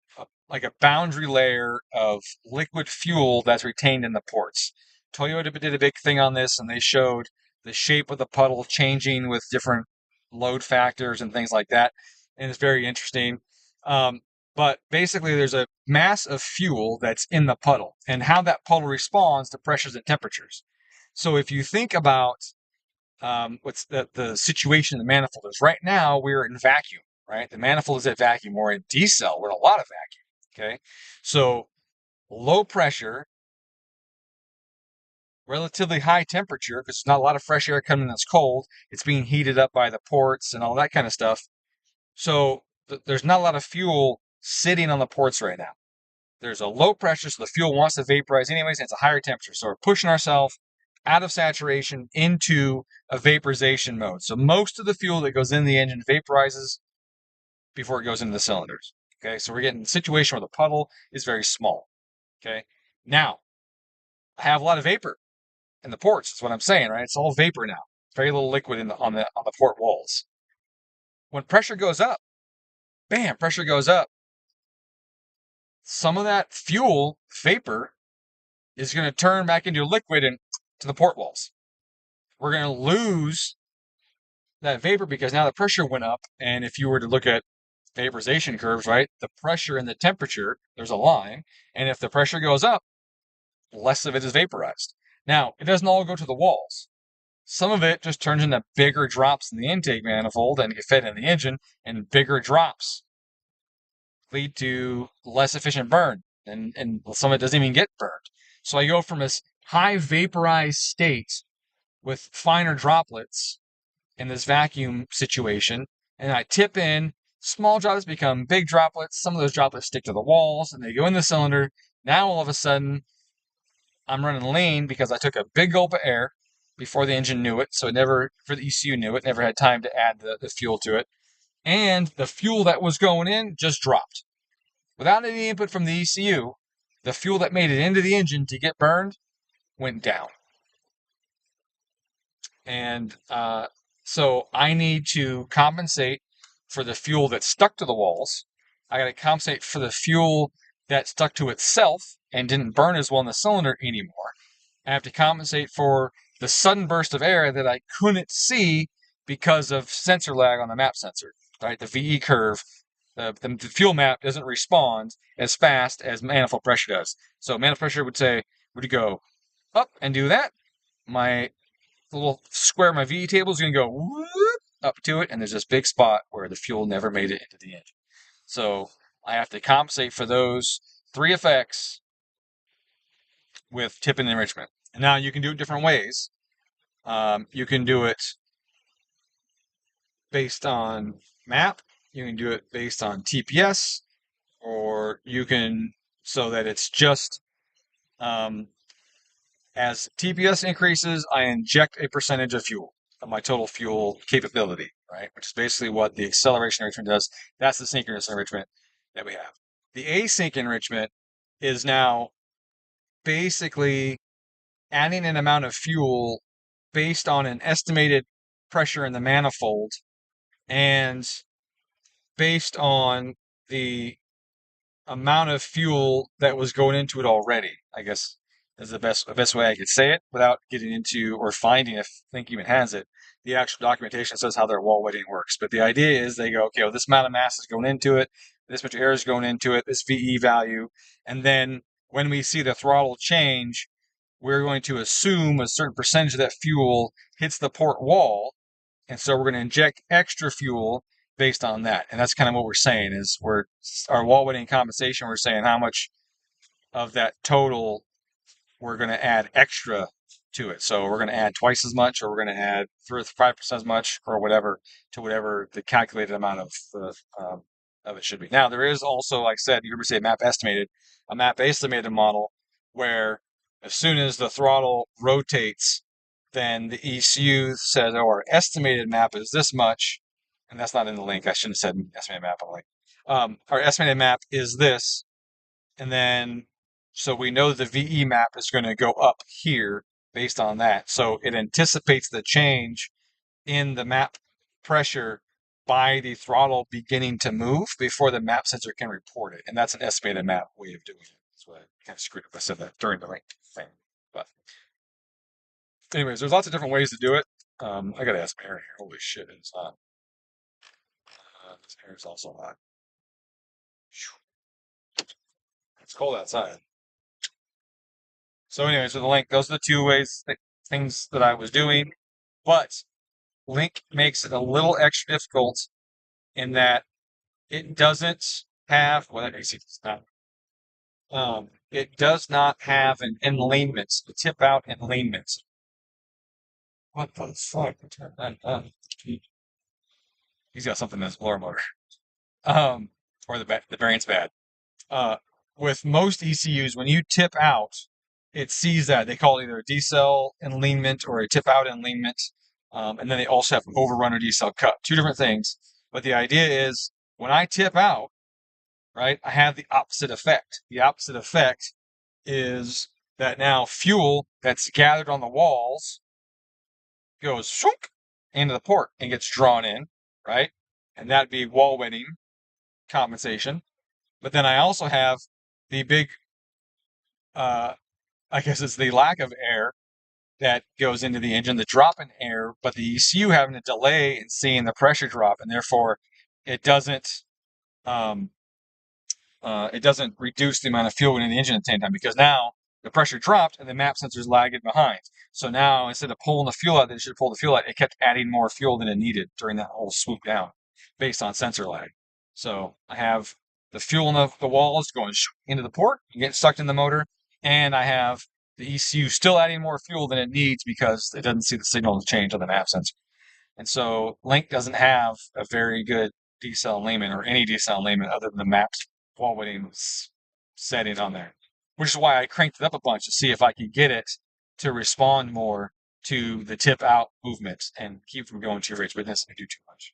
like a boundary layer of liquid fuel that's retained in the ports. Toyota did a big thing on this, and they showed the shape of the puddle changing with different load factors and things like that, and it's very interesting. But basically, there's a mass of fuel that's in the puddle, and how that puddle responds to pressures and temperatures. So if you think about what's the situation in the manifold is, right now we're in vacuum, right? The manifold is at vacuum. We're in decel. We're in a lot of vacuum, okay? So low pressure, relatively high temperature, because there's not a lot of fresh air coming that's cold. It's being heated up by the ports and all that kind of stuff. So there's not a lot of fuel sitting on the ports right now. There's a low pressure, so the fuel wants to vaporize anyways, and it's a higher temperature. So we're pushing ourselves out of saturation into a vaporization mode. So most of the fuel that goes in the engine vaporizes before it goes into the cylinders. Okay, so we're getting a situation where the puddle is very small. Okay, now I have a lot of vapor in the ports. That's what I'm saying, right? It's all vapor now. Very little liquid on the port walls. When pressure goes up, bam, pressure goes up. Some of that fuel vapor is going to turn back into liquid and to the port walls. We're going to lose that vapor because now the pressure went up. And if you were to look at vaporization curves, right, the pressure and the temperature, there's a line. And if the pressure goes up, less of it is vaporized. Now, it doesn't all go to the walls. Some of it just turns into bigger drops in the intake manifold and get fed in the engine, and bigger drops lead to less efficient burn, and some of it doesn't even get burned. So I go from this high vaporized state with finer droplets in this vacuum situation, and I tip in, small droplets become big droplets, some of those droplets stick to the walls, and they go in the cylinder. Now all of a sudden, I'm running lean because I took a big gulp of air before the engine knew it, so it never, for the ECU knew it, never had time to add the fuel to it, and the fuel that was going in just dropped. Without any input from the ECU, the fuel that made it into the engine to get burned went down. And so I need to compensate for the fuel that stuck to the walls. I got to compensate for the fuel that stuck to itself and didn't burn as well in the cylinder anymore. I have to compensate for the sudden burst of air that I couldn't see because of sensor lag on the map sensor, right? The VE curve, the fuel map doesn't respond as fast as manifold pressure does. So manifold pressure would go up and do that. My little square, my VE table is going to go whoop, up to it, and there's this big spot where the fuel never made it into the engine. So I have to compensate for those three effects with tip and enrichment. And now you can do it different ways. You can do it based on map. You can do it based on TPS, or you can so that it's just um, as TPS increases, I inject a percentage of fuel of my total fuel capability, right? Which is basically what the acceleration enrichment does. That's the synchronous enrichment that we have. The async enrichment is now basically adding an amount of fuel based on an estimated pressure in the manifold and based on the amount of fuel that was going into it already, I guess is the best way I could say it without getting into or finding if Think even has it. The actual documentation says how their wall weighting works. But the idea is they go, okay, well, this amount of mass is going into it, this much air is going into it, this VE value, and then when we see the throttle change, we're going to assume a certain percentage of that fuel hits the port wall, and so we're going to inject extra fuel based on that. And that's kind of what we're saying is our wall weighting compensation, we're saying how much of that total we're going to add extra to it. So we're going to add twice as much, or we're going to add 5% as much, or whatever to whatever the calculated amount of it should be. Now there is also, like I said, you heard me say a map estimated model where as soon as the throttle rotates, then the ECU says, oh, our estimated map is this much, and that's not in the link. I shouldn't have said estimated map on the link. Our estimated map is this, and then so we know the VE map is going to go up here based on that. So it anticipates the change in the map pressure by the throttle beginning to move before the map sensor can report it. And that's an estimated map way of doing it. That's what I kind of screwed up. I said that during the link thing. But anyways, there's lots of different ways to do it. I got to add some air here. Holy shit, it's hot. This air is also hot. It's cold outside. So anyways, with the link, those are the two things that I was doing. But Link makes it a little extra difficult in that it doesn't have, well, that AC does not. It does not have an enlainment, a tip out enlainment. What the fuck? Turn that on. He's got something in his blower motor. Or the variant's bad. Uh, with most ECUs, when you tip out, it sees that. They call it either a decel enlainment or a tip out enlainment. And then they also have overrun or decel cut. Two different things. But the idea is when I tip out, right, I have the opposite effect. The opposite effect is that now fuel that's gathered on the walls goes shook into the port and gets drawn in, right? And that'd be wall weighting compensation. But then I also have the big, I guess it's the lack of air that goes into the engine, the drop in air, but the ECU having a delay in seeing the pressure drop, and therefore it doesn't reduce the amount of fuel in the engine at the same time because now the pressure dropped and the map sensor's lagging behind. So now instead of pulling the fuel out that it should pull the fuel out, it kept adding more fuel than it needed during that whole swoop down based on sensor lag. So I have the fuel in the walls going into the port, getting sucked in the motor, and I have the ECU still adding more fuel than it needs because it doesn't see the signal change on the map sensor. And so Link doesn't have a very good decel enlainment or any decel enlainment other than the map's wall weighting setting on there. Which is why I cranked it up a bunch to see if I could get it to respond more to the tip out movement and keep from going too rich, but it doesn't do too much.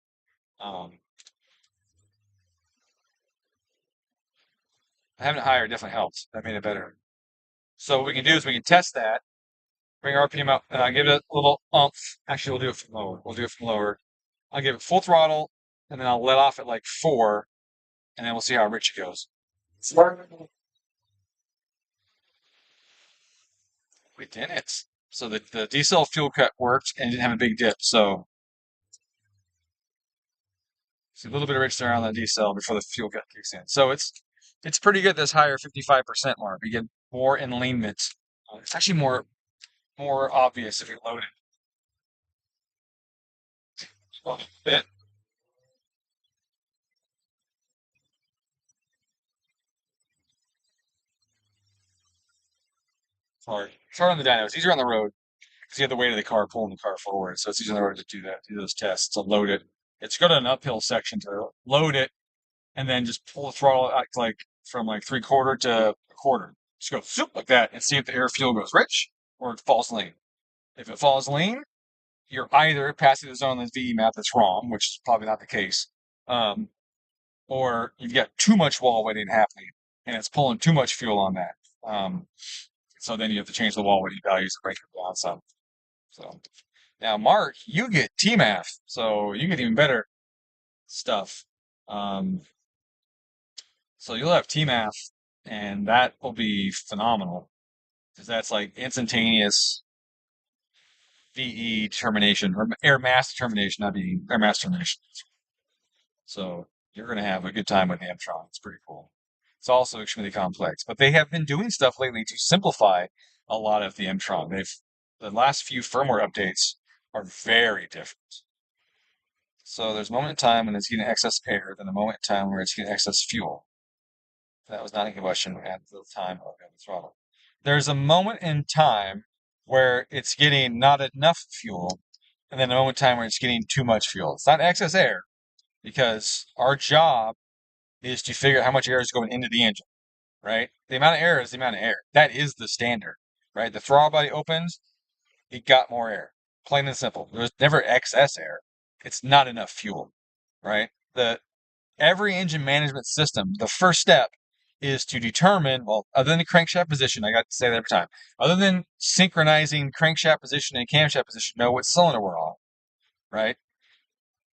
Having it higher definitely helps. That made it better. So what we can do is we can test that, bring RPM up, give it a little umph. Actually, we'll do it from lower. We'll do it from lower. I'll give it full throttle, and then I'll let off at like 4, and then we'll see how rich it goes. We didn't. So the diesel fuel cut worked and didn't have a big dip. So see a little bit of rich there on the diesel before the fuel cut kicks in. So it's pretty good this higher 55% mark. You get more enlainment. It's actually more obvious if you load it. A bit. It's hard on the dynos. Easier on the road. because you have the weight of the car pulling the car forward. So it's easier in order to do that, do those tests, to load it. It's good an uphill section to load it and then just pull the throttle out like from like 3/4 to a quarter. Just go zoop like that and see if the air fuel goes rich or it falls lean. If it falls lean, you're either passing the zone on the VE map that's wrong, which is probably not the case, um, or you've got too much wall weighting happening and it's pulling too much fuel on that. So then you have to change the wall weighting values to break it down some. So now, Mark, you get TMAF, so you get even better stuff. Um, so you'll have TMAF, and that will be phenomenal because that's like instantaneous VE determination or air mass determination, not VE, air mass determination. So you're going to have a good time with Amtron. It's pretty cool. It's also extremely complex, but they have been doing stuff lately to simplify a lot of the Mtron. The last few firmware updates are very different. So there's a moment in time when it's getting excess air, then a moment in time where it's getting excess fuel. That was not in combustion at the time of the throttle. There's a moment in time where it's getting not enough fuel, and then a moment in time where it's getting too much fuel. It's not excess air, because our job is to figure out how much air is going into the engine, right? The amount of air is the amount of air. That is the standard, right? The throttle body opens, it got more air. Plain and simple. There's never excess air. It's not enough fuel, right? Every engine management system, the first step is to determine, well, other than the crankshaft position, I got to say that every time, other than synchronizing crankshaft position and camshaft position, know what cylinder we're on, right?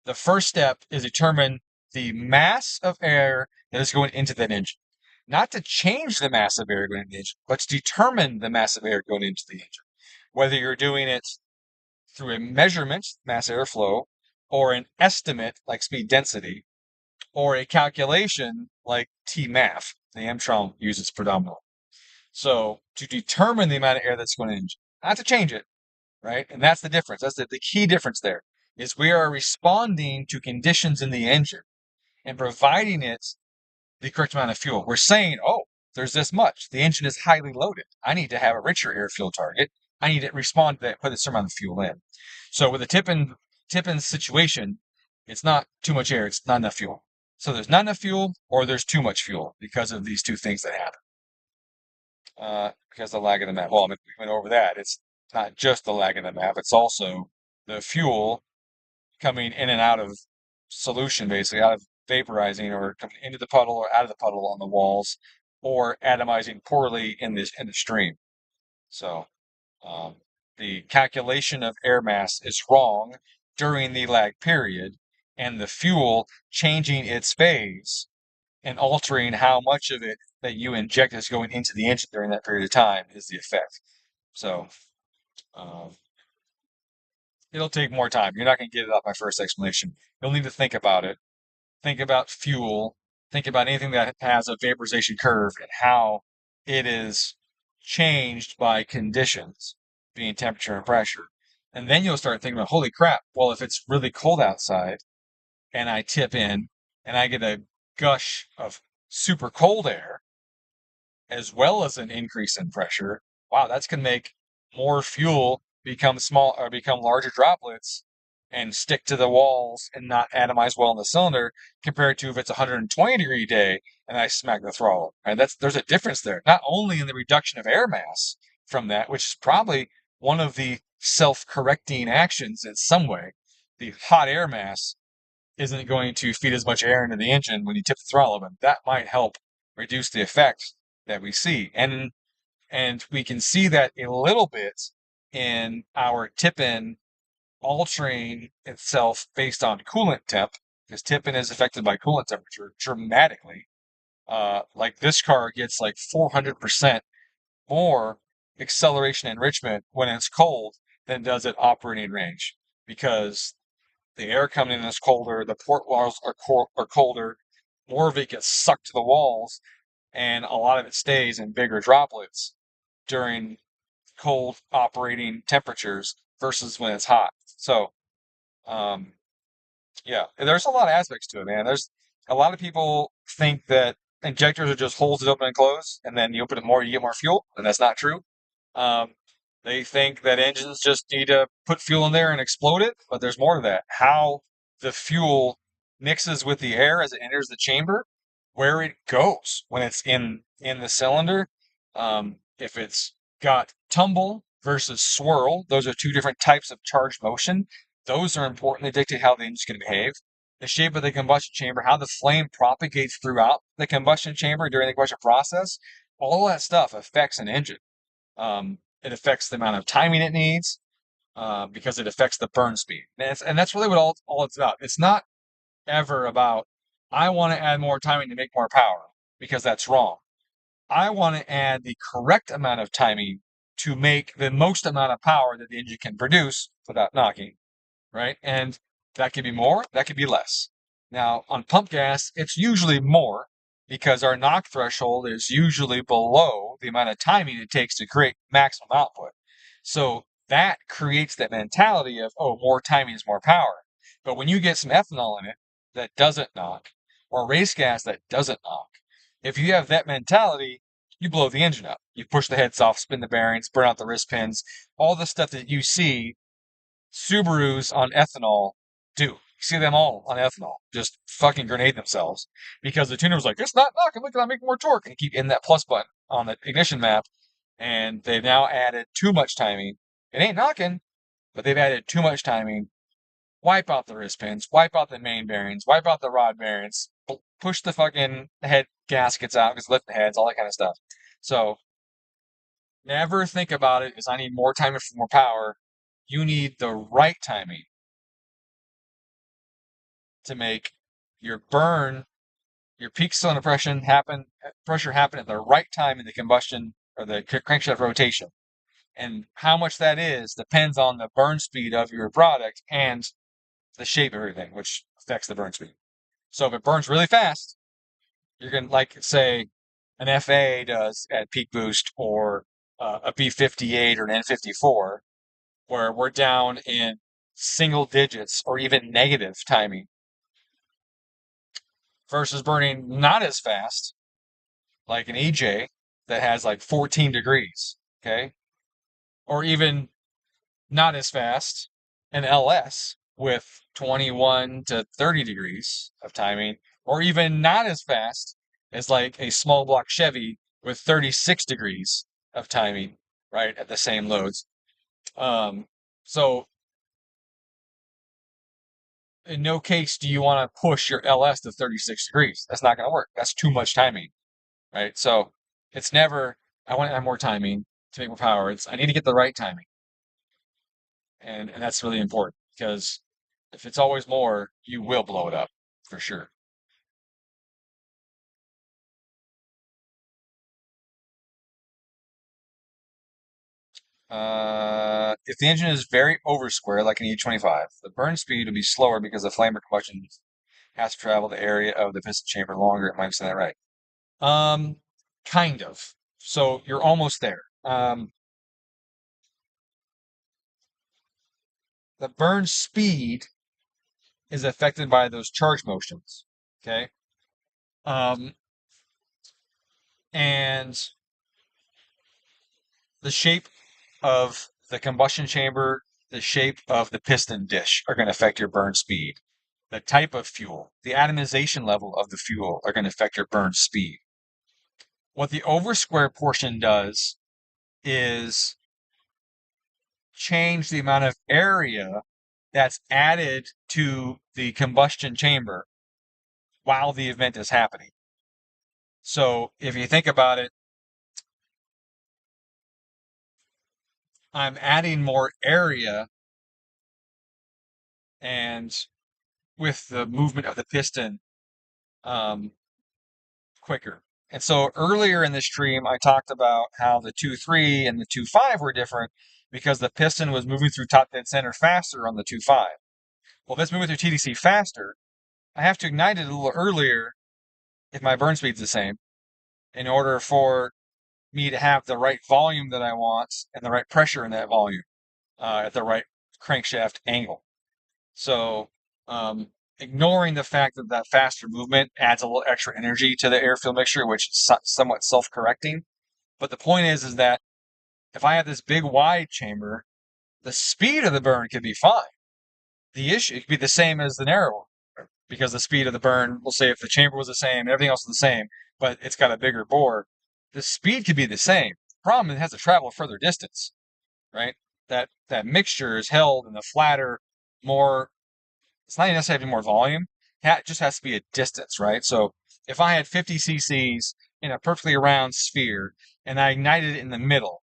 The first step is determine the mass of air that is going into that engine. Not to change the mass of air going into the engine, but to determine the mass of air going into the engine. Whether you're doing it through a measurement, mass airflow, or an estimate like speed density, or a calculation like TMAF, the Mtron uses predominantly. So to determine the amount of air that's going in the engine, not to change it, right? And that's the difference. That's the key difference there, is we are responding to conditions in the engine and providing it the correct amount of fuel. We're saying, oh, there's this much. The engine is highly loaded. I need to have a richer air fuel target. I need to respond to that, put a certain amount of fuel in. So with a tip-in situation, it's not too much air, it's not enough fuel. So there's not enough fuel or there's too much fuel because of these two things that happen. Because the lag in the map. Well, we went over that. It's not just the lag in the map, it's also the fuel coming in and out of solution, basically, out of vaporizing or coming into the puddle or out of the puddle on the walls, or atomizing poorly in the stream. So the calculation of air mass is wrong during the lag period, and the fuel changing its phase and altering how much of it that you inject is going into the engine during that period of time is the effect. So it'll take more time. You're not going to get it off my first explanation. You'll need to think about it. Think about fuel. Think about anything that has a vaporization curve and how it is changed by conditions, being temperature and pressure. And then you'll start thinking about, holy crap, well, if it's really cold outside and I tip in and I get a gush of super cold air, as well as an increase in pressure, wow, that's going to make more fuel become small or become larger droplets and stick to the walls and not atomize well in the cylinder compared to if it's a 120-degree day and I smack the throttle. And there's a difference there, not only in the reduction of air mass from that, which is probably one of the self-correcting actions in some way. The hot air mass isn't going to feed as much air into the engine when you tip the throttle, but that might help reduce the effect that we see. And we can see that a little bit in our tip-in altering itself based on coolant temp, because tip-in is affected by coolant temperature dramatically. Like this car gets like 400% more acceleration enrichment when it's cold than does at operating range, because the air coming in is colder, the port walls are colder, more of it gets sucked to the walls, and a lot of it stays in bigger droplets during cold operating temperatures versus when it's hot. So, yeah, there's a lot of aspects to it, man. There's a lot of people think that injectors are just holes that open and close, and then you open it more, you get more fuel, and that's not true. Um, They think that engines just need to put fuel in there and explode it, but there's more to that. How the fuel mixes with the air as it enters the chamber, where it goes when it's in the cylinder. If it's got tumble versus swirl, those are two different types of charged motion. Those are important. They dictate how the engine's going to behave. The shape of the combustion chamber, how the flame propagates throughout the combustion chamber during the combustion process, all that stuff affects an engine. It affects the amount of timing it needs because it affects the burn speed. And that's really what all it's about. It's not ever about, I want to add more timing to make more power, because that's wrong. I want to add the correct amount of timing to make the most amount of power that the engine can produce without knocking, right? And that could be more, that could be less. Now, on pump gas, it's usually more because our knock threshold is usually below the amount of timing it takes to create maximum output. So that creates that mentality of, oh, more timing is more power. But when you get some ethanol in it that doesn't knock, or race gas that doesn't knock, if you have that mentality, you blow the engine up. You push the heads off, spin the bearings, burn out the wrist pins, all the stuff that you see Subarus on ethanol do. You see them all on ethanol, just fucking grenade themselves because the tuner was like, it's not knocking, look, I'm making more torque, and keep hitting that plus button on the ignition map, and they've now added too much timing. It ain't knocking, but they've added too much timing. Wipe out the wrist pins, wipe out the main bearings, wipe out the rod bearings, push the fucking head gaskets out because lift the heads, all that kind of stuff. So never think about it as I need more timing for more power. You need the right timing to make your burn, your peak cylinder pressure happen at the right time in the combustion or the crankshaft rotation. And how much that is depends on the burn speed of your product and the shape of everything, which affects the burn speed. So if it burns really fast, you're going to, like, say, an FA does at peak boost, or a B58 or an N54, where we're down in single digits or even negative timing versus burning not as fast, like an EJ that has like 14 degrees, okay? Or even not as fast, an LS with 21 to 30 degrees of timing, or even not as fast as like a small block Chevy with 36 degrees of timing, right, at the same loads. So in no case do you want to push your LS to 36 degrees. That's not going to work. That's too much timing, right? So it's never, I want to add more timing to make more power. It's, I need to get the right timing. And that's really important because if it's always more, you will blow it up for sure. If the engine is very over square, like an E25, the burn speed will be slower because the flame or combustion has to travel the area of the piston chamber longer. Am I saying that right? Um, kind of. So you're almost there. The burn speed is affected by those charge motions. Okay. Um, and the shape of the combustion chamber, the shape of the piston dish are going to affect your burn speed. The type of fuel, the atomization level of the fuel are going to affect your burn speed. What the over square portion does is change the amount of area that's added to the combustion chamber while the event is happening. So if you think about it, I'm adding more area, and with the movement of the piston, um, quicker. And so earlier in the stream, I talked about how the 2.3 and the 2.5 were different because the piston was moving through top dead center faster on the 2.5. Well, if it's moving through TDC faster, I have to ignite it a little earlier if my burn speed's the same in order for me to have the right volume that I want and the right pressure in that volume at the right crankshaft angle. So, ignoring the fact that that faster movement adds a little extra energy to the air fuel mixture, which is somewhat self-correcting. But the point is that if I have this big wide chamber, the speed of the burn could be fine. The issue it could be the same as the narrow one, because the speed of the burn, we'll say if the chamber was the same, everything else is the same, but it's got a bigger bore, the speed could be the same. Problem is it has to travel a further distance, right? That mixture is held in the flatter, more. It's not necessarily more volume. It just has to be a distance, right? So if I had 50 cc's in a perfectly round sphere and I ignited it in the middle,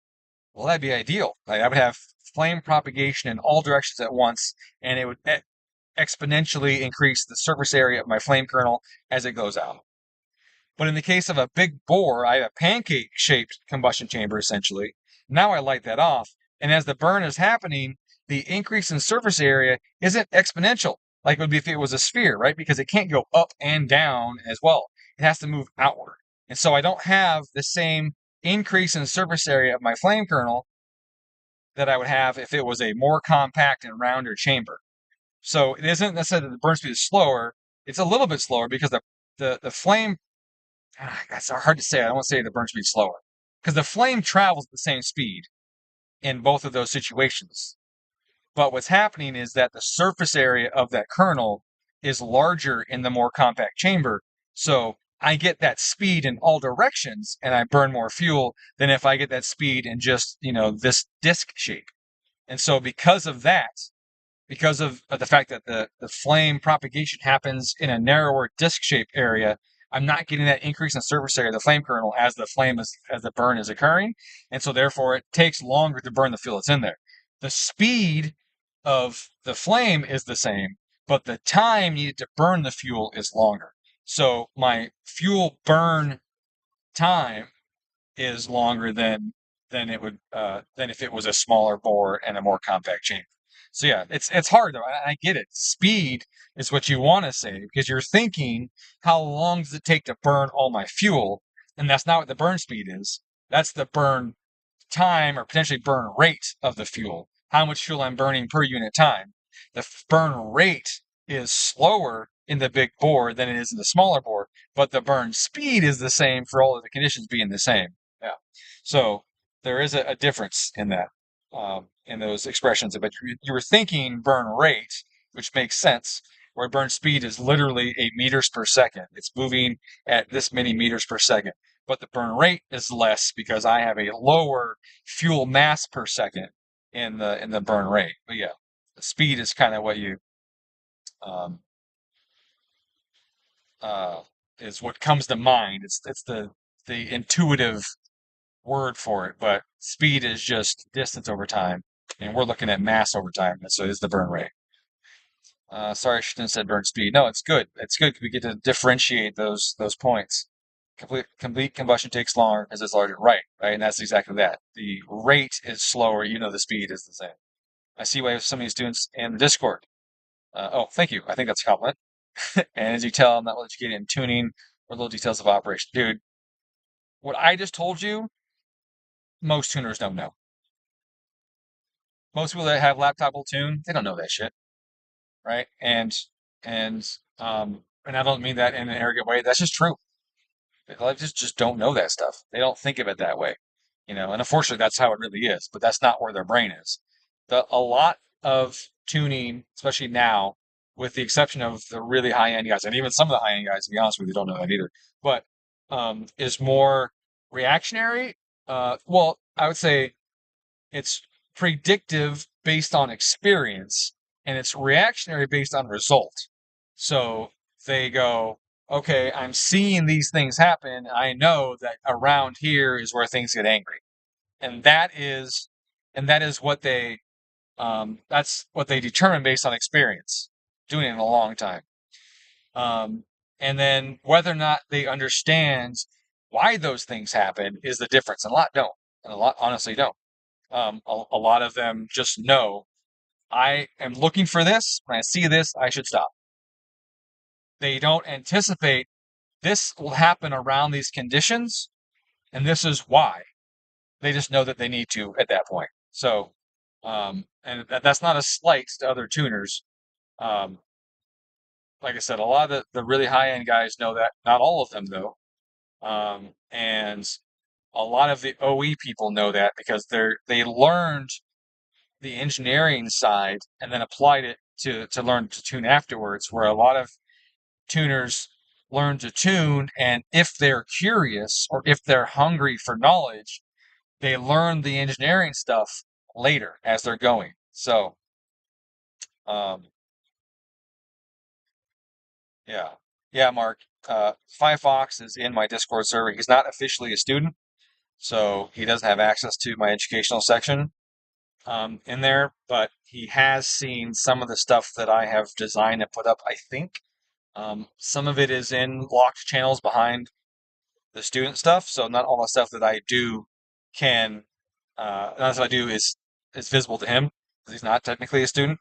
well, that'd be ideal. Like, I would have flame propagation in all directions at once, and it would exponentially increase the surface area of my flame kernel as it goes out. But in the case of a big bore, I have a pancake-shaped combustion chamber, essentially. Now I light that off, and as the burn is happening, the increase in surface area isn't exponential, like it would be if it was a sphere, right? Because it can't go up and down as well. It has to move outward. And so I don't have the same increase in surface area of my flame kernel that I would have if it was a more compact and rounder chamber. So it isn't necessarily that the burn speed is slower. It's a little bit slower because the flame, that's hard to say. I don't want to say the burn speed is slower because the flame travels at the same speed in both of those situations. But what's happening is that the surface area of that kernel is larger in the more compact chamber. So I get that speed in all directions and I burn more fuel than if I get that speed in just, this disc shape. And so because of that, because of the fact that the flame propagation happens in a narrower disc-shaped area, I'm not getting that increase in surface area of the flame kernel as the burn is occurring, and so therefore it takes longer to burn the fuel that's in there. The speed of the flame is the same, but the time needed to burn the fuel is longer. So my fuel burn time is longer than it would than if it was a smaller bore and a more compact chamber. So yeah, it's hard though. I get it. Speed is what you want to say because you're thinking, how long does it take to burn all my fuel? And that's not what the burn speed is. That's the burn time or potentially burn rate of the fuel. How much fuel I'm burning per unit time. The burn rate is slower in the big bore than it is in the smaller bore, but the burn speed is the same for all of the conditions being the same. Yeah. So there is a difference in that, in those expressions. But you were thinking burn rate, which makes sense, where burn speed is literally a meters per second. It's moving at this many meters per second. But the burn rate is less because I have a lower fuel mass per second in the burn rate. But yeah, the speed is kind of what you um, uh, is what comes to mind. It's the intuitive word for it, but speed is just distance over time, and we're looking at mass over time, and so is the burn rate. Sorry, I shouldn't have said burn speed. No, it's good. It's good. We get to differentiate those points. Complete combustion takes longer because it's larger. Right, right, and that's exactly that. The rate is slower. The speed is the same. I see why some of these students in the Discord. Oh, thank you. I think that's a compliment. And as you tell, I'm not well educated in tuning or little details of operation. Dude, what I just told you, most tuners don't know. Most people that have laptop will tune, they don't know that shit, right? And I don't mean that in an arrogant way. That's just true. They just don't know that stuff. They don't think of it that way, And unfortunately, that's how it really is. But that's not where their brain is. A lot of tuning, especially now, with the exception of the really high end guys, and even some of the high end guys, to be honest with you, don't know that either. But is more reactionary. Well, I would say it's predictive based on experience, and it's reactionary based on result. So they go, okay, I'm seeing these things happen. I know that around here is where things get angry. And that is what that's what they determine based on experience, doing it in a long time. And then whether or not they understand why those things happen is the difference. And a lot don't. And a lot honestly don't. A lot of them just know, I am looking for this. When I see this, I should stop. They don't anticipate this will happen around these conditions, and this is why. They just know that they need to at that point. So, and that's not a slight to other tuners. Um, like I said, a lot of the really high end guys know that. Not all of them, though. And A lot of the OE people know that because they learned the engineering side and then applied it to learn to tune afterwards, where a lot of tuners learn to tune, and if they're curious or if they're hungry for knowledge, they learn the engineering stuff later as they're going. So, um, yeah. Yeah, Mark. Firefox is in my Discord server. He's not officially a student, so he doesn't have access to my educational section in there, but he has seen some of the stuff that I have designed and put up, I think. Some of it is in locked channels behind the student stuff, so not all the stuff that I do can, not that I do is visible to him, because he's not technically a student.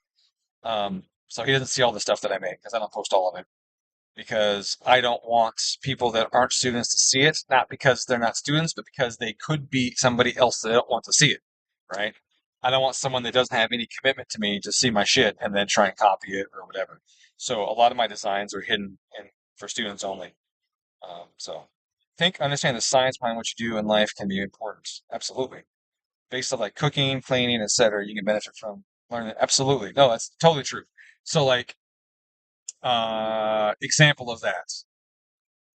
So he doesn't see all the stuff that I make, because I don't post all of it. Because I don't want people that aren't students to see it, not because they're not students, but because they could be somebody else that don't want to see it, right? I don't want someone that doesn't have any commitment to me to see my shit and then try and copy it or whatever. So a lot of my designs are hidden and for students only. So understand the science behind what you do in life can be important. Absolutely. Based on like cooking, cleaning, etc., you can benefit from learning. Absolutely. No, that's totally true. So like, example of that.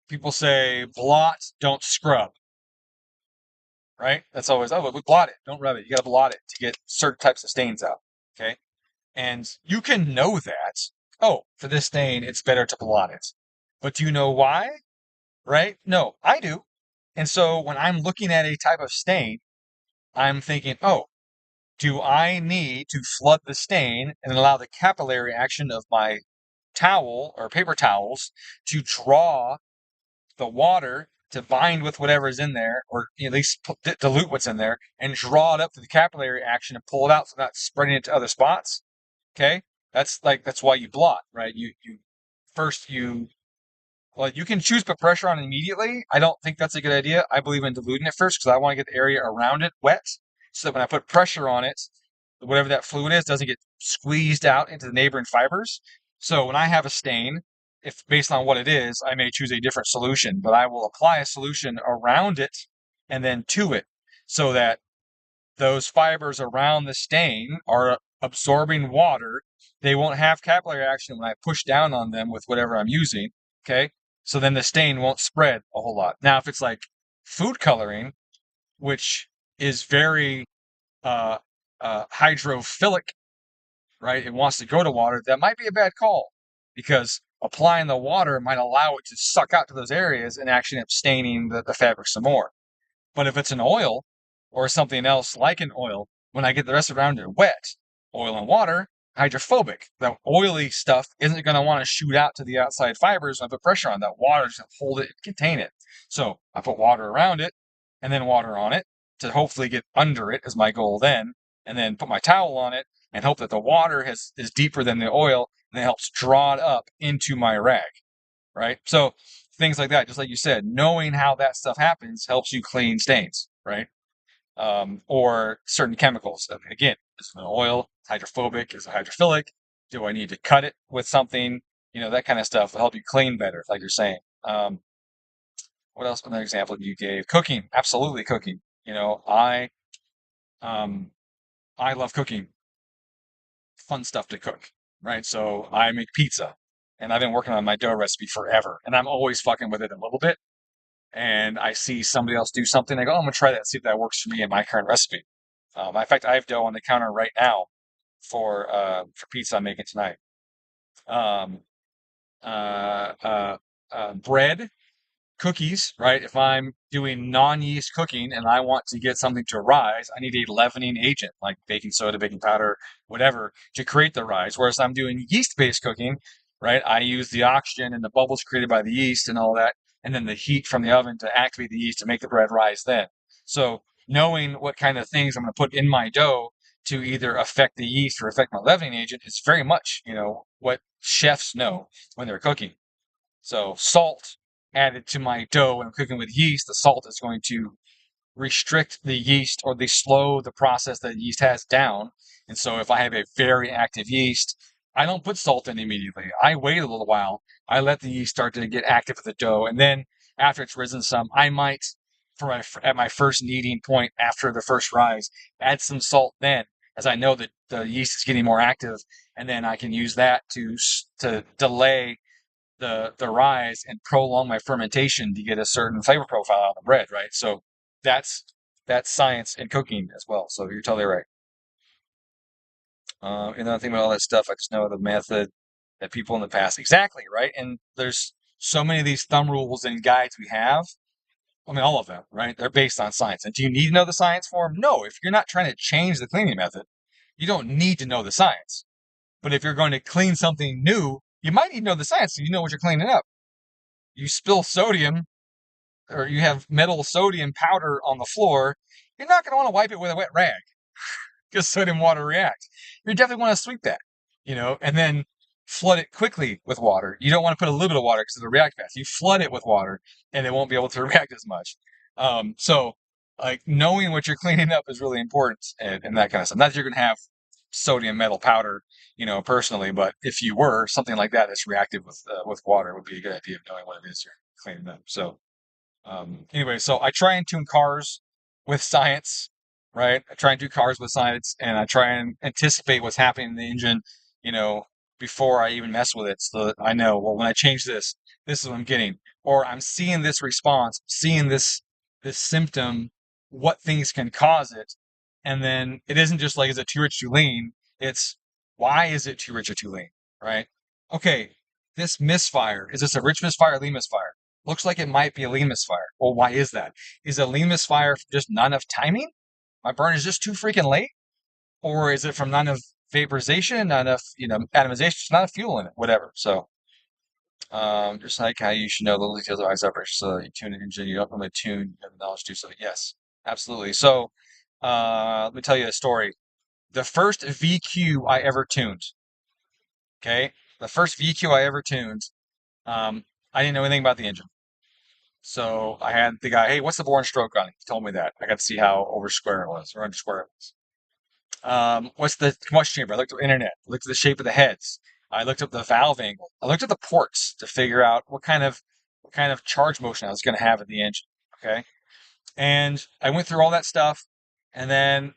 People say blot, don't scrub, right? That's always, oh, we blot it, don't rub it. You got to blot it to get certain types of stains out. Okay. And you can know that, oh, for this stain, it's better to blot it. But do you know why? Right? No, I do. And so when I'm looking at a type of stain, I'm thinking, oh, do I need to flood the stain and allow the capillary action of my towel or paper towels to draw the water to bind with whatever is in there, or at least dilute what's in there, and draw it up to the capillary action and pull it out so it's not spreading it to other spots? Okay, that's why you blot, right? You first you well, you can choose to put pressure on it immediately. I don't think that's a good idea. I believe in diluting it first because I want to get the area around it wet, so that when I put pressure on it, whatever that fluid is doesn't get squeezed out into the neighboring fibers. So when I have a stain, if based on what it is, I may choose a different solution, but I will apply a solution around it and then to it so that those fibers around the stain are absorbing water. They won't have capillary action when I push down on them with whatever I'm using. Okay. So then the stain won't spread a whole lot. Now, if it's like food coloring, which is very uh, hydrophilic, right? It wants to go to water. That might be a bad call because applying the water might allow it to suck out to those areas and actually end up staining the fabric some more. But if it's an oil or something else like an oil, when I get the rest around it wet, oil and water, hydrophobic. The oily stuff isn't going to want to shoot out to the outside fibers when I put pressure on that. Water is going to hold it and contain it. So I put water around it and then water on it to hopefully get under it is my goal then, and then put my towel on it and hope that the water is deeper than the oil and it helps draw it up into my rag, right? So things like that, just like you said, knowing how that stuff happens helps you clean stains, right? Or certain chemicals. I mean, again, is it an oil? Hydrophobic? Is it hydrophilic? Do I need to cut it with something? That kind of stuff will help you clean better, like you're saying. What else? Another example you gave? Cooking, absolutely cooking. Um, I love cooking. Fun stuff to cook, right? So I make pizza, and I've been working on my dough recipe forever, and I'm always fucking with it a little bit. And I see somebody else do something, I go, oh, I'm gonna try that and see if that works for me in my current recipe. In fact, I have dough on the counter right now for pizza I'm making tonight. Um, Bread, cookies, right? If I'm doing non-yeast cooking and I want to get something to rise, I need a leavening agent like baking soda, baking powder, whatever, to create the rise. Whereas I'm doing yeast-based cooking, right? I use the oxygen and the bubbles created by the yeast and all that, and then the heat from the oven to activate the yeast to make the bread rise then. So knowing what kind of things I'm going to put in my dough to either affect the yeast or affect my leavening agent is very much, what chefs know when they're cooking. So salt added to my dough when I'm cooking with yeast, the salt is going to restrict the yeast or they slow the process that yeast has down. And so if I have a very active yeast, I don't put salt in immediately. I wait a little while. I let the yeast start to get active with the dough. And then after it's risen some, I might at my first kneading point after the first rise. Add some salt then, as I know that the yeast is getting more active, and then I can use that to delay the rise and prolong my fermentation to get a certain flavor profile out of the bread, right? So that's that's science in cooking as well. So you're totally right. And then I think about all that stuff, I just know the method that people in the past exactly right. And there's so many of these thumb rules and guides we have. I mean, all of them, right? They're based on science. And do you need to know the science for them? No. If you're not trying to change the cleaning method, you don't need to know the science. But if you're going to clean something new, you might need to know the science so you know what you're cleaning up. You spill sodium or you have metal sodium powder on the floor, you're not going to want to wipe it with a wet rag because sodium water reacts. You definitely want to sweep that, and then flood it quickly with water. You don't want to put a little bit of water because it'll react fast. You flood it with water and it won't be able to react as much. So, like, knowing what you're cleaning up is really important and that kind of stuff. Not that you're going to have sodium metal powder, personally, but if you were something like that that's reactive with water, would be a good idea of knowing what it is you're cleaning up. So, anyway, so I try and tune cars with science, right? I try and do cars with science, and I try and anticipate what's happening in the engine, you know, before I even mess with it, so that I know, well, when I change this is what I'm getting, or I'm seeing this response, seeing this symptom, what things can cause it, and then it isn't just like, is it too rich, too lean? It's why is it too rich or too lean, right? Okay, this misfire, is this a rich misfire or lean misfire? Looks like it might be a lean misfire. Well, why is that? Is a lean misfire just not enough timing? My burn is just too freaking late? Or is it from not enough vaporization, not enough, atomization, just not enough fuel in it, whatever. So, just like how you should know the details of ice operation, so that you tune an engine, you don't really tune, you have the knowledge to do so. Yes, absolutely. So, let me tell you a story. The first VQ I ever tuned, okay? The first VQ I ever tuned, I didn't know anything about the engine. So I had the guy, hey, what's the bore and stroke on it? He told me that. I got to see how over square it was, or under square it was. What's the combustion chamber? I looked at the internet, looked at the shape of the heads. I looked up the valve angle. I looked at the ports to figure out what kind of charge motion I was going to have in the engine. Okay. And I went through all that stuff, and then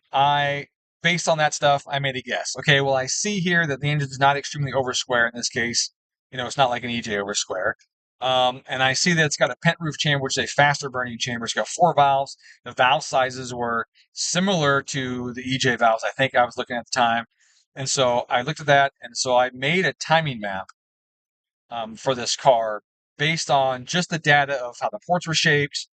based on that stuff, I made a guess. Okay, well, I see here that the engine is not extremely over square in this case. It's not like an EJ over square. And I see that it's got a pent roof chamber, which is a faster burning chamber. It's got 4 valves. The valve sizes were similar to the EJ valves I think I was looking at the time. And so I looked at that, and so I made a timing map for this car based on just the data of how the ports were shaped,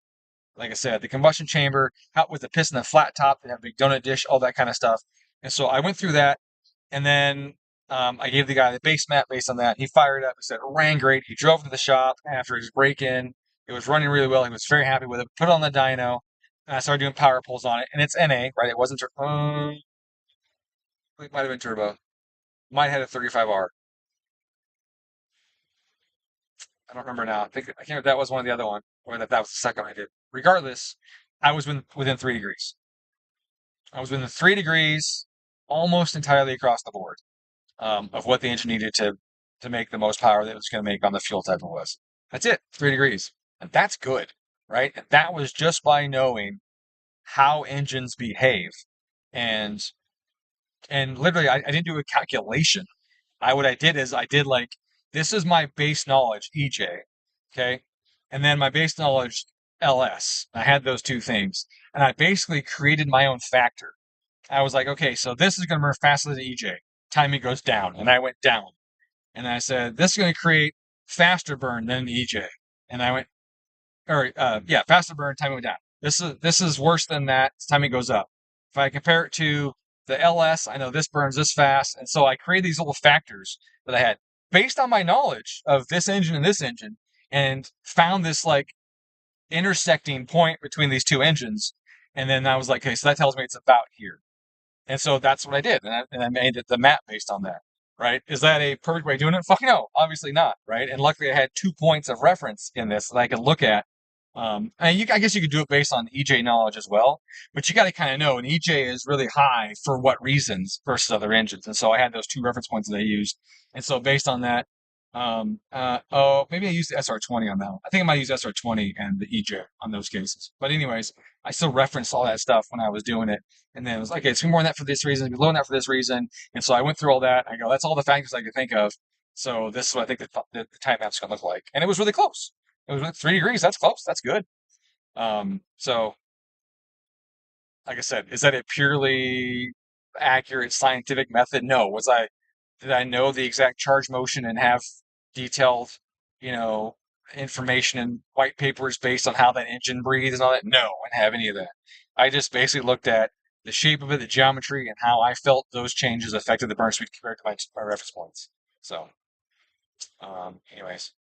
like I said, the combustion chamber, how with the piston and flat top, they have a big donut dish, all that kind of stuff. And so I went through that, and then I gave the guy the base map based on that. He fired it up. He said it ran great. He drove to the shop after his break-in. It was running really well. He was very happy with it. Put it on the dyno, and I started doing power pulls on it. And it's NA, right? It wasn't. It might have been turbo. Might have had a 35R. I don't remember now. I can't remember if that was one of the other one, or that was the second one I did. Regardless, I was within 3 degrees. I was within 3 degrees, almost entirely across the board, of what the engine needed to make the most power that it was going to make on the fuel type it was. That's it, 3 degrees, and that's good, right? And that was just by knowing how engines behave, and literally, I didn't do a calculation. What I did is I did like, this is my base knowledge, EJ, okay? And then my base knowledge, LS. I had those two things. And I basically created my own factor. I was like, okay, so this is going to burn faster than EJ. Timing goes down. And I went down. And I said, this is going to create faster burn than EJ. And I went, yeah, faster burn, timing went down. This is worse than that. Timing goes up. If I compare it to the LS, I know this burns this fast. And so I created these little factors that I had based on my knowledge of this engine, and found this like intersecting point between these two engines. And then I was like, okay, so that tells me it's about here. And so that's what I did. And I made the map based on that, right? Is that a perfect way of doing it? Fuck no, obviously not, right? And luckily I had 2 points of reference in this that I could look at. I guess you could do it based on EJ knowledge as well, but you got to kind of know, and EJ is really high for what reasons versus other engines. And so I had those 2 reference points that I used. And so based on that, Oh, maybe I used the SR20 on that one. I think I might use SR20 and the EJ on those cases. But anyways, I still referenced all that stuff when I was doing it. And then it was like, okay, it's more than that for this reason, it's below than that for this reason. And so I went through all that. I go, that's all the factors I could think of. So this is what I think the time map's going to look like. And it was really close. It was 3 degrees. That's close. That's good. So like I said, is that a purely accurate scientific method? No. Did I know the exact charge motion and have detailed, you know, information in white papers based on how that engine breathes and all that? No, I didn't have any of that. I just basically looked at the shape of it, the geometry, and how I felt those changes affected the burn speed compared to my reference points. So, anyways,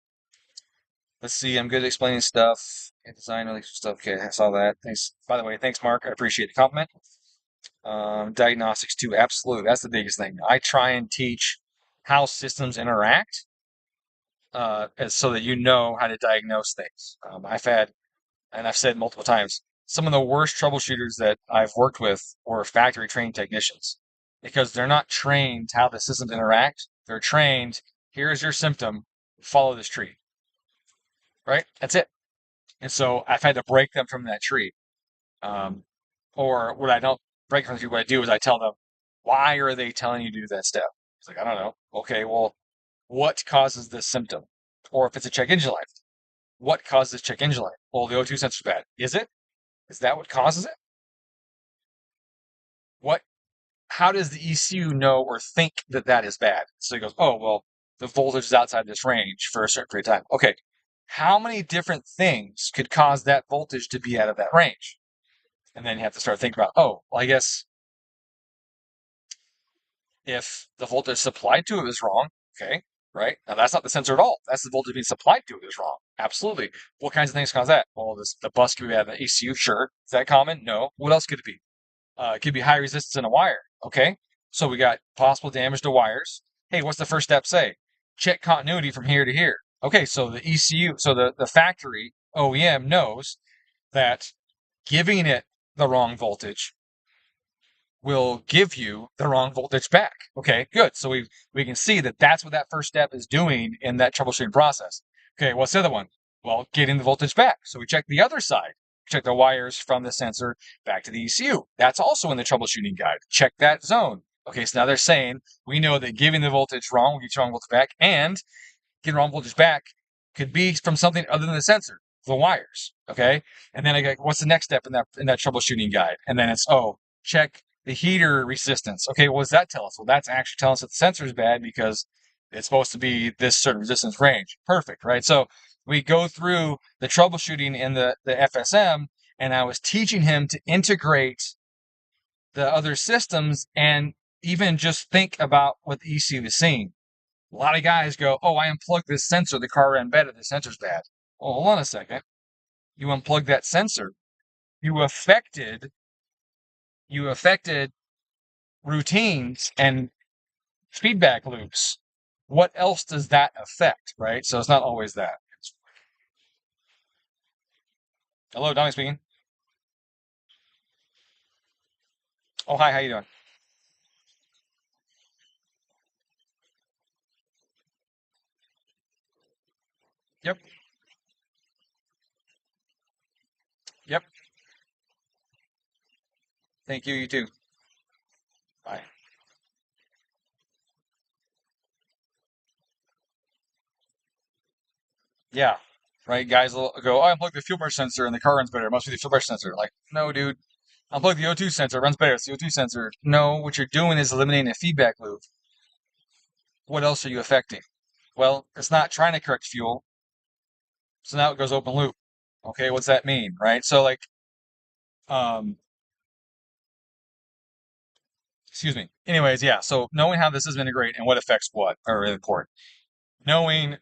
let's see. I'm good at explaining stuff. Design really stuff. Okay, I saw that. Thanks. By the way, thanks, Mark. I appreciate the compliment. Diagnostics too. Absolutely. That's the biggest thing. I try and teach how systems interact so that you know how to diagnose things. I've had, and I've said multiple times, some of the worst troubleshooters that I've worked with were factory trained technicians because they're not trained how the systems interact. They're trained, here's your symptom, follow this tree, right? That's it. And so I've had to break them from that tree. Um, or what I don't break from the tree, what I do is I tell them, why are they telling you to do that step? It's like, I don't know. Okay, well, what causes this symptom? Or if it's a check engine light, what causes check engine light? Well, the O2 sensor's bad. Is it? Is that what causes it? What? How does the ECU know or think that that is bad? So he goes, oh, well, the voltage is outside this range for a certain period of time. Okay, how many different things could cause that voltage to be out of that range? And then you have to start thinking about, oh, well, I guess if the voltage supplied to it is wrong, okay, right? Now that's not the sensor at all. That's the voltage being supplied to it is wrong. Absolutely. What kinds of things cause that? Well, the bus could be out of the ECU, sure. Is that common? No. What else could it be? It could be high resistance in a wire. Okay. So we got possible damage to wires. Hey, what's the first step say? Check continuity from here to here. Okay, so the ECU, so the factory OEM knows that giving it the wrong voltage will give you the wrong voltage back. Okay, good. So we can see that that's what that first step is doing in that troubleshooting process. Okay, what's the other one? Well, getting the voltage back. So we check the other side. Check the wires from the sensor back to the ECU. That's also in the troubleshooting guide. Check that zone. Okay, so now they're saying we know that giving the voltage wrong will get you wrong voltage back, and getting wrong voltage back could be from something other than the sensor, the wires. Okay, and then I go, what's the next step in that troubleshooting guide? And then it's check the heater resistance. Okay, what does that tell us? Well, that's actually telling us that the sensor is bad because it's supposed to be this certain resistance range. Perfect, right? So we go through the troubleshooting in the FSM, and I was teaching him to integrate the other systems and even just think about what the ECU is seeing. A lot of guys go, oh, I unplugged this sensor, the car ran better, the sensor's bad. Well, hold on a second. You unplugged that sensor. You affected routines and feedback loops. What else does that affect, right? So it's not always that. Hello, Donnie speaking. Oh, hi, how you doing? Yep, yep. Thank you, you too. Bye. Yeah, right. Guys will go, oh, I unplugged the fuel pressure sensor and the car runs better. It must be the fuel pressure sensor. Like, no, dude. Unplug the O2 sensor, it runs better. It's the O2 sensor. No, what you're doing is eliminating a feedback loop. What else are you affecting? Well, it's not trying to correct fuel. So now it goes open loop. Okay, what's that mean, right? So like, um, excuse me. Anyways, yeah. So knowing how this is integrated and what affects what are really important. Knowing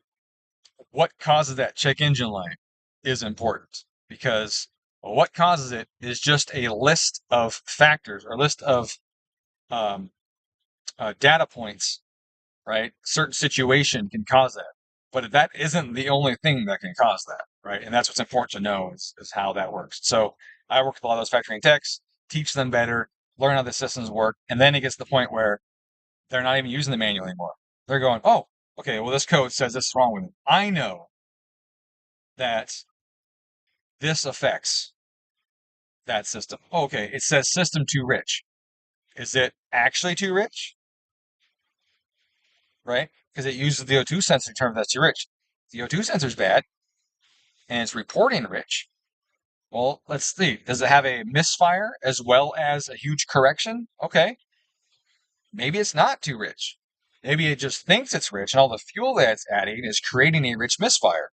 what causes that check engine light is important because what causes it is just a list of factors or list of um, data points, right? Certain situation can cause that, but that isn't the only thing that can cause that, right? And that's what's important to know is how that works. So I work with a lot of those factoring techs, teach them better, learn how the systems work, and then it gets to the point where they're not even using the manual anymore. They're going, oh, okay, well, this code says this is wrong with it. I know that this affects that system. Okay, it says system too rich. Is it actually too rich? Right? Because it uses the O2 sensor term that's too rich. The O2 sensor is bad, and it's reporting rich. Well, let's see. Does it have a misfire as well as a huge correction? Okay. Maybe it's not too rich. Maybe it just thinks it's rich, and all the fuel that it's adding is creating a rich misfire.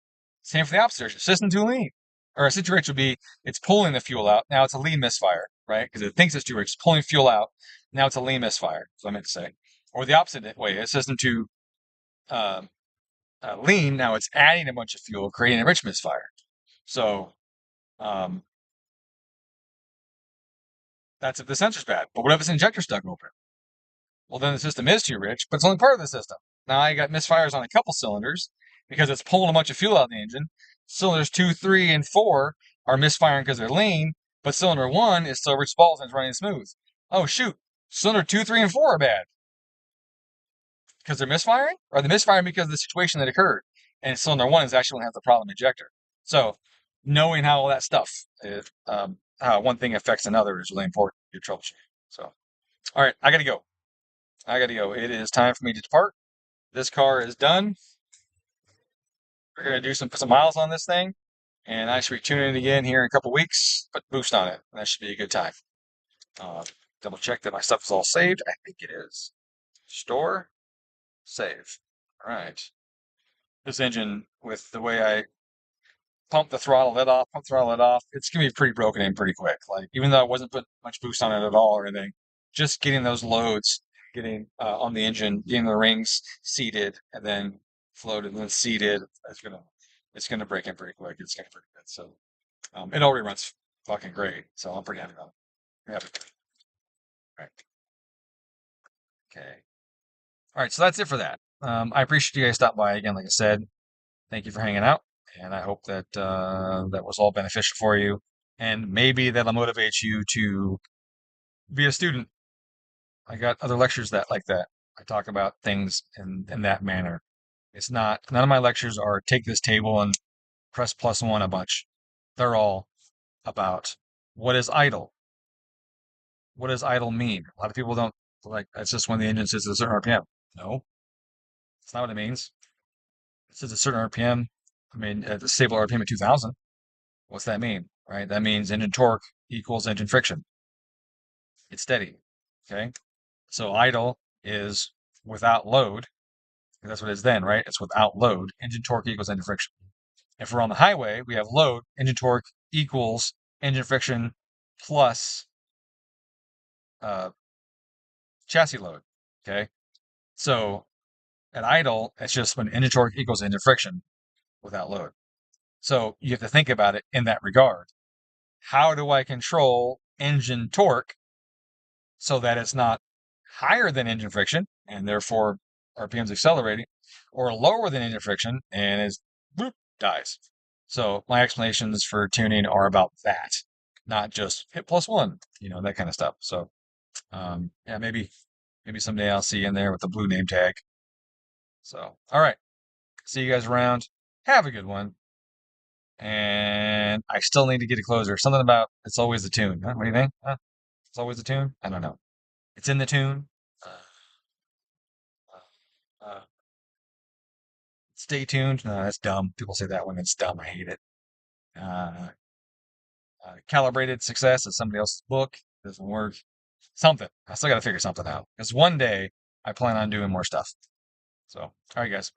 Same for the opposite direction. System too lean. Or a situation would be it's pulling the fuel out. Now it's a lean misfire, right? Because it thinks it's too rich. It's pulling fuel out. Now it's a lean misfire. That's what I meant to say. Or the opposite way. A system too um, lean. Now it's adding a bunch of fuel, creating a rich misfire. So um, that's if the sensor's bad. But what if its injector's stuck open? Well, then the system is too rich, but it's only part of the system. Now I got misfires on a couple cylinders because it's pulling a bunch of fuel out of the engine. Cylinders 2, 3, and 4 are misfiring because they're lean, but cylinder 1 is still rich balls and it's running smooth. Oh, shoot. Cylinder 2, 3, and 4 are bad because they're misfiring? Or are they misfiring because of the situation that occurred? And cylinder 1 is actually going to have the problem injector. So knowing how all that stuff, how one thing affects another is really important to troubleshoot. So, all right, I got to go. It is time for me to depart. This car is done. We're going to put some miles on this thing, and I should be tuning it again here in a couple weeks. Put boost on it. That should be a good time. Double check that my stuff is all saved. I think it is. Store, save. All right. This engine, with the way I pump the throttle, let off, pump throttle, let off, it's going to be pretty broken in pretty quick. Like, even though I wasn't putting much boost on it at all or anything, just getting those loads, getting on the engine, getting the rings seated and then floated and then seated, it's gonna break in pretty quick. It's gonna be pretty good. So it already runs fucking great. So I'm pretty happy about it. Happy. All right. Okay. All right. So that's it for that. I appreciate you guys stopping by again. Like I said, thank you for hanging out, and I hope that that was all beneficial for you, and maybe that'll motivate you to be a student. I got other lectures that like that. I talk about things in that manner. It's not, none of my lectures are take this table and press +1 a bunch. They're all about what is idle. What does idle mean? A lot of people don't like, that's just when the engine sits at a certain RPM. No, that's not what it means. It says a certain RPM. I mean, at the stable RPM at 2000. What's that mean? Right? That means engine torque equals engine friction. It's steady. Okay. So idle is without load. That's what it is then, right? It's without load. Engine torque equals engine friction. If we're on the highway, we have load, engine torque equals engine friction plus chassis load. Okay. So at idle, it's just when engine torque equals engine friction without load. So you have to think about it in that regard. How do I control engine torque so that it's not higher than engine friction and therefore RPM's accelerating, or lower than engine friction and is boop, dies? So my explanations for tuning are about that, not just hit +1, that kind of stuff. So yeah, maybe someday I'll see you in there with the blue name tag. So all right, see you guys around. Have a good one. And I still need to get a closer. Something about it's always the tune. Huh? What do you think? Huh? It's always the tune. I don't know. It's in the tune. Uh, uh, stay tuned. No, that's dumb. People say that when it's dumb. I hate it. Uh, Calibrated success is somebody else's book. Doesn't work. Something. I still got to figure something out. Because one day I plan on doing more stuff. So, all right, guys.